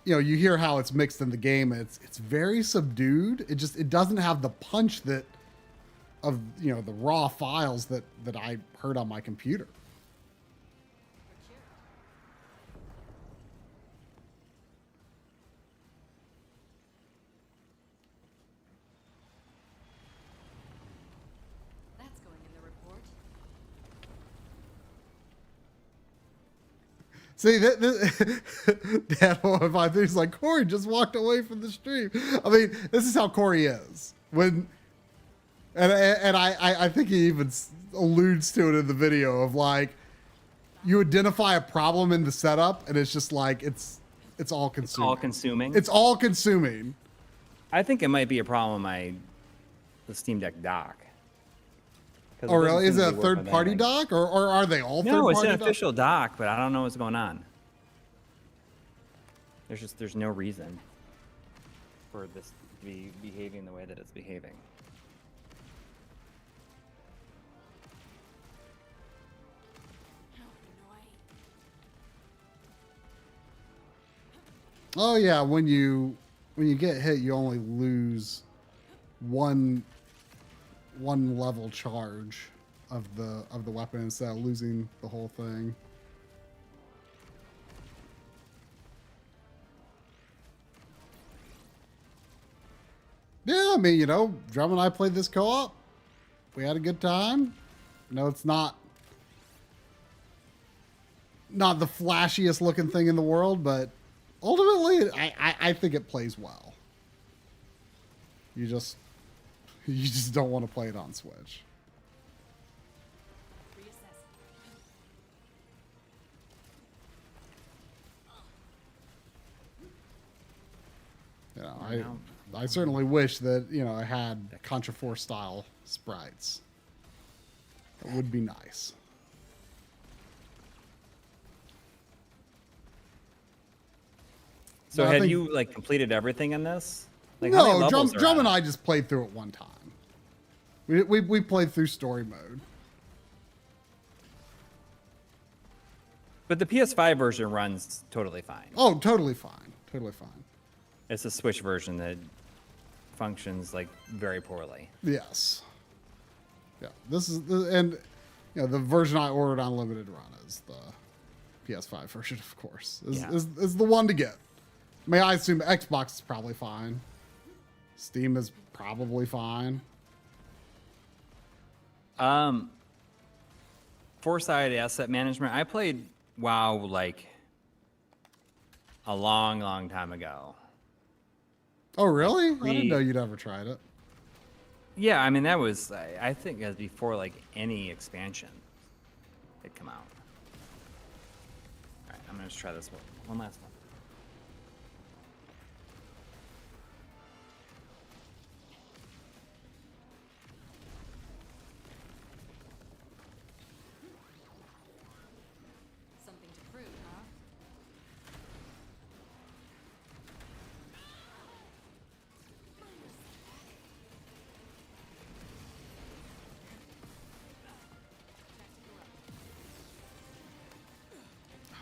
you know, you hear how it's mixed in the game. It's very subdued. It doesn't have the punch that of, you know, the raw files that I heard on my computer. See that if I think he's like Coury just walked away from the stream. I mean, this is how Coury is when, and I think he even alludes to it in the video of like, you identify a problem in the setup and it's just like it's all consuming. It's all consuming. It's all consuming. I think it might be a problem with the Steam Deck dock. Oh, really? Is it a third-party dock, or are they all third-party? No, it's an official dock, but I don't know what's going on. There's no reason for this to be behaving the way that it's behaving. Oh yeah, when you get hit, you only lose one level charge of the weapon instead of losing the whole thing. Yeah, I mean, you know, Drum and I played this co-op. We had a good time. No, it's not the flashiest looking thing in the world, but ultimately, I think it plays well. You just don't want to play it on Switch. You know, I certainly wish that, you know, I had Contra 4 style sprites. It would be nice. So have you like completed everything in this? Like, no, Drum and I just played through it one time. We played through story mode. But the PS5 version runs totally fine. Oh, totally fine. Totally fine. It's a Switch version that functions like very poorly. Yes. Yeah. This is and you know, the version I ordered on limited run is the PS5 version, of course. Is the one to get. I mean, I assume Xbox is probably fine. Steam is probably fine. Four-sided asset management. I played WoW like a long time ago. Oh, really? I didn't know you'd ever tried it. Yeah, I mean, that was, I think, as before like any expansion had come out. All right, I'm gonna just try this one last one.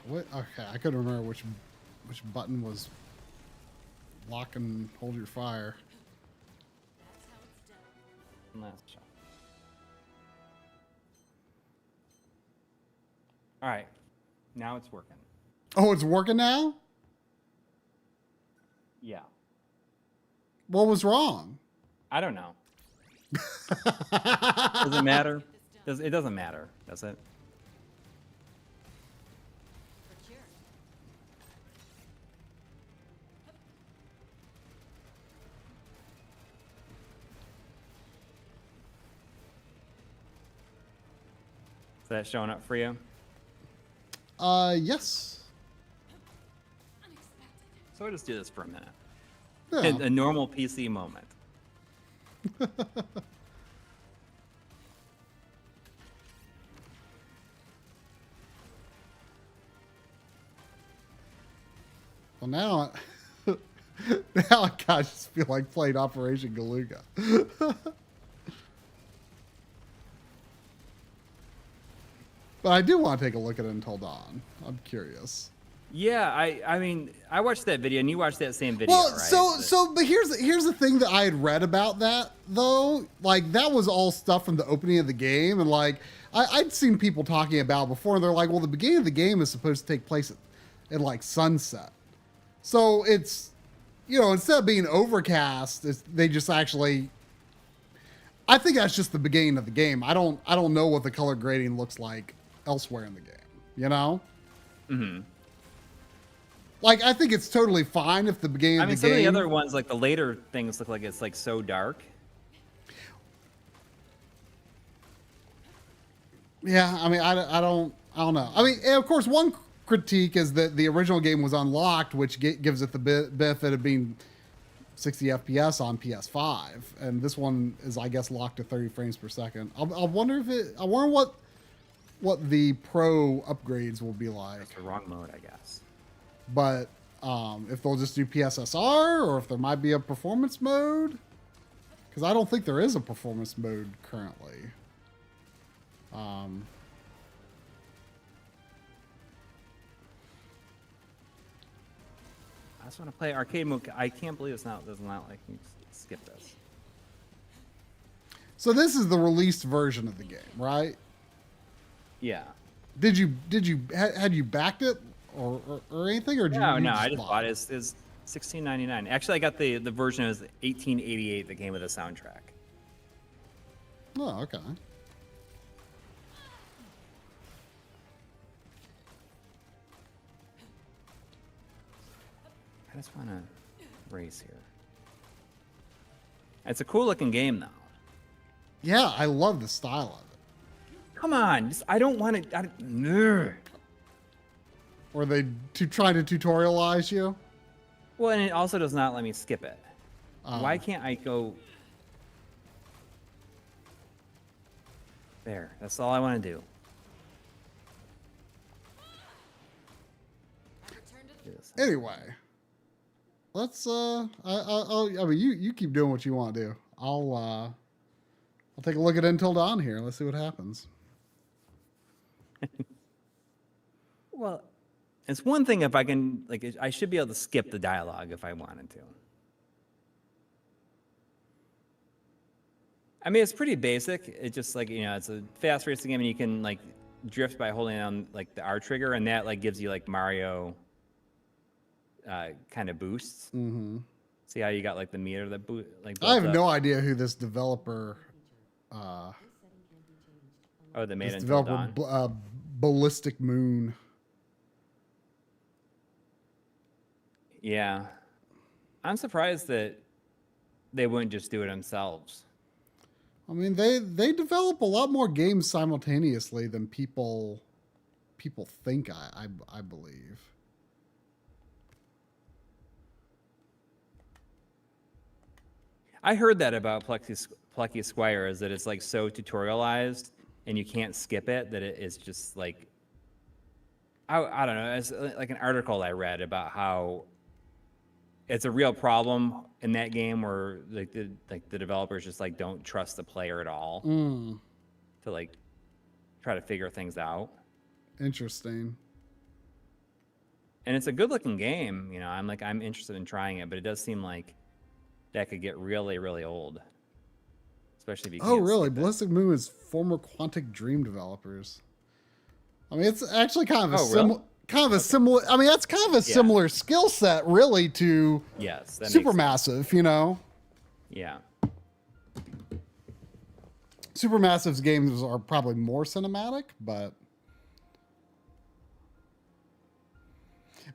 What? Okay, I couldn't remember which button was lock and hold your fire. Last shot. All right, now it's working. Oh, it's working now? Yeah. What was wrong? I don't know. Does it matter? It doesn't matter, does it? Is that showing up for you? Yes. So we'll just do this for a minute. Yeah. A normal PC moment. Well, now I just feel like playing Operation Galuga. But I do want to take a look at it Until Dawn. I'm curious. Yeah, I mean, I watched that video, and you watched that same video, well, right? But here's the thing that I had read about that, though. Like, that was all stuff from the opening of the game, and like I'd seen people talking about before, and they're like, well, the beginning of the game is supposed to take place at like sunset, so it's, you know, instead of being overcast, they just actually. I think that's just the beginning of the game. I don't know what the color grading looks like elsewhere in the game. You know. Mm-hmm. Like, I think it's totally fine if the beginning I of mean, the some game. of the other ones, like the later things, look like it's like so dark. Yeah, I mean, I don't know. I mean, of course, one critique is that the original game was unlocked, which gives it the benefit of being 60 FPS on PS5, and this one is, I guess, locked to 30 frames per second. I wonder if it. I wonder what the Pro upgrades will be like. That's the wrong mode, I guess. But if they'll just do PSSR, or if there might be a performance mode, because I don't think there is a performance mode currently. I just want to play arcade mode. I can't believe it does not like me skip this. So this is the released version of the game, right? Yeah. Had you backed it or anything, or did No, you I just bought it. It's $16.99. Actually, I got the version that was 1888 that came with a soundtrack. Oh, okay. I just want to race here. It's a cool looking game, though. Yeah, I love the style of it. Come on, I don't want to. Were they trying to tutorialize you? Well, and it also does not let me skip it. Why can't I go? There. That's all I want to do. Anyway, let's. I mean, you keep doing what you want to do. I'll take a look at Until Dawn here. Let's see what happens. Well, it's one thing if I can, like, I should be able to skip the dialogue if I wanted to. I mean, it's pretty basic. It's just like, it's a fast racing game, and you can like drift by holding on like the R trigger, and that like gives you like Mario kind of boosts. Mm-hmm. See how you got like the meter that I have no idea who this developer. Oh, they made this it Until developer Dawn. Ballistic Moon. Yeah, I'm surprised that they wouldn't just do it themselves. I mean, they develop a lot more games simultaneously than people think. I believe. I heard that about Plucky Squire, is that it's like so tutorialized and you can't skip it, that it is just like, I don't know, it's like an article I read about how it's a real problem in that game where like the developers just like don't trust the player at all to like try to figure things out. Interesting. And it's a good looking game, I'm interested in trying it, but it does seem like that could get really, really old. Especially if you can't. Oh, really? skip it. Ballistic Moon is former Quantic Dream developers. I mean, it's actually kind of a similar. I mean, that's kind of a similar skill set, really, to Supermassive. Yeah. Supermassive's games are probably more cinematic, but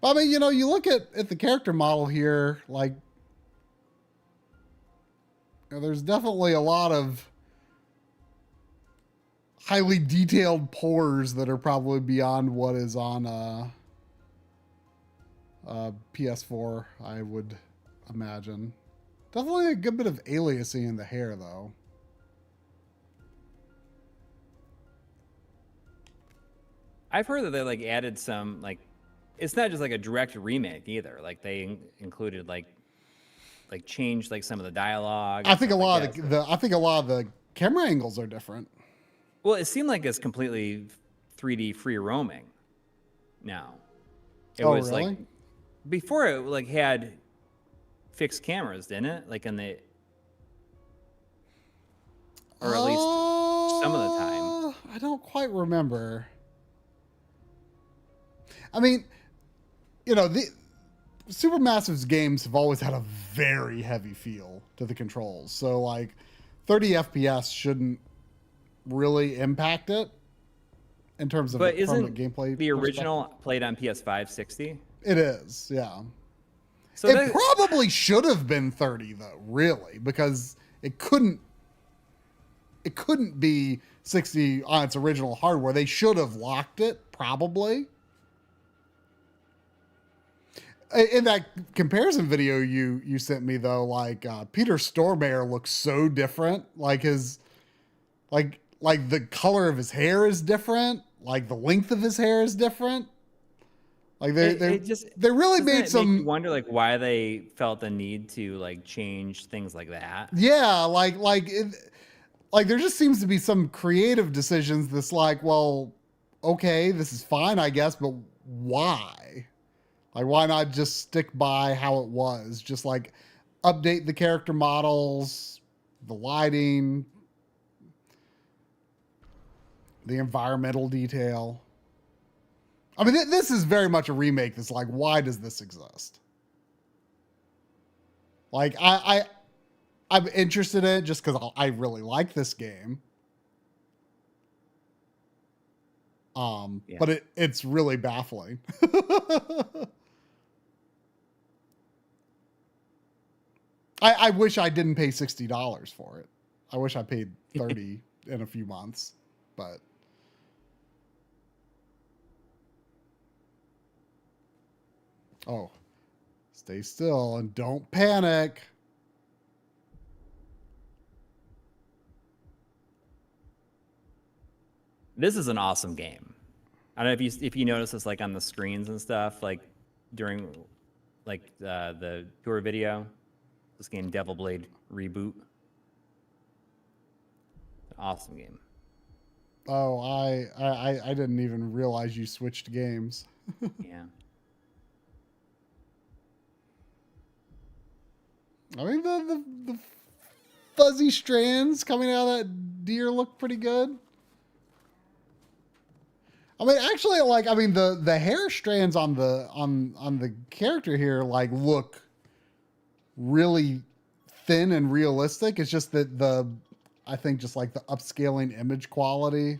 I mean, you look at the character model here, like. There's definitely a lot of highly detailed pores that are probably beyond what is on PS4, I would imagine. Definitely a good bit of aliasing in the hair, though. I've heard that they like added some like, it's not just like a direct remake either. Like they included like changed like some of the dialogue. I think a lot of the camera angles are different. Well, it seemed like it's completely 3D free roaming now. It was really? like before it like had fixed cameras, didn't it? Like or at least some of the time. I don't quite remember. I mean, the Supermassive's games have always had a very heavy feel to the controls. So like 30 FPS shouldn't really impact it in terms of but from the isn't gameplay. The original played on PS5 60? It is, yeah. So It probably should have been 30 though, really, because it couldn't be 60 on its original hardware. They should have locked it, probably. In that comparison video you sent me though, like Peter Stormare looks so different. Like his like the color of his hair is different. Like the length of his hair is different. Like they really made some. Make you wonder like why they felt the need to like change things like that. Yeah, like there just seems to be some creative decisions that's like, well, okay, this is fine, I guess, but why? Like, why not just stick by how it was? Just like update the character models, the lighting, the environmental detail. I mean, this is very much a remake that's like, why does this exist? Like, I'm interested in it just because I really like this game. But it's really baffling. I wish I didn't pay $60 for it. I wish I paid $30 in a few months, but. Oh, stay still and don't panic. This is an awesome game. I don't know if you notice this like on the screens and stuff, like during like the tour video. This game, Devil Blade Reboot. Awesome game. Oh, I didn't even realize you switched games. Yeah. I mean, the fuzzy strands coming out of that deer look pretty good. I mean, actually, like, I mean, the hair strands on the character here, like, look really thin and realistic. It's just that I think just like the upscaling image quality.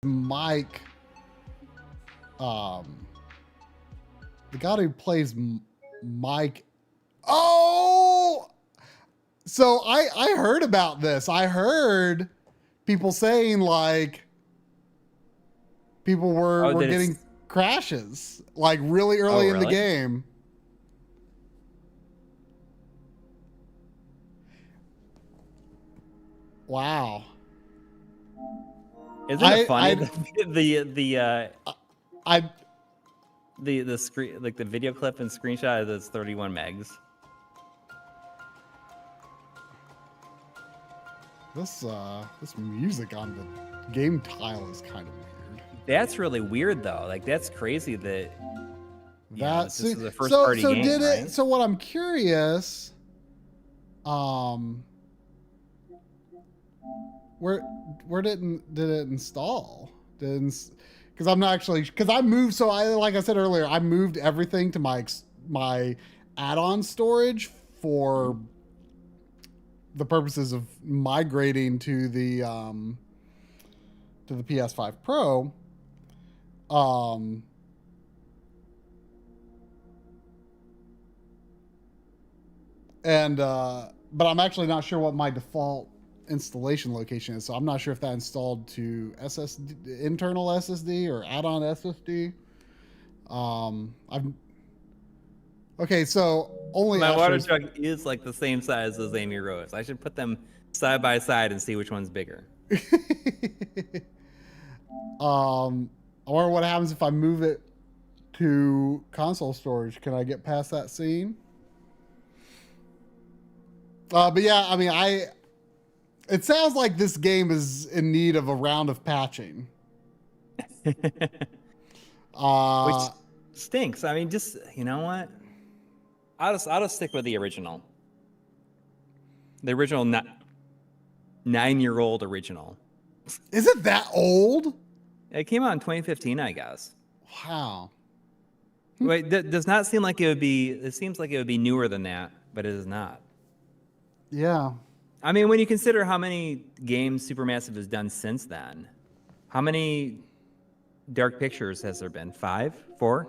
Mike, the guy who plays Mike. Oh, so I heard about this. I heard people saying like people were getting crashes like really early in the game. Wow. Isn't it funny the screen, like the video clip and screenshot is 31 megs. This music on the game tile is kind of weird. That's really weird though. Like that's crazy that this is the first party so game. Did it? Right? So what I'm curious, where did it install? Because I'm not actually, because I moved. So like I said earlier, I moved everything to my add-on storage for the purposes of migrating to the PS5 Pro. but I'm actually not sure what my default installation location is. So I'm not sure if that installed to SSD, internal SSD or add-on SSD. Okay, so only My water Astro's, truck is like the same size as Amy Rose. I should put them side by side and see which one's bigger. I wonder what happens if I move it to console storage. Can I get past that scene? But yeah, I mean, it sounds like this game is in need of a round of patching. Which stinks. I mean, just, you know what? I'll just stick with the original. The original 9-year-old original. Is it that old? It came out in 2015, I guess. Wow. Wait, does not seem like it would be. It seems like it would be newer than that, but it is not. Yeah. I mean, when you consider how many games Supermassive has done since then, how many Dark Pictures has there been? 5? 4?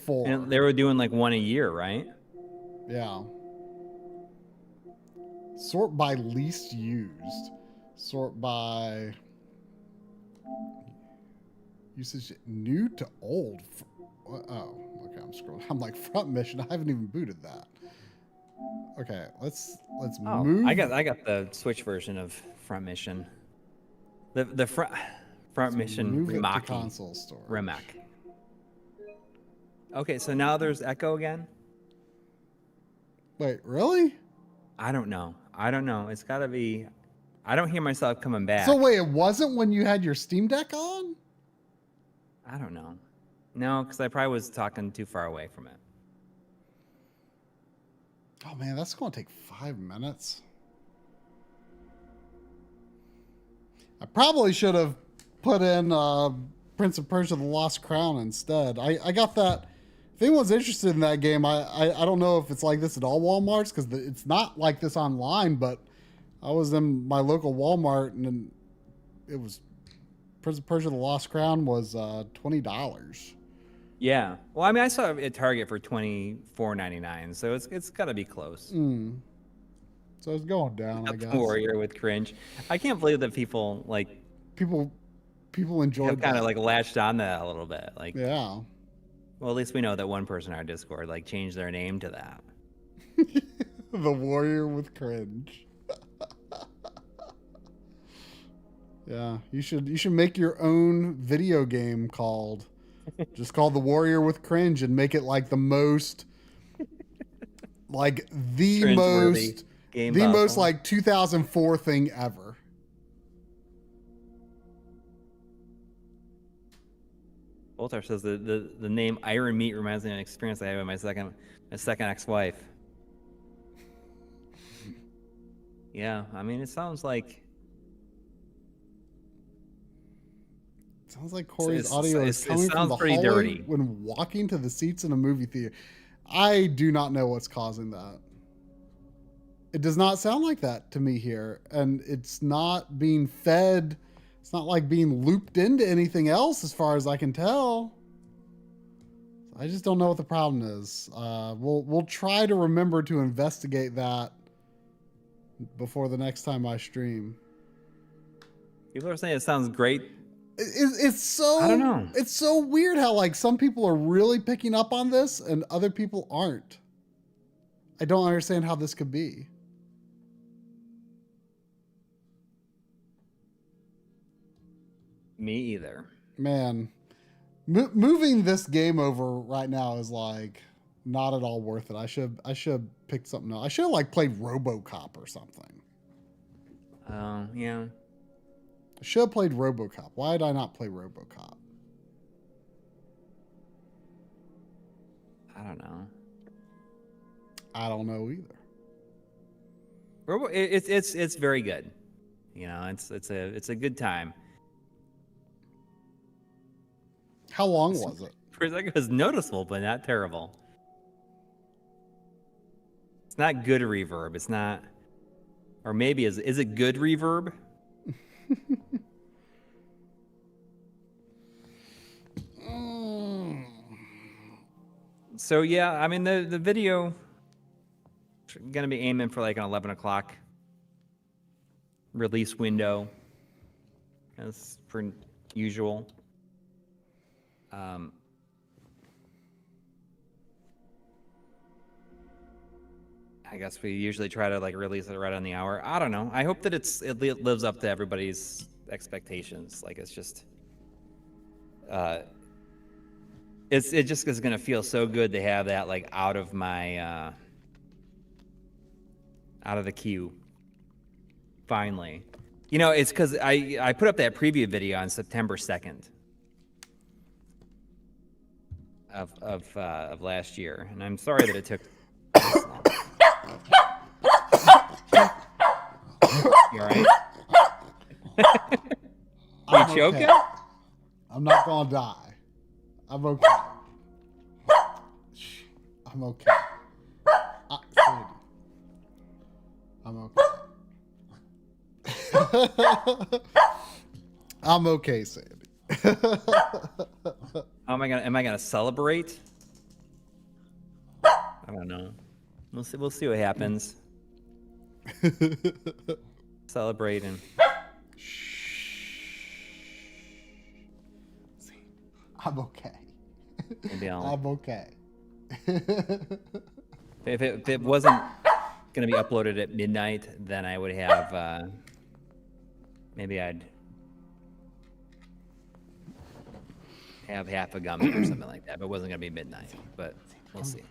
4. And they were doing like one a year, right? Yeah. Sort by least used. Sort by usage new to old. Oh, okay. I'm scrolling. I'm like front mission. I haven't even booted that. Okay, let's move. I got the Switch version of Front Mission. The front mission move it to remake. console storage. Remake. Okay, so now there's Echo again. Wait, really? I don't know. It's got to be. I don't hear myself coming back. So wait, it wasn't when you had your Steam Deck on? I don't know. No, because I probably was talking too far away from it. Oh man, that's going to take 5 minutes. I probably should have put in Prince of Persia: The Lost Crown instead. I got that. If anyone's interested in that game, I don't know if it's like this at all Walmarts, because it's not like this online, but I was in my local Walmart and it was Prince of Persia: The Lost Crown was $20. Yeah. Well, I mean, I saw it at Target for $24.99, so it's got to be close. So it's going down, I guess. Warrior with cringe. I can't believe that people people enjoyed have kind that. of like latched on that a little bit. Like, Yeah. well, at least we know that one person in our Discord like changed their name to that. The Warrior with cringe. Yeah, you should make your own video game called The Warrior with Cringe and make it like the most like the most like 2004 thing ever. Voltar says the name Iron Meat reminds me of an experience I had with my second ex-wife. Yeah, I mean, it sounds like Corey's audio is coming from the hallway dirty when walking to the seats in a movie theater. I do not know what's causing that. It does not sound like that to me here, and it's not being fed. It's not like being looped into anything else as far as I can tell. I just don't know what the problem is. We'll try to remember to investigate that before the next time I stream. People are saying it sounds great. It's so, I don't know. It's so weird how like some people are really picking up on this and other people aren't. I don't understand how this could be. Me either. Man, moving this game over right now is like not at all worth it. I should pick something else. I should have like played RoboCop or something. Yeah. I should have played RoboCop. Why did I not play RoboCop? I don't know. I don't know either. It's very good. You know, it's a good time. How long was it? For a second, it was noticeable, but not terrible. It's not good reverb. It's not, or maybe is it good reverb? So yeah, I mean the video gonna be aiming for like an 11 o'clock release window, as per usual. I guess we usually try to like release it right on the hour. I don't know. I hope that it lives up to everybody's expectations. Like it's just, it just is gonna feel so good to have that like out of my out of the queue. Finally, you know, it's because I put up that preview video on September 2nd of last year, and I'm sorry that it took this long. You all right? You choking? Okay. I'm not gonna die. I'm okay. I'm okay. Sandy. I'm okay. I'm okay, Sandy. Am I gonna celebrate? I don't know. We'll see what happens. Celebrate and I'm okay. maybe I'm okay. If it wasn't gonna be uploaded at midnight, then I would have maybe I'd have half a gummy or something like that. But it wasn't gonna be midnight. But we'll see.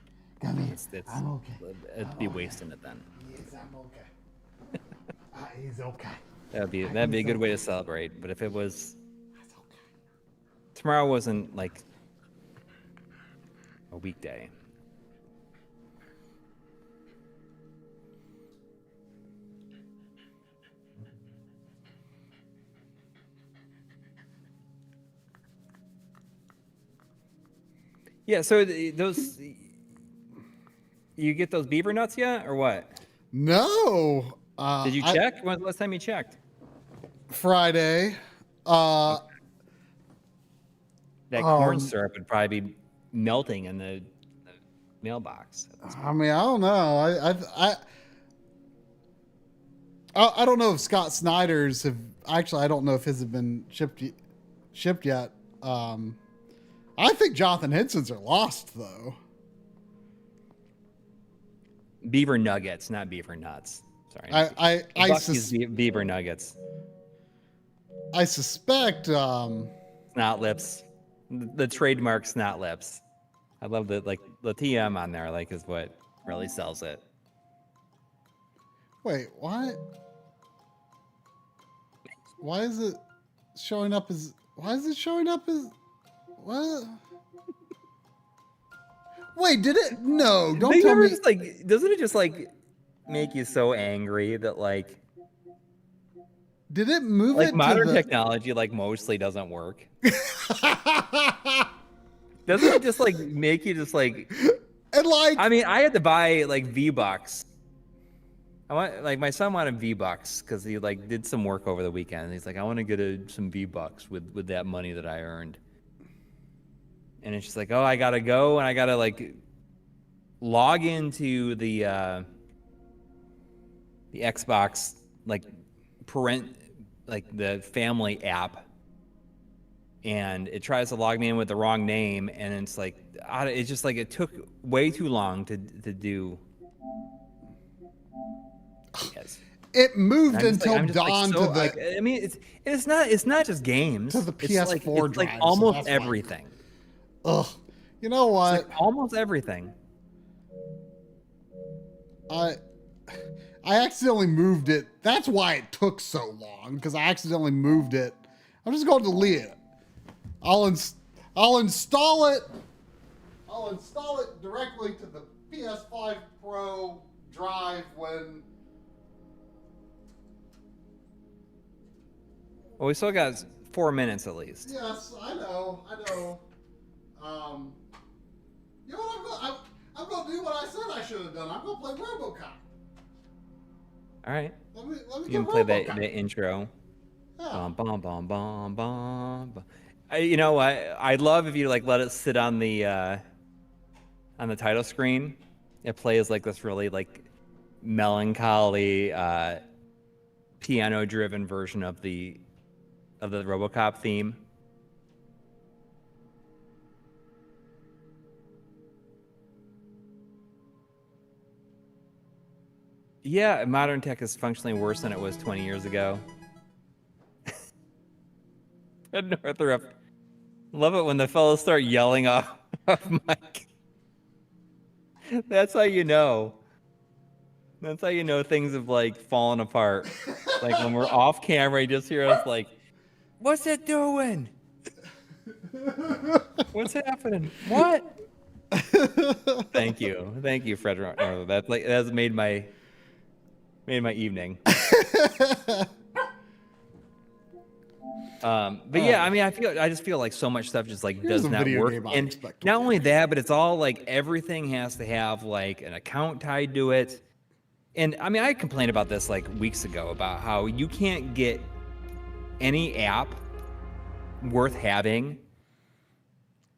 Gummy. It's, I'm okay. It'd be wasting it then. Yes, I'm okay. He's okay. That'd be a good way to celebrate. But if it was tomorrow wasn't like a weekday. Yeah, so those you get those beaver nuts yet, or what? No. Did you check? When was the last time you checked? Friday. That corn syrup would probably be melting in the mailbox. I mean, I don't know. I don't know if Scott Snyder's have actually. I don't know if his have been shipped yet. I think Jonathan Henson's are lost though. Beaver nuggets, not beaver nuts. Sorry. Beaver nuggets. I suspect. Snot lips. The trademark snot lips. I love the TM on there. Like is what really sells it. Wait, what? Why is it showing up as? Why is it showing up as? What? Wait, did it? No, don't tell me. Just, like, doesn't it just like make you so angry that like? Did it move like it? Modern to the... technology like mostly doesn't work. Doesn't it just like make you just like? And like, I mean, I had to buy like V-Bucks. My son wanted V-Bucks because he like did some work over the weekend. He's like, I want to get some V-Bucks with that money that I earned. And it's just like, oh, I gotta go and I gotta like log into the Xbox like the family app, and it tries to log me in with the wrong name, and it's like it's just like it took way too long to do. Yes. It moved until dawn to the. Like, I mean, it's not just games. To the PS4 it's like almost everything. Ugh, you know what? It's like almost everything. I accidentally moved it. That's why it took so long, because I accidentally moved it. I'm just going to delete it. I'll install it. I'll install it directly to the PS5 Pro drive when. Well, we still got 4 minutes at least. Yes, I know. You know what? I'm going to do what I said I should have done. I'm going to play RoboCop. All right. Let me you can play the intro. Yeah. Bum, bum, bum, bum. You know what? I'd love if you like let it sit on the title screen. It plays like this really like melancholy, piano-driven version of the RoboCop theme. Yeah, modern tech is functionally worse than it was 20 years ago. Northrop. Love it when the fellas start yelling off mic. That's how you know. That's how you know things have like fallen apart. Like when we're off camera, you just hear us like, "What's it doing? What's happening? What?" Thank you, Frederick. That's made my evening. But yeah, I mean, I just feel like so much stuff just like does not work. And not only that, but it's all like everything has to have like an account tied to it. And I mean, I complained about this like weeks ago about how you can't get any app worth having.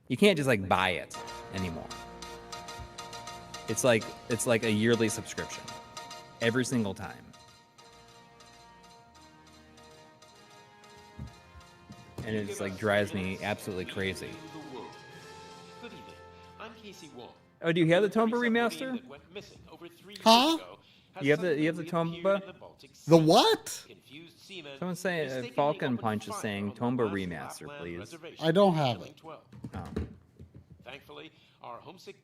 You can't just like buy it anymore. It's like a yearly subscription every single time. And it just like drives me absolutely crazy. Good evening. I'm Casey Wong. Oh, do you have the Tomba remaster? Huh? You have the Tomba? The what? Someone's saying Falcon Punch is saying Tomba remaster, please. I don't have it. Oh. Thankfully, our homesick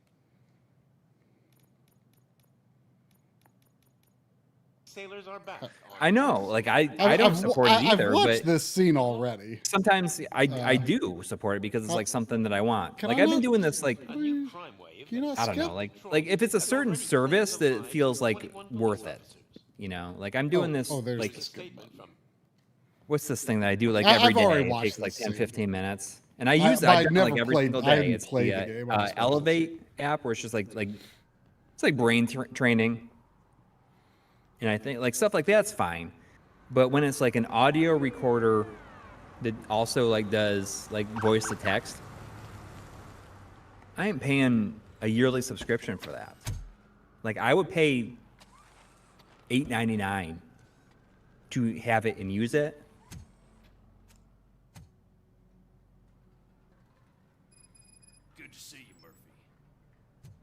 sailors are back. I know, like I don't support it either, I've watched but this scene already. sometimes I do support it because it's like something that I want. Like I I've been not- doing this like A new crime wave. Can you not I don't skip? know, like if it's a certain service that feels like worth it, you know. Like I'm doing this there's like the skip button. what's this thing that I do like I've every already day? It watched takes like this 10, scene. 15 minutes, and I use it. I I've do it like never every played- single I day. haven't It's played the the game, I'm just Elevate app where it's just like it's like brain training. And I think like stuff like that's fine. But when it's like an audio recorder that also like does like voice to text, I ain't paying a yearly subscription for that. Like I would pay $8.99 to have it and use it. Good to see you, Murphy.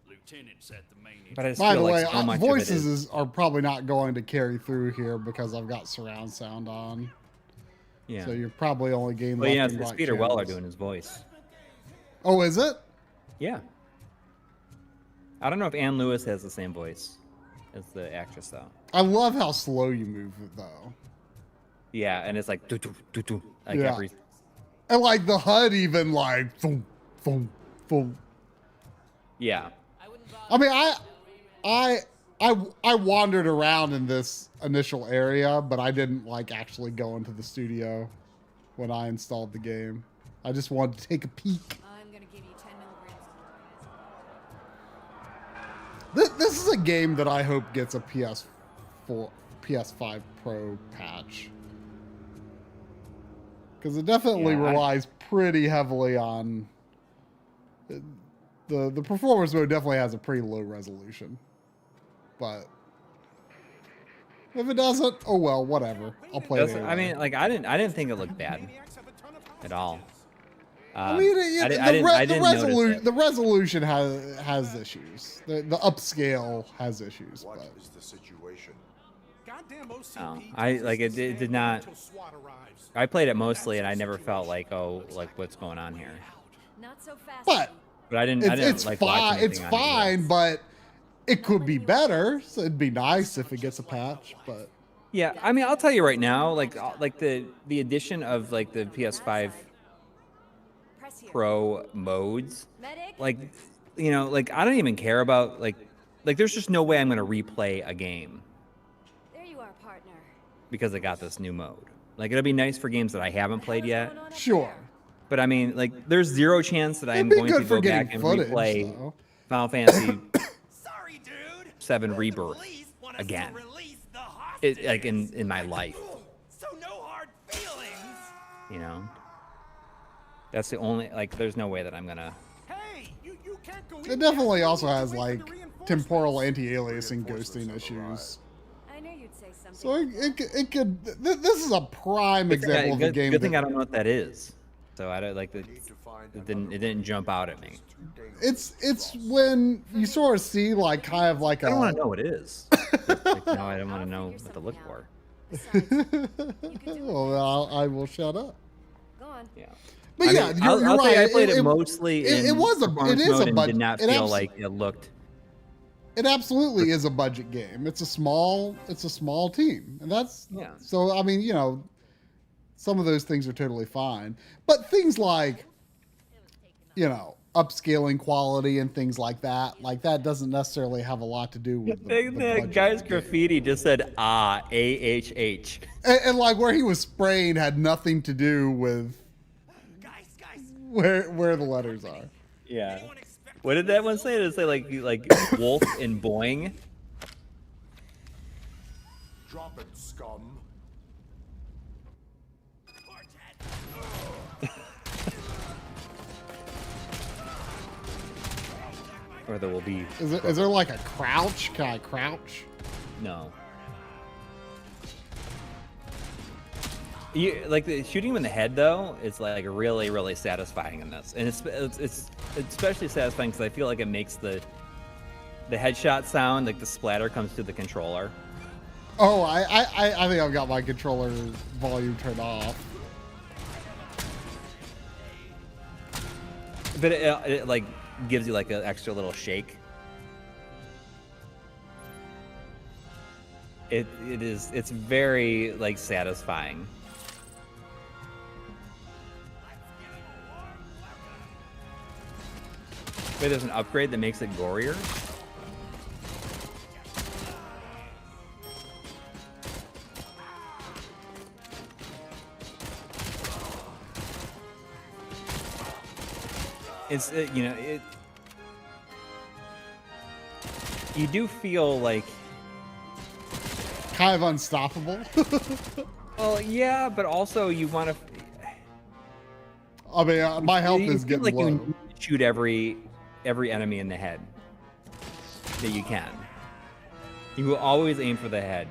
Lieutenant's at the main. But I just By feel the like way, so much voices of it is, are probably not going to carry through here because I've got surround sound on. yeah. So you're probably only getting Well, left yeah, and it's right Peter Weller channels. doing his voice. Oh, is it? Yeah. I don't know if Ann Lewis has the same voice as the actress though. I love how slow you move it though. Yeah, and it's like do like Yeah. every. And like the HUD even like boom, boom, boom. Yeah. I mean, I wandered around in this initial area, but I didn't like actually go into the studio when I installed the game. I just wanted to take a peek. I'm gonna give you 10 milligrams. This is a game that I hope gets a PS5 Pro patch. Because it definitely relies pretty heavily on... The performance mode definitely has a pretty low resolution. But... if it doesn't, oh well, whatever. I'll play it anyway. I mean, like I didn't think it looked bad at all. I mean, the resolution has issues. The upscale has issues. What But is the situation? Oh, I like it did not. I played it mostly, and I never felt like what's going on here. Not so fast. but But I didn't it's like fine. watch It's anything on it. fine, but it could be better. So it'd be nice if it gets a patch. But Yeah, I mean, I'll tell you right now, like the addition of like the PS5 Press here. Pro modes, Medic. like you know, like I don't even care about like there's just no way I'm gonna replay a game There you are, partner. because I got this new mode. Like it'll be nice for games that I haven't played yet, sure, but I mean, like there's zero chance that I'm it'd be going to good for go getting back and footage. replay Though. Final Fantasy Sorry, dude. 7 Rebirth again. Like in my life, So no hard feelings. you know. That's the only like. There's no way that I'm gonna. Hey, you can't go It definitely also has like temporal anti-aliasing ghosting issues. I knew you'd say something. So it could. This is a prime example of a game. Good thing I don't know what that is. So I don't like the. It didn't jump out at me. It's when you sort of see like kind of like I don't a. want to know what it is. Like, no, I don't want to know what to look for. Well, I will shut up. Go on. Yeah. But I yeah, mean, you're I'll right. say I played it mostly in it is a mode and did not feel abs- like it looked. It absolutely is a budget game. It's a small team, and that's Yeah. So I mean, you know, some of those things are totally fine, but things like, you know, upscaling quality and things like that doesn't necessarily have a lot to do with the The budget guy's of the game. graffiti just said AHH. And like where he was spraying had nothing to do with where the letters are. Yeah. What did that one say? Did it say like wolf and boing? Drop it, scum. Or there will be Is there like a crouch? Can I crouch? no. You like shooting him in the head though is like really satisfying in this, and it's especially satisfying because I feel like it makes the headshot sound like the splatter comes through the controller. Oh, I think I've got my controller volume turned off. But it like gives you like an extra little shake. It's very like satisfying. Wait, there's an upgrade that makes it gorier? It's you know it. You do feel like. Kind of unstoppable. Well, yeah, but also you want to. I mean, my health You is feel getting like low. you need to shoot every enemy in the head that you can. You will always aim for the head.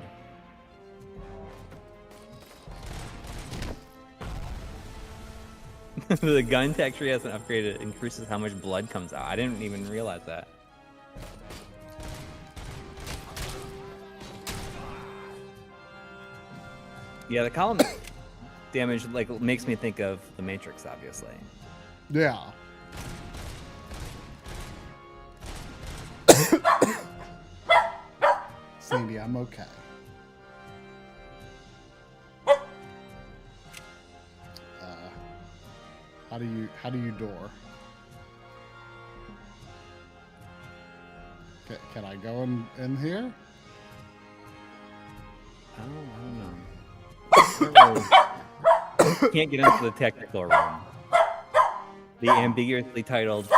The gun texture hasn't upgraded. It increases how much blood comes out. I didn't even realize that. Yeah, the column damage like makes me think of the Matrix, obviously. Yeah. Sandy, I'm okay. How do you door? Can I go in here? I don't know. Can't get into the technical room. The ambiguously titled,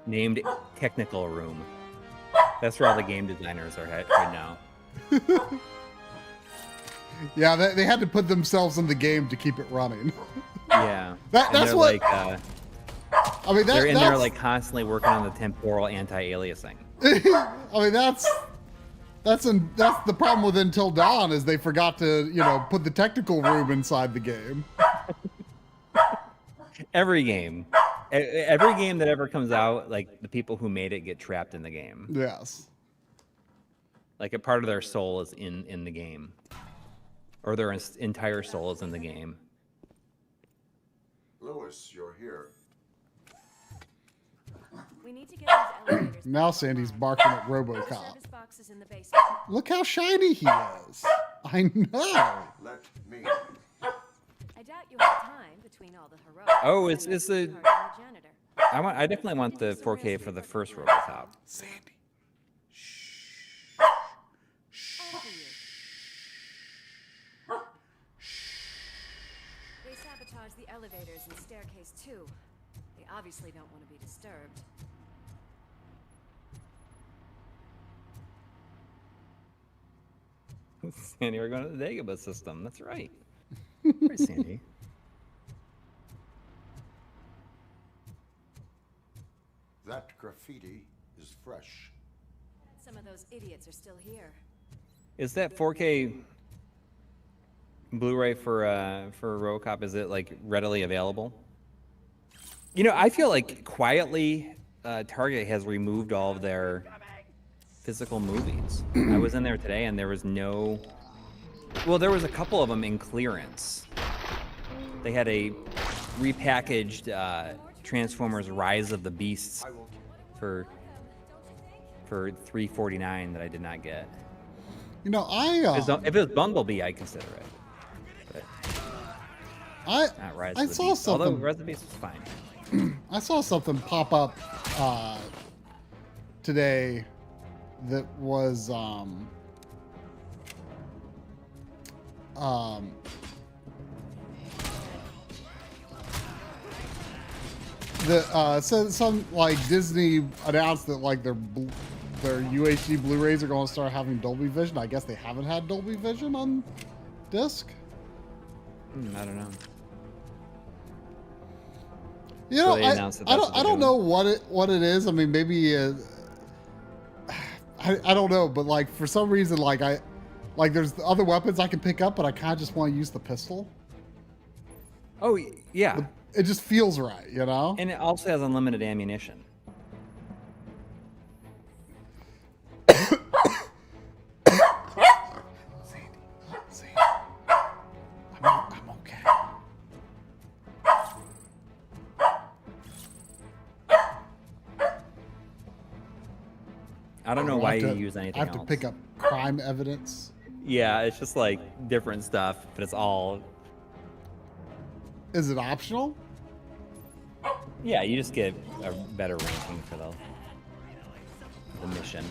named technical room. That's where all the game designers are at right now. Yeah, they had to put themselves in the game to keep it running. Yeah. That's what. Like, I mean, they're in there that's like constantly working on the temporal anti-aliasing. I mean, that's the problem with Until Dawn is they forgot to put the technical room inside the game. Every game that ever comes out, like the people who made it get trapped in the game. Yes. Like a part of their soul is in the game, or their entire soul is in the game. Lewis, you're here. We need to get these elevators. Now Sandy's barking at RoboCop. Service boxes in the basement. Look how shiny he is. I know. Let me. I doubt you have time between all the heroics. Oh, it's and the sweetheart and the janitor. I definitely want the 4K for the first RoboCop. Sandy. After you. They sabotage the elevators and staircase too. They obviously don't want to be disturbed. Sandy, we're going to the Dagobah system. That's right. Right, Sandy. That graffiti is fresh. Some of those idiots are still here. Is that 4K Blu-ray for RoboCop? Is it like readily available? You know, I feel like quietly Target has removed all of their physical movies. I was in there today and there was no. Well, there was a couple of them in clearance. They had a repackaged Transformers: Rise of the Beasts for $349 that I did not get. You know, If it was Bumblebee, I'd consider it. But not Rise I of the saw Beast. Although something. Rise of the Beast was fine. I saw something pop up today that was so some like Disney announced that like their UHD Blu-rays are going to start having Dolby Vision. I guess they haven't had Dolby Vision on disc. I don't know. You So know, they announced that I that's what don't they're know what it is. I mean, maybe I don't know, but like for some reason, like there's other weapons I can pick up, but I kind of just want to use the pistol. Oh yeah, It just feels right, you know. and it also has unlimited ammunition. Sandy, I'm okay. I don't know why you use anything I have else. to pick up crime evidence. Yeah, it's just like different stuff, but it's all. Is it optional? Yeah, you just get a better ranking for the mission.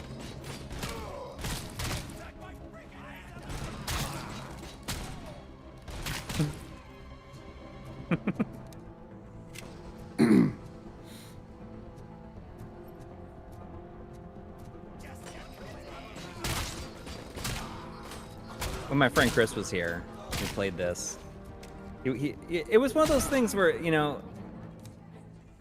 When my friend Chris was here, he played this. It was one of those things where, you know,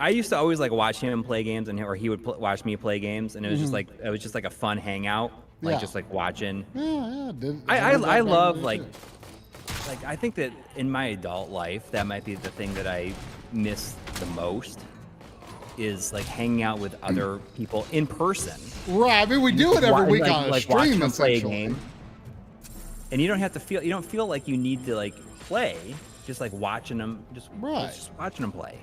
I used to always like watch him play games, or he would watch me play games, and it was just like a fun hangout, like Yeah. just like watching. Yeah. I love like I think that in my adult life that might be the thing that I miss the most is like hanging out with other people in person. Right. I mean, we do it every week on a watching stream, them play a essentially. game. And you don't feel like you need to like play, just like watching them, just watching them play.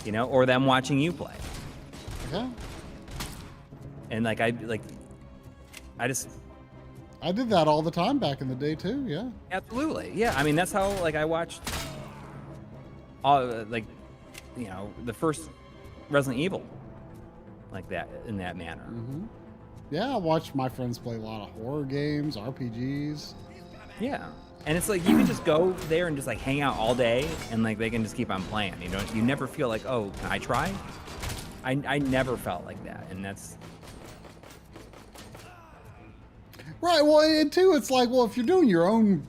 You know, or them watching you play. Yeah. And I did that all the time back in the day too. Yeah. absolutely, yeah. I mean, that's how like I watched all the first Resident Evil like that in that manner. Mm-hmm. Yeah, I watched my friends play a lot of horror games, RPGs. Yeah. And it's like you can just go there and just like hang out all day and like they can just keep on playing. You never feel like, oh, can I try? I never felt like that. And that's right. Well, and too, it's like, well, if you're doing your own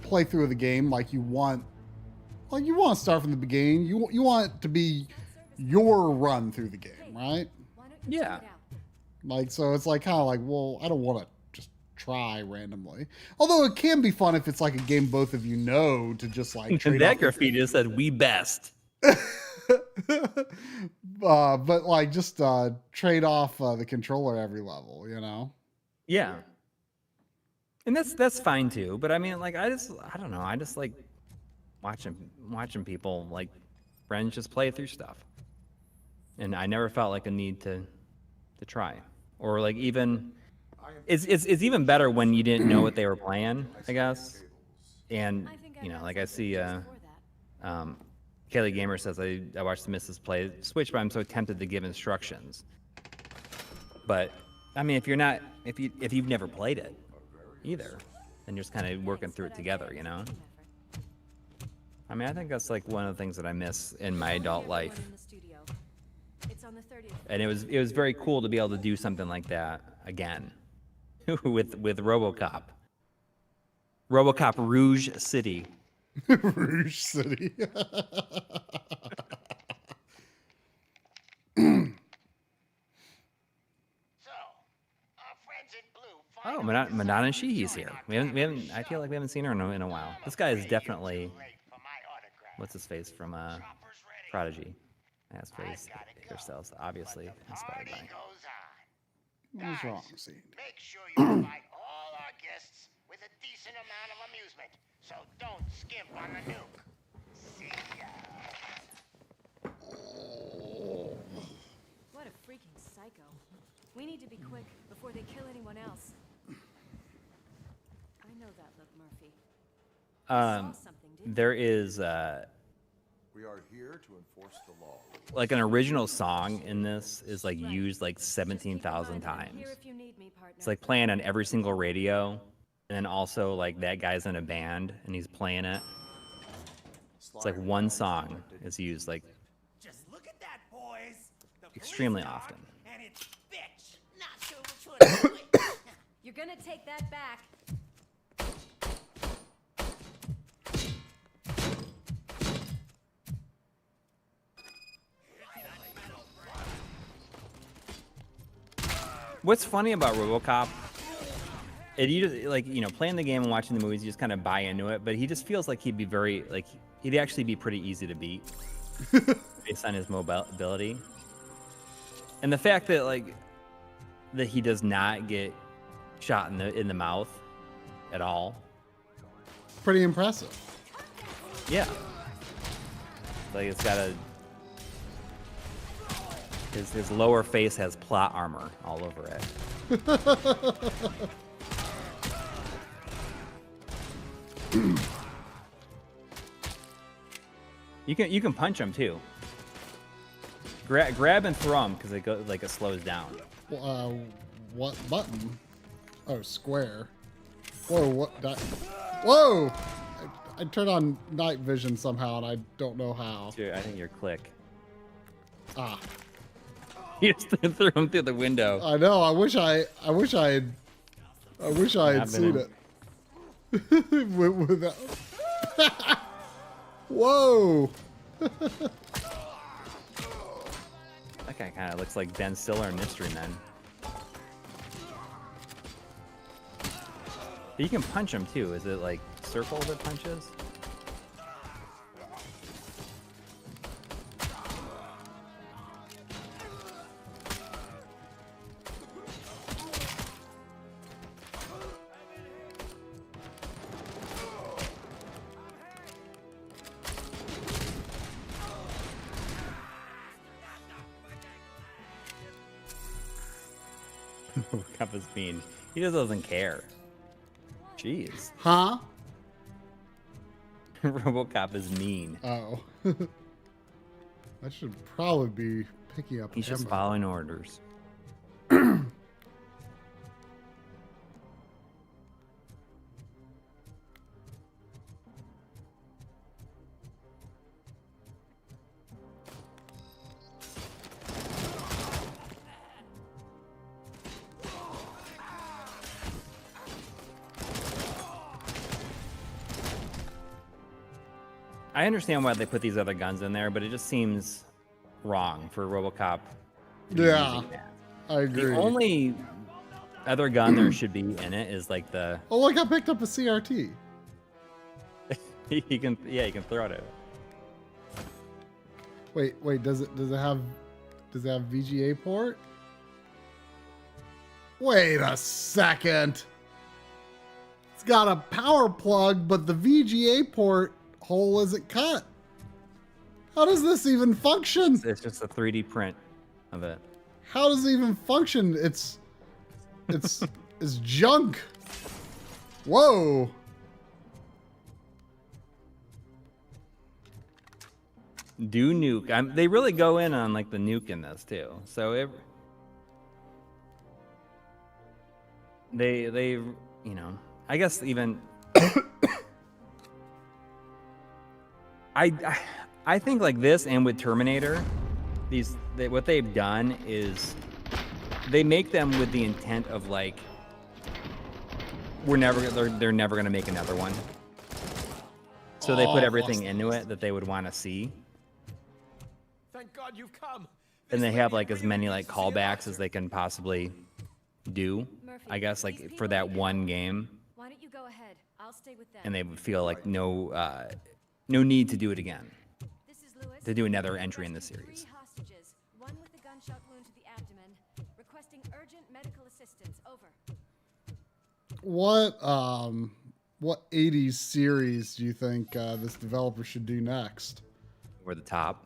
playthrough of the game, like you want to start from the beginning. You want it to be your run through the game, right? yeah. Like, so it's like kind of like, well, I don't want to just try randomly. Although it can be fun if it's like a game both of you know to just like trade That off. graffiti just said "We best." But like just trade off the controller every level, you know? Yeah. And that's fine too. But I mean, like I don't know. I just like watching people like friends just play through stuff, and I never felt like a need to try, or like even it's even better when you didn't know what they were playing, I guess. And like I see Kelly Gamer says I watched the missus play Switch, but I'm so tempted to give instructions. But I mean, if you've never played it either, then you're just kind of working through it together, you know. I mean, I think that's like one of the things that I miss in my adult life. And it was very cool to be able to do something like that again with RoboCop. RoboCop Rouge City. Rouge City. So, Oh, Madonna Sheehy's here. We haven't. I feel like we haven't seen her in a while. This guy is definitely. What's his face from Prodigy? Has face hairstyles, obviously inspired by. What's wrong, Seed? Make sure you provide all our guests with a decent amount of amusement, so don't skimp on the nuke. See ya. What a freaking psycho. We need to be quick before they kill anyone else. I know that look, Murphy. Saw something, didn't There is We are here to enforce the law. like an original song in this is like used like Just keep in 17,000 mind that I'm times. here if you need me, partner. It's like playing on every single radio, and then also like that guy's in a band and he's playing it. It's like one song is used like Just look at that, boys. The extremely police often. car and it's bitch. Not sure which one to do it. You're gonna take that back. What's funny about RoboCop? Playing the game and watching the movies, you just kind of buy into it. But he just feels like he'd actually be pretty easy to beat based on his mobility, and the fact that that he does not get shot in the mouth at all. Pretty impressive. Yeah, like it's got his lower face has plot armor all over it. You can punch him too. Grab and throw him because it slows down. What button? Oh, square. Whoa, what? Whoa! I turned on night vision somehow, and I don't know how. Dude, I think your click. Ah, You just threw him through the window. I know. I wish I had Not seen been it. Without... Whoa! That guy kind of looks like Ben Stiller in Mystery Men. But you can punch him too. Is it like circle that punches? Cup is mean. He just doesn't care. Jeez. Huh? RoboCop is mean. Oh. I should probably be picking up He's just ammo. following orders. I understand why they put these other guns in there, but it just seems wrong for RoboCop to be Yeah, using that. I agree. The only other gun there should be in it is like the Oh, look! I picked up a CRT. you can throw it at it. Wait. Does it have VGA port? Wait a second. It's got a power plug, but the VGA port hole isn't cut. How does this even function? It's just a 3D print of it. How does it even function? It's junk. Whoa. Do nuke. They really go in on like the nuke in this too. So they I guess even I think like this and with Terminator, what they've done is they make them with the intent of like they're never gonna make another one. So they put everything into it that they would want to see, Thank God you've come. and they have like as many like callbacks as they can possibly do, Murphy, I guess, these like people for that need one help. game, Why don't you go ahead? I'll stay with them. and they would feel like no need to do it again. This is Lewis. To do another entry in the Rescued series. 3 hostages, one with a gunshot wound to the abdomen, requesting urgent medical assistance. Over. What 80s series do you think this developer should do next? Over the top.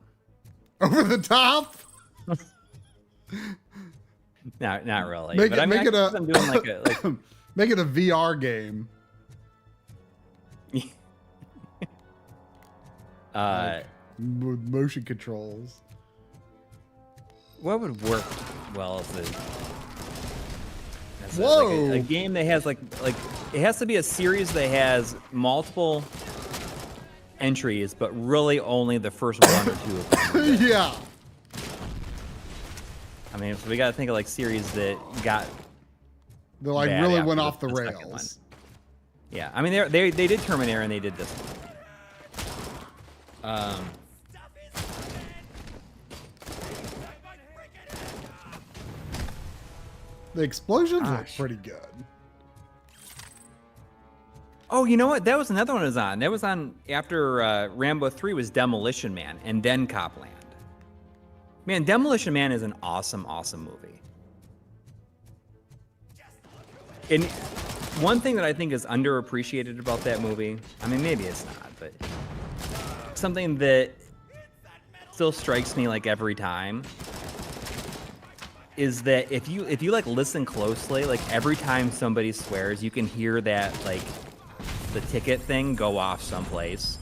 Over the top? No, not really. Make but it- I mean, make it a- I'm doing like a Make it a VR game. With motion controls. What would work well as Whoa. a game that has like it has to be a series that has multiple entries, but really only the first one or two of them. Yeah. I mean, so we got to think of like series that got They like bad really after went off the second one. rails. Yeah, I mean they did Terminator and they did this one. The explosions look Gosh. pretty good. Oh, you know what? That was another one. That was on. That was on after Rambo 3 was Demolition Man and then Copland. Man, Demolition Man is an awesome, awesome movie. And one thing that I think is underappreciated about that movie, I mean, maybe it's not, but something that still strikes me like every time is that if you like listen closely, like every time somebody swears, you can hear that like the ticket thing go off someplace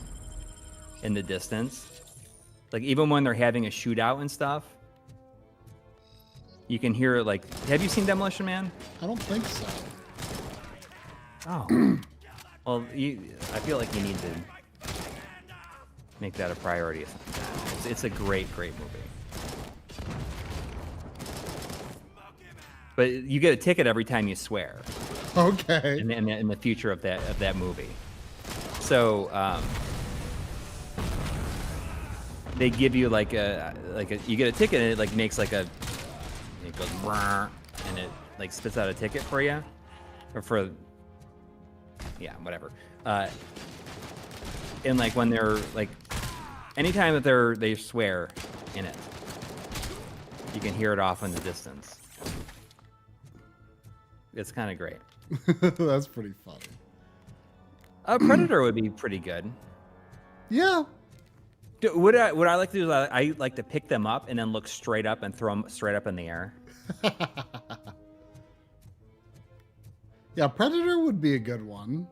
in the distance. Like even when they're having a shootout and stuff, you can hear like. Have you seen Demolition Man? I don't think so. Oh, well, I feel like you need to make that a priority. It's a great, great movie. But you get a ticket every time you swear. Okay. In the future of that movie. So they give you like a you get a ticket and it like makes like it goes "Brrr," and it like spits out a ticket for you or for whatever. And like when they're like anytime that they swear in it, you can hear it off in the distance. It's kind of great. That's pretty funny. A Predator would be pretty good. Yeah. What I like to do is I like to pick them up and then look straight up and throw them straight up in the air. Yeah, Predator would be a good one.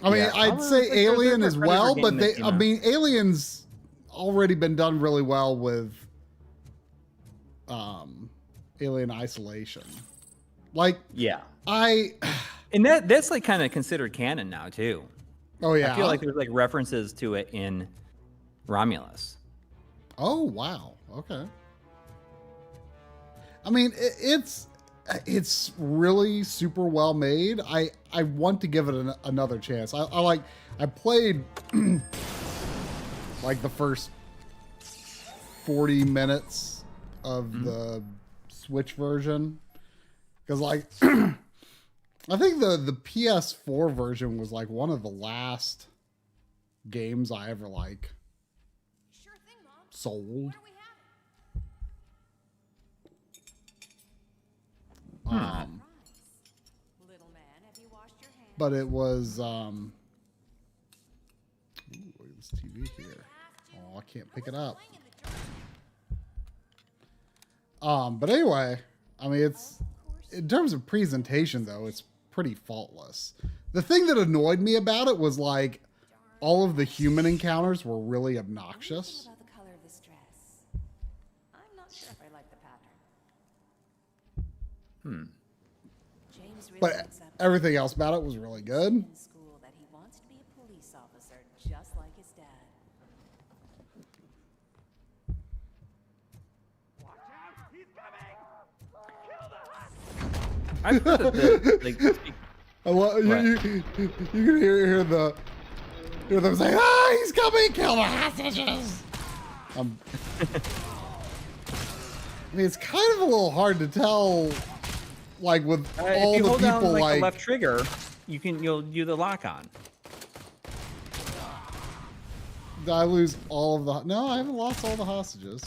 I mean, Yeah, I'd say there's Alien a as Predator well, game but that came out. Alien's already been done really well with Alien Isolation. Like, Yeah, and that's like kind of considered canon now too. oh yeah. I feel like there's like references to it in Romulus. Oh wow. Okay. I mean, it's really super well made. I want to give it another chance. I played like the first 40 minutes of the Switch version because like I think the PS4 version was like one of the last games I ever like Sure thing, Mom. sold. What do we have? Little man, have you washed your hands? But it was ooh, look at this TV here. Oh, I can't pick it up. But anyway, I mean, it's in terms of presentation though, it's pretty faultless. The thing that annoyed me about it was like all of the human encounters were really obnoxious. About the color of this dress. I'm not sure if I like the pattern. James really But thinks that everything else about it was really good. in school that he wants to be a police officer just like his dad. I heard that the, like, I you can hear them say, "Ah, he's coming! Kill the hostages!" I mean, it's kind of a little hard to tell, like with all if you the hold people down like, like. the left trigger, you'll do the lock on. Did I lose all of the? No, I haven't lost all the hostages.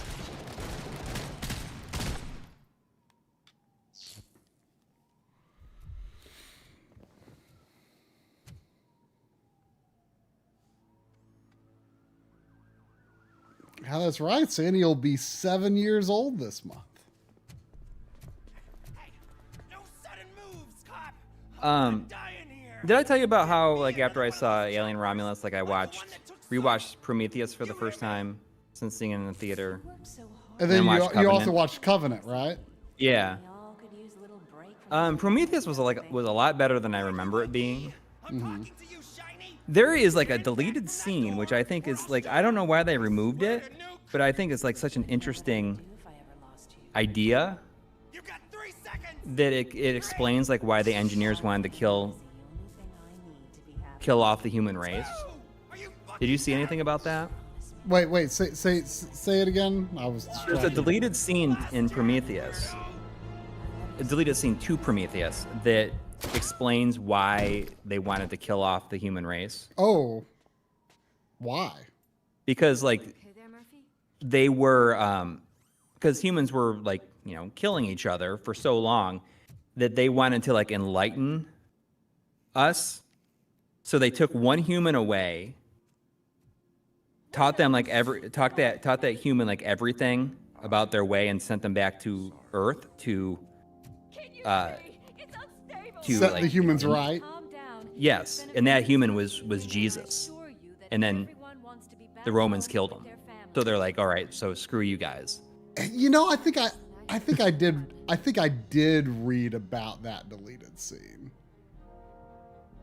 Yeah, that's right. Sandy will be 7 years old this month. Hey, no sudden moves, cop. I'm dying here. Did I tell you about how like after I saw Alien Romulus, like I rewatched Prometheus for the first time since seeing it in the theater? And then watch you also Covenant. watched Covenant, right? Yeah. We all could use a little break from Prometheus was a lot better than I remember it being. I'm talking to you, Shiny. There is like a deleted scene, which I think is like, I don't know why they removed it, but I think it's like such an interesting if I ever lost you. idea You got 3 seconds. that it explains like why the engineers wanted to kill off the human race. Are you fucking Did you see anything about that? Wait, say it again. I was There's a distracted. deleted scene in Prometheus, a deleted scene to Prometheus that explains why they wanted to kill off the human race. Oh, why? Because like Okay there, Murphy? they were because humans were like, you know, killing each other for so long that they wanted to like enlighten us. So they took one human away, taught them like taught that human like everything about their way, and sent them back to Earth to It's unstable. Set like, the humans in- right. Calm down. Yes, and that human was Jesus, Assure you that and then everyone wants to be back the Romans home killed with him. their family. So they're like, all right, so screw you guys. You know, I think I did read about that deleted scene.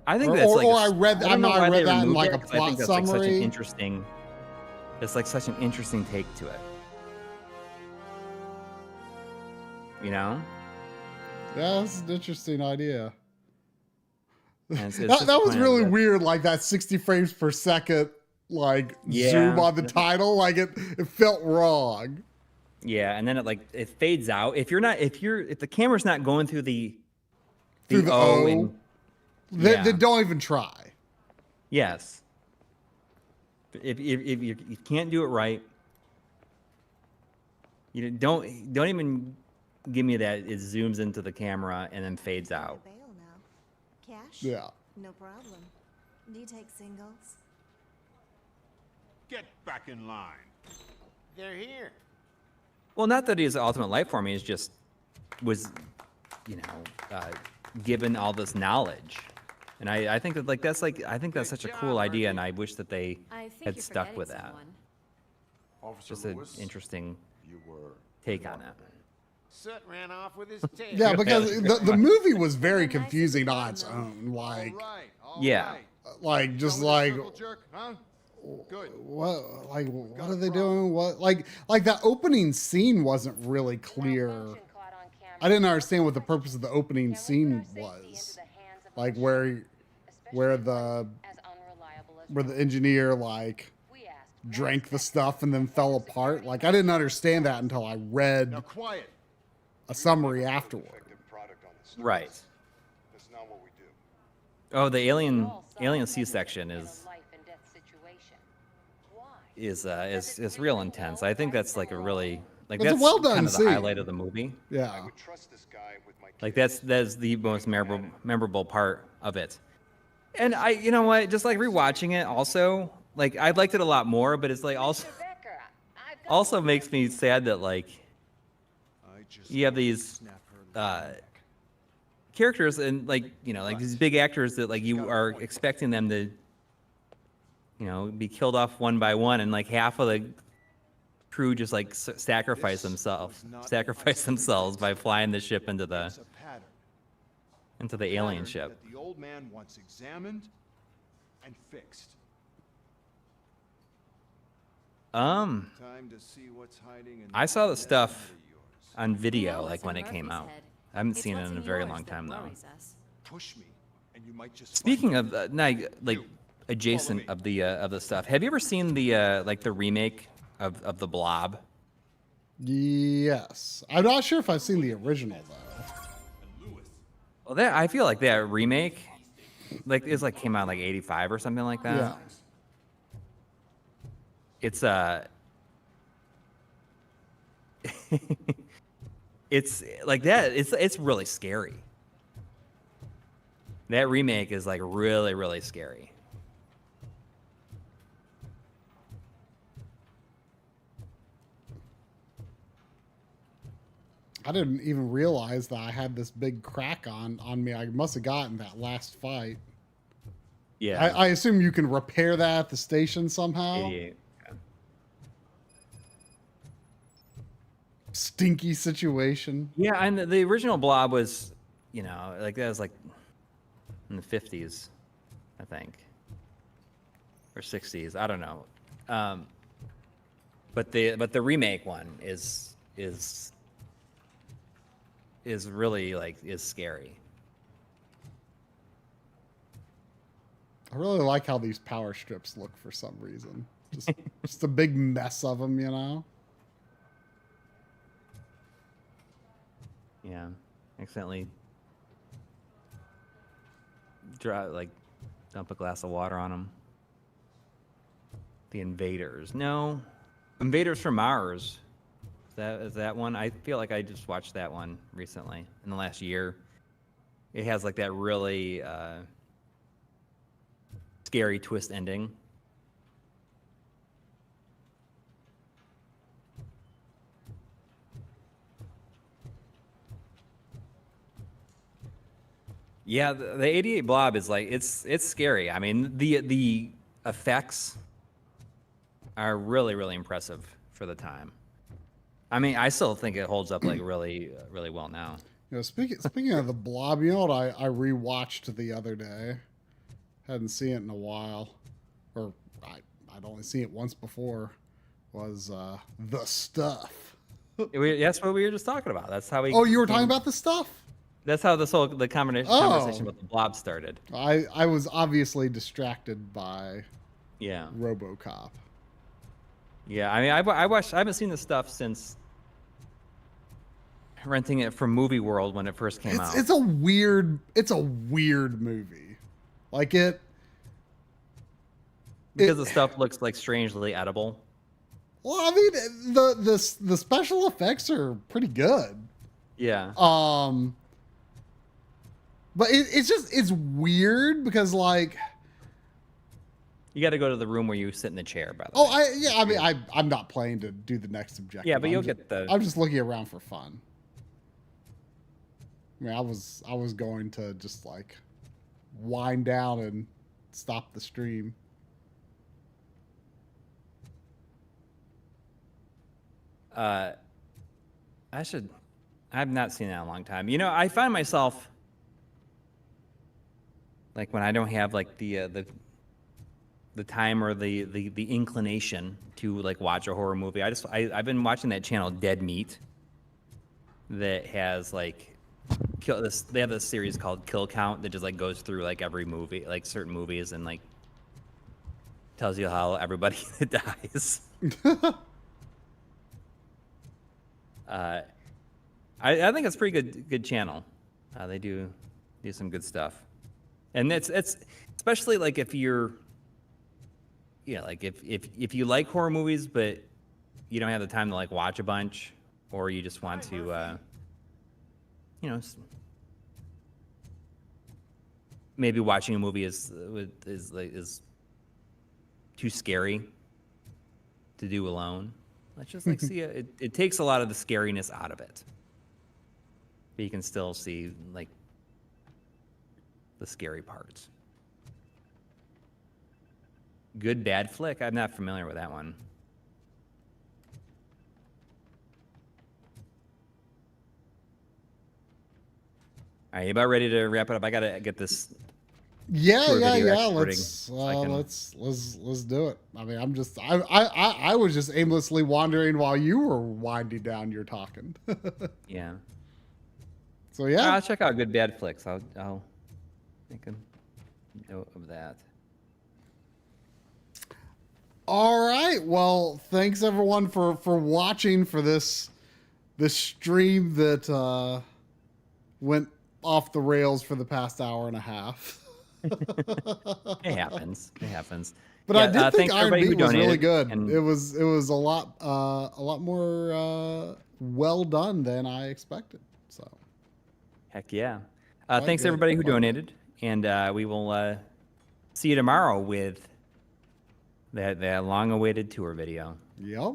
I think Or- that's or- like or I read- I don't know know I why read they that in, removed like, it, a 'cause I think plot that's like such an summary. interesting. It's like such an interesting take to it. You know? Yeah, that's an interesting idea. And it's That just was kind of really the- weird, like that 60 frames per second, like Yeah. zoom on the title, like it felt wrong. Yeah, and then it fades out. If the camera's not going through the Through the O. and They Yeah. don't even try. yes. If you can't do it right, you don't even give me that it zooms into the camera and then fades out. Bail now. Cash? Yeah. No problem. Do you take singles? Get back in line. They're here. Well, not that his ultimate life form, he just was, given all this knowledge, and I think that I think that's such a cool idea, and I wish that they I think had you're stuck forgetting with that. someone. Officer Just an Lewis, interesting you were take on it. Soot ran off with his tail. Yeah, because the movie was very confusing on its own. Like, Yeah. just like, jerk, huh? Good. what are they doing? What like that opening scene wasn't really clear. I didn't understand what the purpose of the opening scene was. Like where the engineer like drank the stuff and then fell apart. Like I didn't understand that until I read Now quiet. a summary afterward. Product on the streets. Right. That's not what we do. Oh, the alien C-section is real intense. I think that's like a really It's a that's well-done kind of the scene. highlight of the movie. I Yeah. would trust this guy with my Like kids. that's the most memorable part of it. And you know what, just like rewatching it also, like I liked it a lot more, but it's like also makes me sad that like you have these characters and like these big actors that like you are expecting them to be killed off one by one, and like half of the crew just like sacrifice themselves by flying the ship into the It's a pattern. alien Pattern ship. that the old man wants examined and fixed. Time to see what's hiding in I saw the stuff under yours. on video You know like what's when in it came Murphy's out. head. I haven't It's seen it what's in a in very yours long that time though. worries us. Push me, and you might just. Speaking of like adjacent of the stuff, have you ever seen the like the remake of the Blob? Yes. I'm not sure if I've seen the original though. Well, that I feel like that remake, like it's like came out in like '85 or something like that. Yeah. It's it's like that. It's really scary. That remake is like really, really scary. I didn't even realize that I had this big crack on me. I must have gotten that last fight. Yeah. I assume you can repair that at the station somehow. 88. Yeah. Stinky situation. Yeah, and the original Blob was, you know, like that was like in the 50s, I think, or 60s. I don't know. But the remake one is really like is scary. I really like how these power strips look for some reason. Just a big mess of them, you know? Yeah, accidentally dump a glass of water on them. The Invaders. No, Invaders from Mars. Is that one? I feel like I just watched that one recently in the last year. It has like that really scary twist ending. Yeah, the 88 Blob is like it's scary. I mean, the effects are really, really impressive for the time. I mean, I still think it holds up like really, really well now. You know, speaking of the Blob, you know what I rewatched the other day? Hadn't seen it in a while, or I'd only seen it once before. Was The Stuff? That's what we were just talking about. That's how we. Oh, you were talking about The Stuff? That's how the conversation about the Blob started. I was obviously distracted by Yeah. RoboCop. Yeah, I mean, I haven't seen this stuff since renting it from Movie World when it first came out. It's a weird movie. Like because the stuff looks like strangely edible. Well, I mean, the special effects are pretty good. Yeah. But it's weird because like you got to go to the room where you sit in the chair, by the way. I mean, I'm not playing to do the next objective. Yeah, but I'm just looking around for fun. I mean, I was going to just like wind down and stop the stream. I've not seen that in a long time. You know, I find myself like when I don't have like the time or the inclination to like watch a horror movie. I've been watching that channel Dead Meat that has like they have this series called Kill Count that just like goes through like every movie, like certain movies, and like tells you how everybody dies. I think it's a pretty good channel. They do some good stuff, and it's especially like if you're, like if you like horror movies but you don't have the time to like watch a bunch, or you just want to maybe watching a movie is too scary to do alone. Let's just like see it takes a lot of the scariness out of it, but you can still see like the scary parts. Good Bad Flick. I'm not familiar with that one. All right, you about ready to wrap it up? I gotta get this. Yeah. Let's Let's do it. I mean, I was just aimlessly wandering while you were winding down your talking. Yeah. So yeah, I'll check out Good Bad Flicks. I'll make a note of that. All right. Well, thanks everyone for watching for this stream that went off the rails for the past hour and a half. It happens. It happens. But Yeah, I did think thanks Iron everybody who Beat was really donated, good. and- It was a lot more well done than I expected. So Heck yeah. Quite Thanks good, everybody who quite good. donated, and we will see you tomorrow with that long-awaited tour video. yep.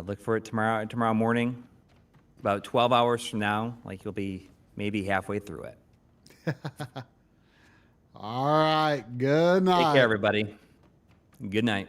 Look for it tomorrow morning, about 12 hours from now. Like, you'll be maybe halfway through it. All right. Good night. Take care, everybody. Good night.